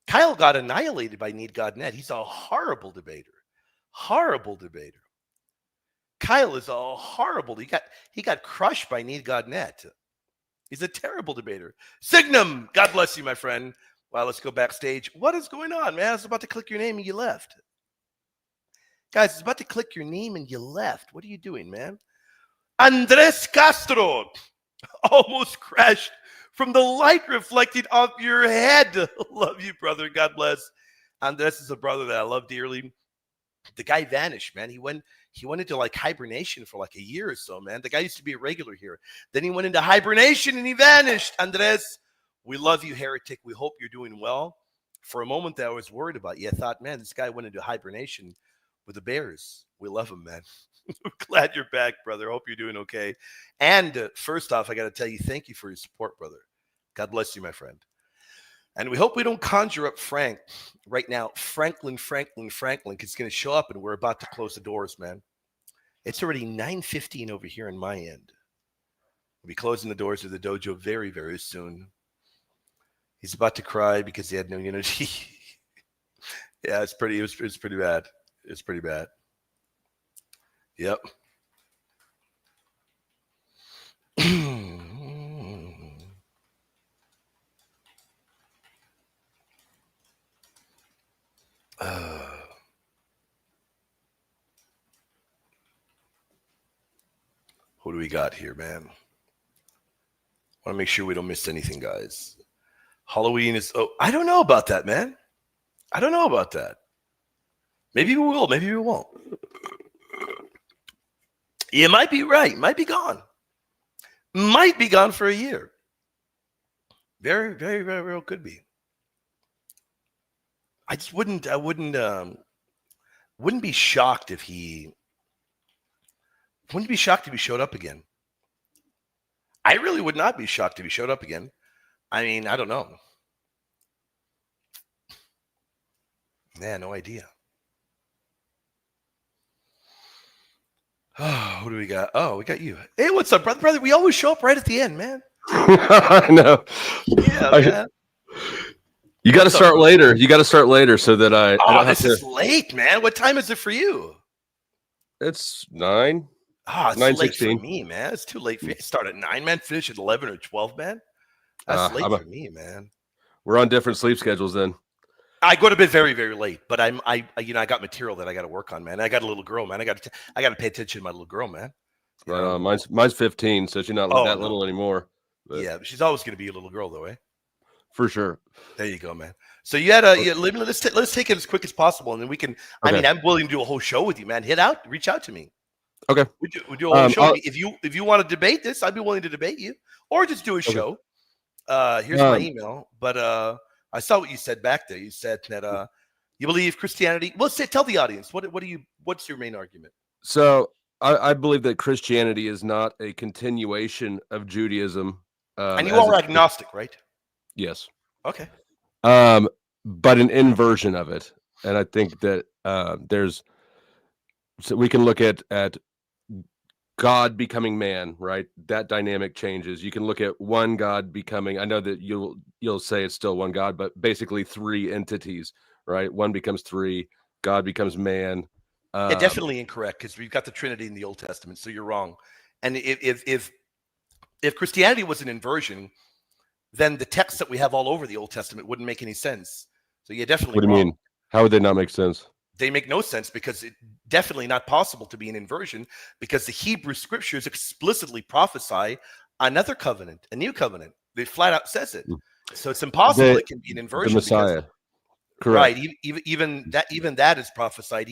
Kyle got annihilated by Need God Net. He's a horrible debater. Horrible debater. Kyle is a horrible. He got crushed by Need God Net. He's a terrible debater. Signum, God bless you, my friend. Well, let's go backstage. What is going on, man? I was about to click your name and you left. Guys, it's about to click your name and you left. What are you doing, man? Andres Castro almost crashed from the light reflecting off your head. Love you, brother. God bless. Andres is a brother that I love dearly. The guy vanished, man. He went into like hibernation for like a year or so, man. The guy used to be a regular here. Then he went into hibernation and he vanished. Andres, we love you, heretic. We hope you're doing well. For a moment there, I was worried about you. I thought, man, this guy went into hibernation with the Bears. We love him, man. I'm glad you're back, brother. Hope you're doing okay. And first off, I got to tell you, thank you for your support, brother. God bless you, my friend. And we hope we don't conjure up Frank right now. Franklin, because he's going to show up and we're about to close the doors, man. It's already 9:15 over here on my end. We'll be closing the doors of the dojo very, very soon. He's about to cry because he had no unity. Yeah, it was pretty bad. It's pretty bad. Yep. Who do we got here, man? Want to make sure we don't miss anything, guys. Halloween is... Oh, I don't know about that, man. I don't know about that. Maybe we will. Maybe we won't. You might be right. Might be gone. Might be gone for a year. Very, very, very well could be. I just wouldn't be shocked if he... Wouldn't be shocked if he showed up again. I really would not be shocked if he showed up again. I mean, I don't know. Man, no idea. Oh, who do we got? Oh, we got you. Hey, what's up, brother? We always show up right at the end, man. I know. Yeah, man. You got to start later. You got to start later so that I don't have this is late, man. What time is it for you? It's 9. It's 9:16 late for me, man. It's too late for you. Start at 9, man. Finish at 11 or 12, man. That's late for me, man. We're on different sleep schedules then. I go to bed very, very late, but I got material that I got to work on, man. I got a little girl, man. I got to pay attention to my little girl, man. Right on. Mine's 15, so she's not that little anymore. But yeah, she's always going to be a little girl, though, eh? For sure. There you go, man. So you had let's take it as quick as possible, and then we can. Okay. I mean, I'm willing to do a whole show with you, man. Reach out to me. Okay. We do a whole show. If you want to debate this, I'd be willing to debate you, or just do a show. Here's my email. But I saw what you said back there. You said that you believe Christianity. Well, tell the audience what's your main argument? So I believe that Christianity is not a continuation of Judaism. And you are agnostic, right? Yes. Okay. But an inversion of it, and I think that so we can look at God becoming man, right? That dynamic changes. You can look at one God becoming. I know that you'll say it's still one God, but basically 3 entities, right? One becomes 3. God becomes man. Yeah, definitely incorrect because we've got the Trinity in the Old Testament, so you're wrong. And if Christianity was an inversion, then the texts that we have all over the Old Testament wouldn't make any sense. So yeah, definitely. What do you mean? How would they not make sense? They make no sense because it's definitely not possible to be an inversion because the Hebrew scriptures explicitly prophesy another covenant, a new covenant. They flat out says it. So it's impossible it can be an inversion. The Messiah. Correct. Right. Even that is prophesied.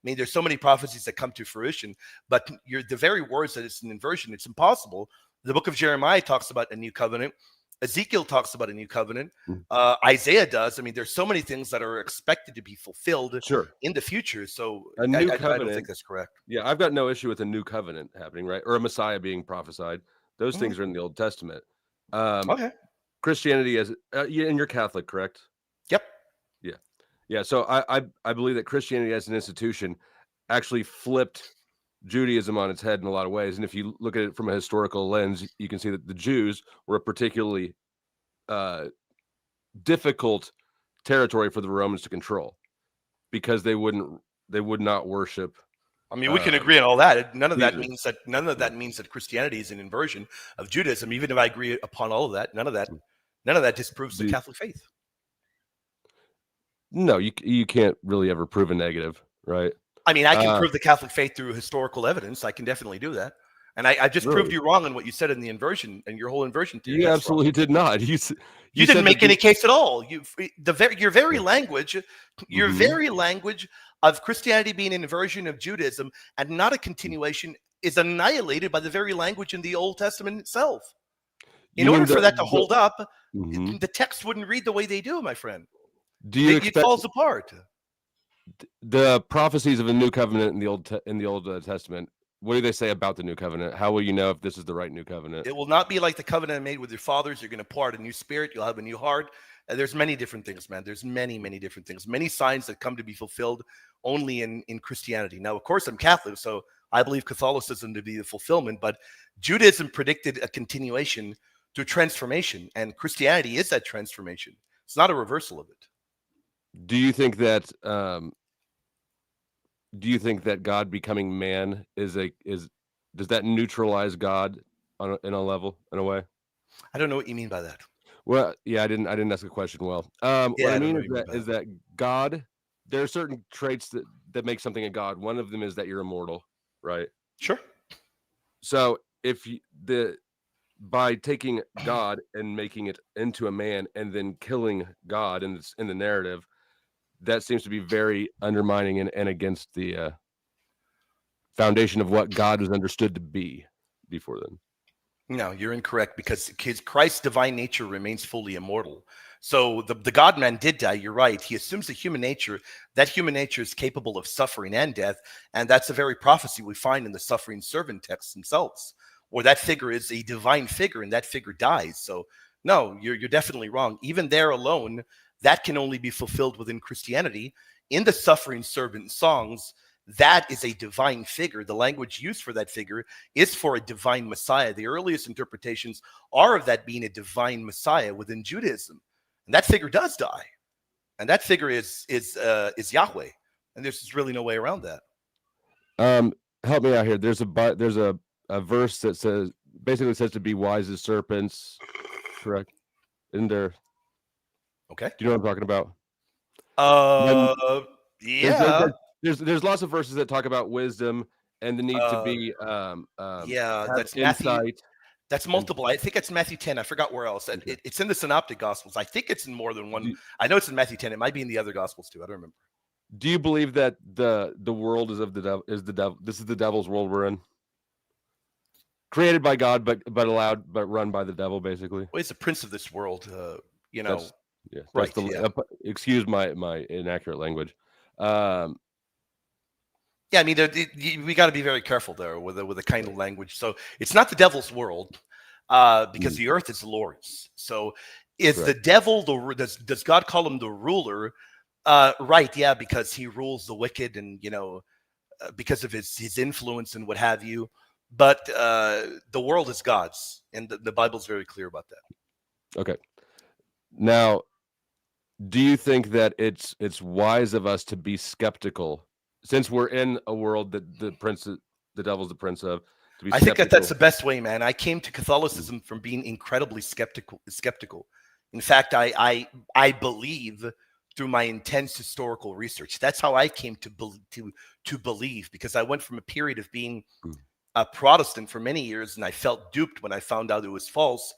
There's so many prophecies that come to fruition, but the very words that it's an inversion, it's impossible. The book of Jeremiah talks about a new covenant. Ezekiel talks about a new covenant. Isaiah does. I mean, there's so many things that are expected to be fulfilled in the future. So a new covenant, I don't think that's correct. Yeah, I've got no issue with a new covenant happening, right? Or a Messiah being prophesied. Those things are in the Old Testament. Okay. Christianity and you're Catholic, correct? Yep. Yeah. So I believe that Christianity as an institution actually flipped Judaism on its head in a lot of ways. And if you look at it from a historical lens, you can see that the Jews were a particularly difficult territory for the Romans to control because they would not worship. I mean, we can agree on all that. None of that means that Christianity is an inversion of Judaism. Even if I agree upon all of that, none of that disproves the Catholic faith. No, you can't really ever prove a negative, right? I mean, I can prove the Catholic faith through historical evidence. I can definitely do that. And I just proved you wrong on what you said in the inversion and your whole inversion theory. You absolutely did not. You didn't make any case at all. Your very language of Christianity being an inversion of Judaism and not a continuation is annihilated by the very language in the Old Testament itself. In order for that to hold up, the text wouldn't read the way they do, my friend. It falls apart. The prophecies of a new covenant in the Old Testament. What do they say about the new covenant? How will you know if this is the right new covenant? It will not be like the covenant I made with your fathers. You're going to pour out a new spirit. You'll have a new heart. There's many different things, man. There's many, many different things. Many signs that come to be fulfilled only in Christianity. Now, of course, I'm Catholic, so I believe Catholicism to be the fulfillment, but Judaism predicted a continuation to transformation, and Christianity is that transformation. It's not a reversal of it. Do you think that God becoming man does that neutralize God in a way? I don't know what you mean by that. Well, yeah, I didn't ask a question well. What I mean is that God, there are certain traits that make something a God. One of them is that you're immortal, right? Sure. So if by taking God and making it into a man and then killing God in the narrative, that seems to be very undermining and against the foundation of what God was understood to be before then. No, you're incorrect, because Christ's divine nature remains fully immortal. So the God-man did die, you're right. He assumes a human nature. That human nature is capable of suffering and death, and that's a very prophecy we find in the suffering servant texts themselves, where that figure is a divine figure and that figure dies. So no, you're definitely wrong. Even there alone, that can only be fulfilled within Christianity. In the suffering servant songs, that is a divine figure. The language used for that figure is for a divine Messiah. The earliest interpretations are of that being a divine Messiah within Judaism. And that figure does die. And that figure is Yahweh. And there's really no way around that. Help me out here. There's a verse that says to be wise as serpents, correct? Isn't there? Okay. Do you know what I'm talking about? Yeah. There's lots of verses that talk about wisdom and the need to be that's insight. Matthew. That's multiple. I think it's Matthew 10. I forgot where else. Okay. It's in the Synoptic Gospels. I think it's in more than one. I know it's in Matthew 10. It might be in the other Gospels too. I don't remember. Do you believe that the world is of the devil? Is the devil? This is the devil's world we're in. Created by God, but run by the devil, basically. Well, it's the prince of this world. Right. Excuse my inaccurate language. Yeah, I mean, we got to be very careful there with the kind of language. So it's not the devil's world, because the earth is the Lord's. So is the devil does God call him the ruler? Right? Yeah, because he rules the wicked, and because of his influence and what have you. But the world is God's, and the Bible's very clear about that. Okay. Now, do you think that it's wise of us to be skeptical, since we're in a world that the devil's the prince of? To be I think that's the best way, man. I came to Catholicism from being incredibly skeptical. In fact, I believe through my intense historical research. That's how I came to believe, because I went from a period of being a Protestant for many years, and I felt duped when I found out it was false.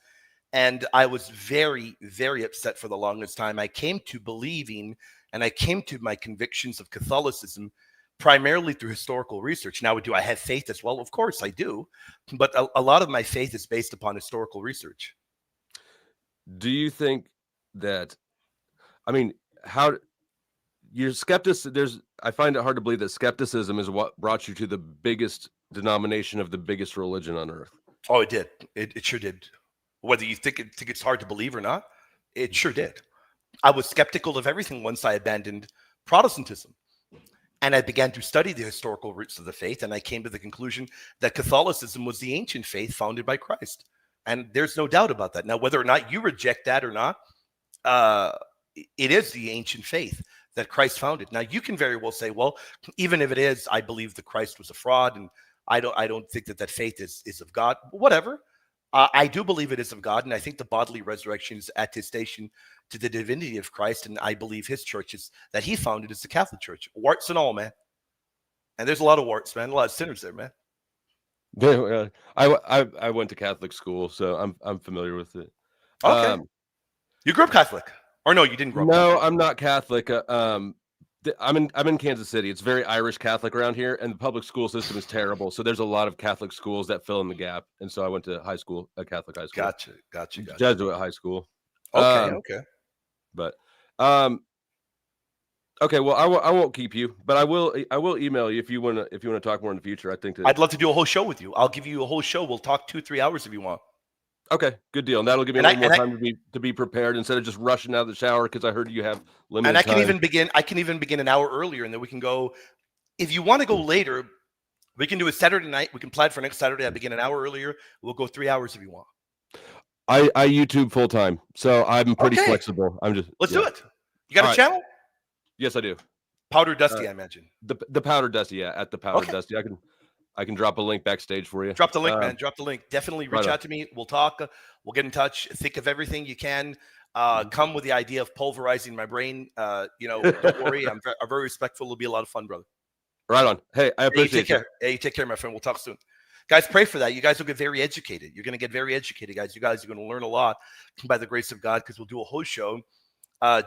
And I was very, very upset for the longest time. I came to believing, and I came to my convictions of Catholicism primarily through historical research. Now, do I have faith as well? Of course I do. But a lot of my faith is based upon historical research. Do you think that, I mean, how your skepticism, I find it hard to believe that skepticism is what brought you to the biggest denomination of the biggest religion on earth. Oh, it did. It sure did. Whether you think it's hard to believe or not, it sure did. I was skeptical of everything once I abandoned Protestantism. And I began to study the historical roots of the faith, and I came to the conclusion that Catholicism was the ancient faith founded by Christ. And there's no doubt about that. Now, whether or not you reject that or not, it is the ancient faith that Christ founded. Now, you can very well say, well, even if it is, I believe that Christ was a fraud, and I don't think that faith is of God. Whatever. I do believe it is of God, and I think the bodily resurrection is attestation to the divinity of Christ, and I believe his church that he founded is the Catholic Church. Warts and all, man. And there's a lot of warts, man. A lot of sinners there, man. Yeah, I went to Catholic school, so I'm familiar with it. Okay. You grew up Catholic, or no? You didn't grow up. No, Catholic. I'm not Catholic. I'm in Kansas City. It's very Irish Catholic around here, and the public school system is terrible. So there's a lot of Catholic schools that fill in the gap. And so I went to high school, a Catholic high school. Gotcha. Jesuit high school. Okay. But okay. Well, I won't keep you, but I will email you if you want to talk more in the future. I think I'd love to do a whole show with you. I'll give you a whole show. We'll talk 2-3 hours if you want. Okay, good deal. And that'll give me a little more time to be prepared instead of just rushing out of the shower because I heard you have limited And I time. can even begin an hour earlier, and then we can go. If you want to go later, we can do a Saturday night. We can plan for next Saturday. I begin an hour earlier. We'll go 3 hours if you want. I YouTube full time, so I'm pretty flexible. Let's do it. You got a channel? Yes, I do. Powder Dusty, I imagine. The Powder Dusty, at the Powder Dusty. I can drop a link backstage for you. Drop the link, man. Drop the link. Definitely reach out to me. We'll talk. We'll get in touch. Think of everything you can. Come with the idea of pulverizing my brain. Don't worry. I'm very respectful. It'll be a lot of fun, brother. Right on. Hey, I appreciate you. Hey, take care, my friend. We'll talk soon. Guys, pray for that. You guys will get very educated. You're going to get very educated, guys. You guys are going to learn a lot by the grace of God, because we'll do a whole show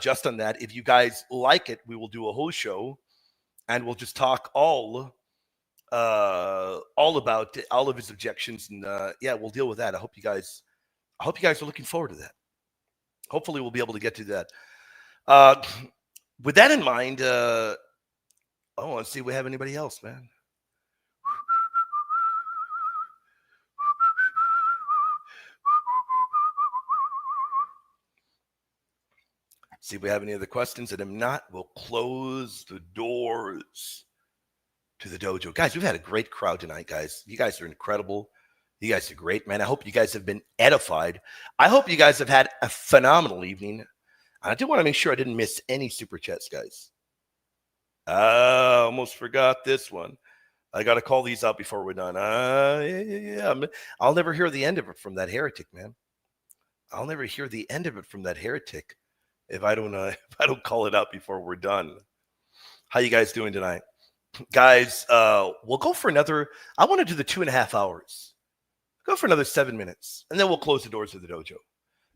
just on that. If you guys like it, we will do a whole show, and we'll just talk all about all of his objections, and we'll deal with that. I hope you guys are looking forward to that. Hopefully we'll be able to get to that. With that in mind, let's see if we have anybody else, man. See if we have any other questions, and if not, we'll close the doors to the dojo. Guys, we've had a great crowd tonight, guys. You guys are incredible. You guys are great, man. I hope you guys have been edified. I hope you guys have had a phenomenal evening. I do want to make sure I didn't miss any super chats, guys. I almost forgot this one. I got to call these out before we're done. I'll never hear the end of it from that heretic, man. I'll never hear the end of it from that heretic if I don't call it out before we're done. How you guys doing tonight? Guys, we'll go for another. I want to do the 2.5 hours. Go for another 7 minutes, and then we'll close the doors of the dojo.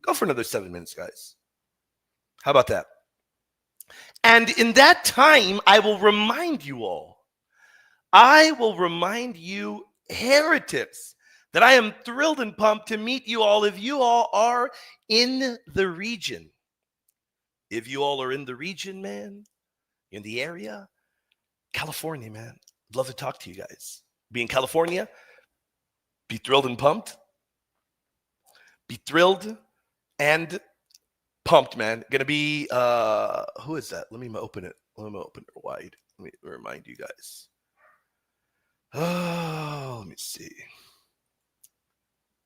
Go for another 7 minutes, guys. How about that? And in that time, I will remind you all. I will remind you, heretics, that I am thrilled and pumped to meet you all. If you all are in the region, man, in the area, California, man, I'd love to talk to you guys. Be in California, be thrilled and pumped. Be thrilled and pumped, man. Gonna be who is that? Let me open it wide. Let me remind you guys. Oh, let me see.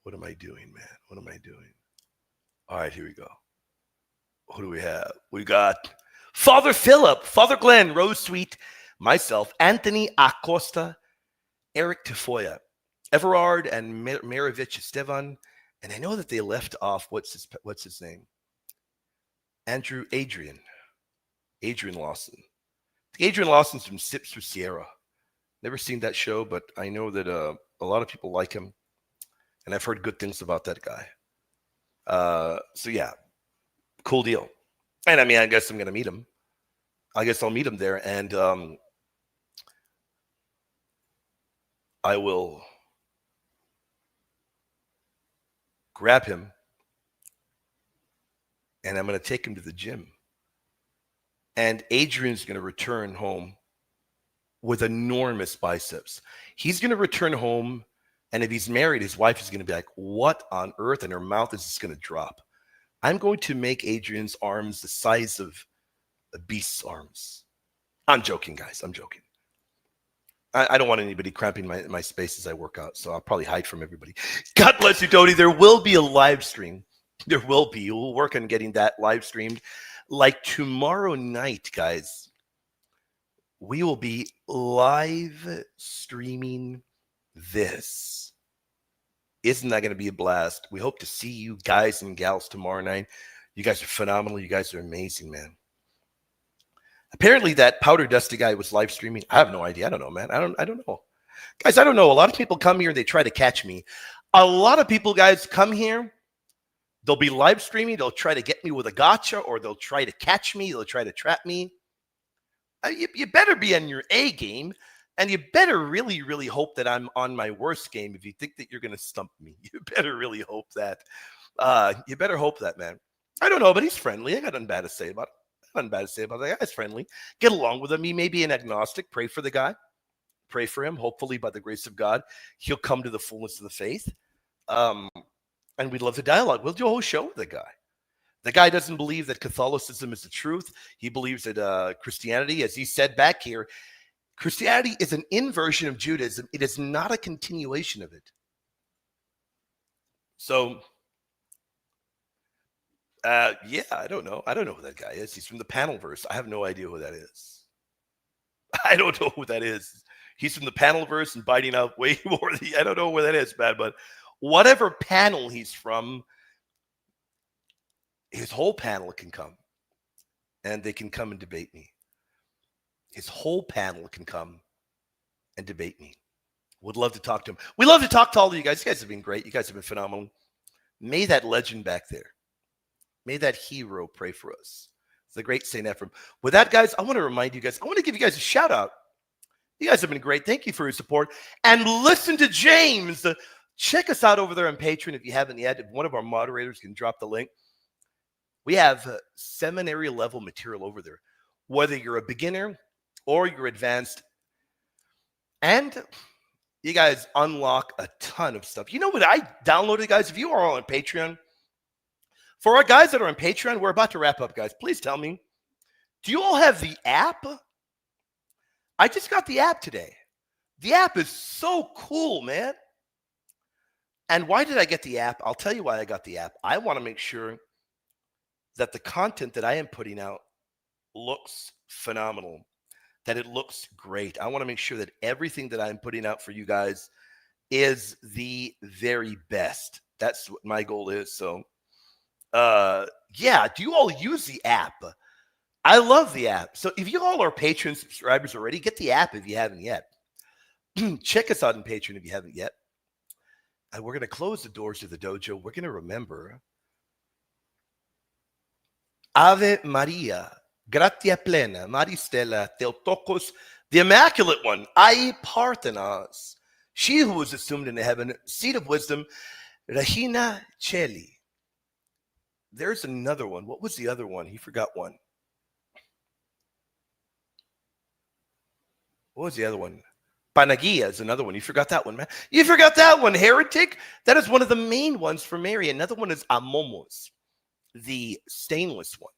What am I doing, man? What am I doing? All right, here we go. Who do we have? We got Father Philip, Father Glenn, Rose Sweet, myself, Anthony Acosta, Eric Tafoya, Everard, and Maravich Estevan. And I know that they left off, what's his name? Adrian Lawson. Adrian Lawson's from Sips for Sierra. Never seen that show, but I know that a lot of people like him, and I've heard good things about that guy. So yeah, cool deal. And I mean, I guess I'm gonna meet him. I guess I'll meet him there, and I will grab him, and I'm going to take him to the gym. And Adrian's going to return home with enormous biceps. He's going to return home, and if he's married, his wife is going to be like, what on earth? And her mouth is just going to drop. I'm going to make Adrian's arms the size of a beast's arms. I'm joking, guys. I'm joking. I don't want anybody cramping my space as I work out, so I'll probably hide from everybody. God bless you, Dodie. There will be a live stream. There will be. We'll work on getting that live streamed. Like tomorrow night, guys, we will be live streaming this. Isn't that going to be a blast? We hope to see you guys and gals tomorrow night. You guys are phenomenal. You guys are amazing, man. Apparently that Powder Dusty guy was live streaming. I have no idea. I don't know, man. I don't know. Guys, I don't know. A lot of people come here and they try to catch me. A lot of people, guys, come here. They'll be live streaming. They'll try to get me with a gotcha, or they'll try to catch me. They'll try to trap me. You better be on your A game, and you better really, really hope that I'm on my worst game if you think that you're going to stump me. You better really hope that. You better hope that, man. I don't know, but he's friendly. I got nothing bad to say about it. Nothing bad to say about that. Guy's friendly. Get along with him. He may be an agnostic. Pray for the guy. Pray for him. Hopefully, by the grace of God, he'll come to the fullness of the faith. And we'd love to dialogue. We'll do a whole show with the guy. The guy doesn't believe that Catholicism is the truth. He believes that Christianity, as he said back here, Christianity is an inversion of Judaism. It is not a continuation of it. So, yeah, I don't know. I don't know who that guy is. He's from the Panelverse. I have no idea who that is. I don't know who that is. He's from the Panelverse and biting out way more. I don't know where that is, man. But whatever panel he's from, his whole panel can come. And they can come and debate me. His whole panel can come and debate me. Would love to talk to him. We love to talk to all of you guys. You guys have been great. You guys have been phenomenal. May that legend back there, may that hero pray for us. It's the great St. Ephraim. With that, guys, I want to remind you guys, I want to give you guys a shout out. You guys have been great. Thank you for your support. And listen to James. Check us out over there on Patreon if you haven't yet. If one of our moderators can drop the link. We have seminary level material over there. Whether you're a beginner or you're advanced. And you guys unlock a ton of stuff. You know what I downloaded, guys? If you are on Patreon, for our guys that are on Patreon, we're about to wrap up, guys. Please tell me, do you all have the app? I just got the app today. The app is so cool, man. And why did I get the app? I'll tell you why I got the app. I want to make sure that the content that I am putting out looks phenomenal, that it looks great. I want to make sure that everything that I'm putting out for you guys is the very best. That's what my goal is. So, yeah, do you all use the app? I love the app. So if you all are Patreon subscribers already, get the app if you haven't yet. Check us out on Patreon if you haven't yet. And we're going to close the doors to the dojo. We're going to remember Ave Maria, gratia plena, Maristella, Theotokos, the Immaculate One, ai Parthenos, she who was assumed into heaven, seat of wisdom, Regina Coeli. There's another one. What was the other one? He forgot one. What was the other one? Panagia is another one. You forgot that one, man. You forgot that one, heretic. That is one of the main ones for Mary. Another one is Amomos, the stainless one.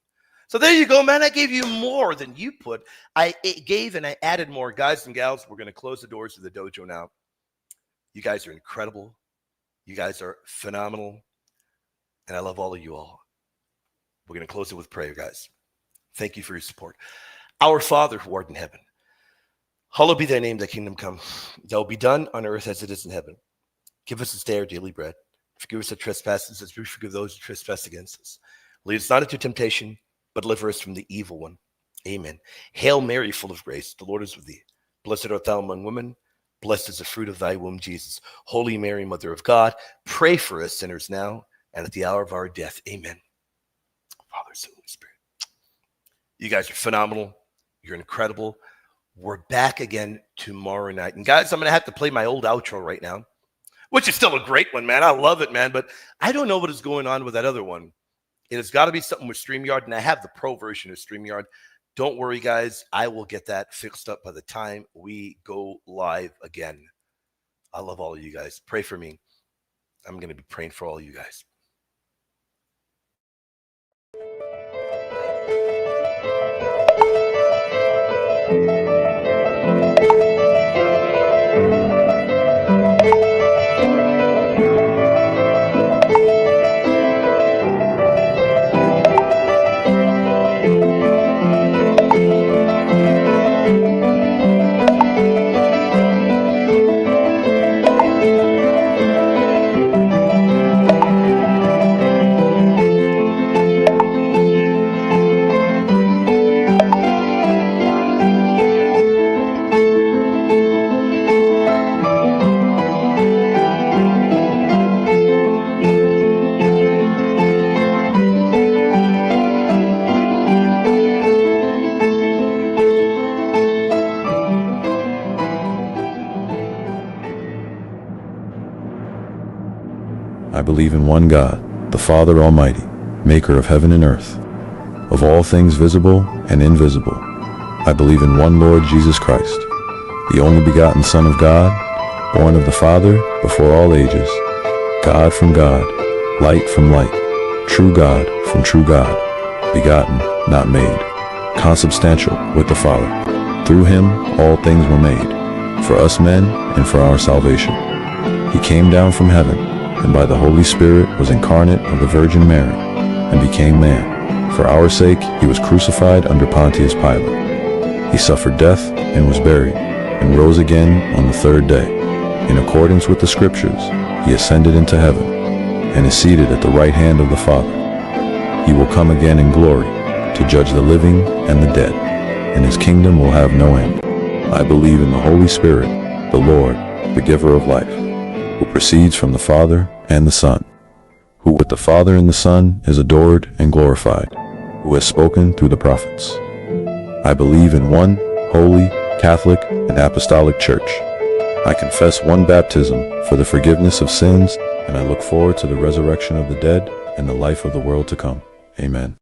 So there you go, man. I gave you more than you put. I gave and I added more. Guys and gals, we're going to close the doors to the dojo now. You guys are incredible. You guys are phenomenal. And I love all of you all. We're going to close it with prayer, guys. Thank you for your support. Our Father who art in heaven, hallowed be thy name, thy kingdom come. Thy will be done on earth as it is in heaven. Give us this day our daily bread. Forgive us our trespasses as we forgive those who trespass against us. Lead us not into temptation, but deliver us from the evil one. Amen. Hail Mary, full of grace, the Lord is with thee. Blessed art thou among women. Blessed is the fruit of thy womb, Jesus. Holy Mary, Mother of God, pray for us sinners now and at the hour of our death. Amen. Father, Son, Holy Spirit. You guys are phenomenal. You're incredible. We're back again tomorrow night. And guys, I'm going to have to play my old outro right now, which is still a great one, man. I love it, man. But I don't know what is going on with that other one. It has got to be something with StreamYard, and I have the pro version of StreamYard. Don't worry, guys. I will get that fixed up by the time we go live again. I love all of you guys. Pray for me. I'm going to be praying for all of you guys. I believe in one God, the Father Almighty, maker of heaven and earth, of all things visible and invisible. I believe in one Lord Jesus Christ, the only begotten Son of God, born of the Father before all ages, God from God, light from light, true God from true God, begotten, not made, consubstantial with the Father. Through him all things were made, for us men and for our salvation. He came down from heaven, and by the Holy Spirit was incarnate of the Virgin Mary, and became man. For our sake he was crucified under Pontius Pilate. He suffered death and was buried, and rose again on the third day. In accordance with the Scriptures, he ascended into heaven, and is seated at the right hand of the Father. He will come again in glory, to judge the living and the dead, and his kingdom will have no end. I believe in the Holy Spirit, the Lord, the giver of life, who proceeds from the Father and the Son, who with the Father and the Son is adored and glorified, who has spoken through the prophets. I believe in one holy, Catholic, and Apostolic Church. I confess one baptism for the forgiveness of sins, and I look forward to the resurrection of the dead and the life of the world to come. Amen.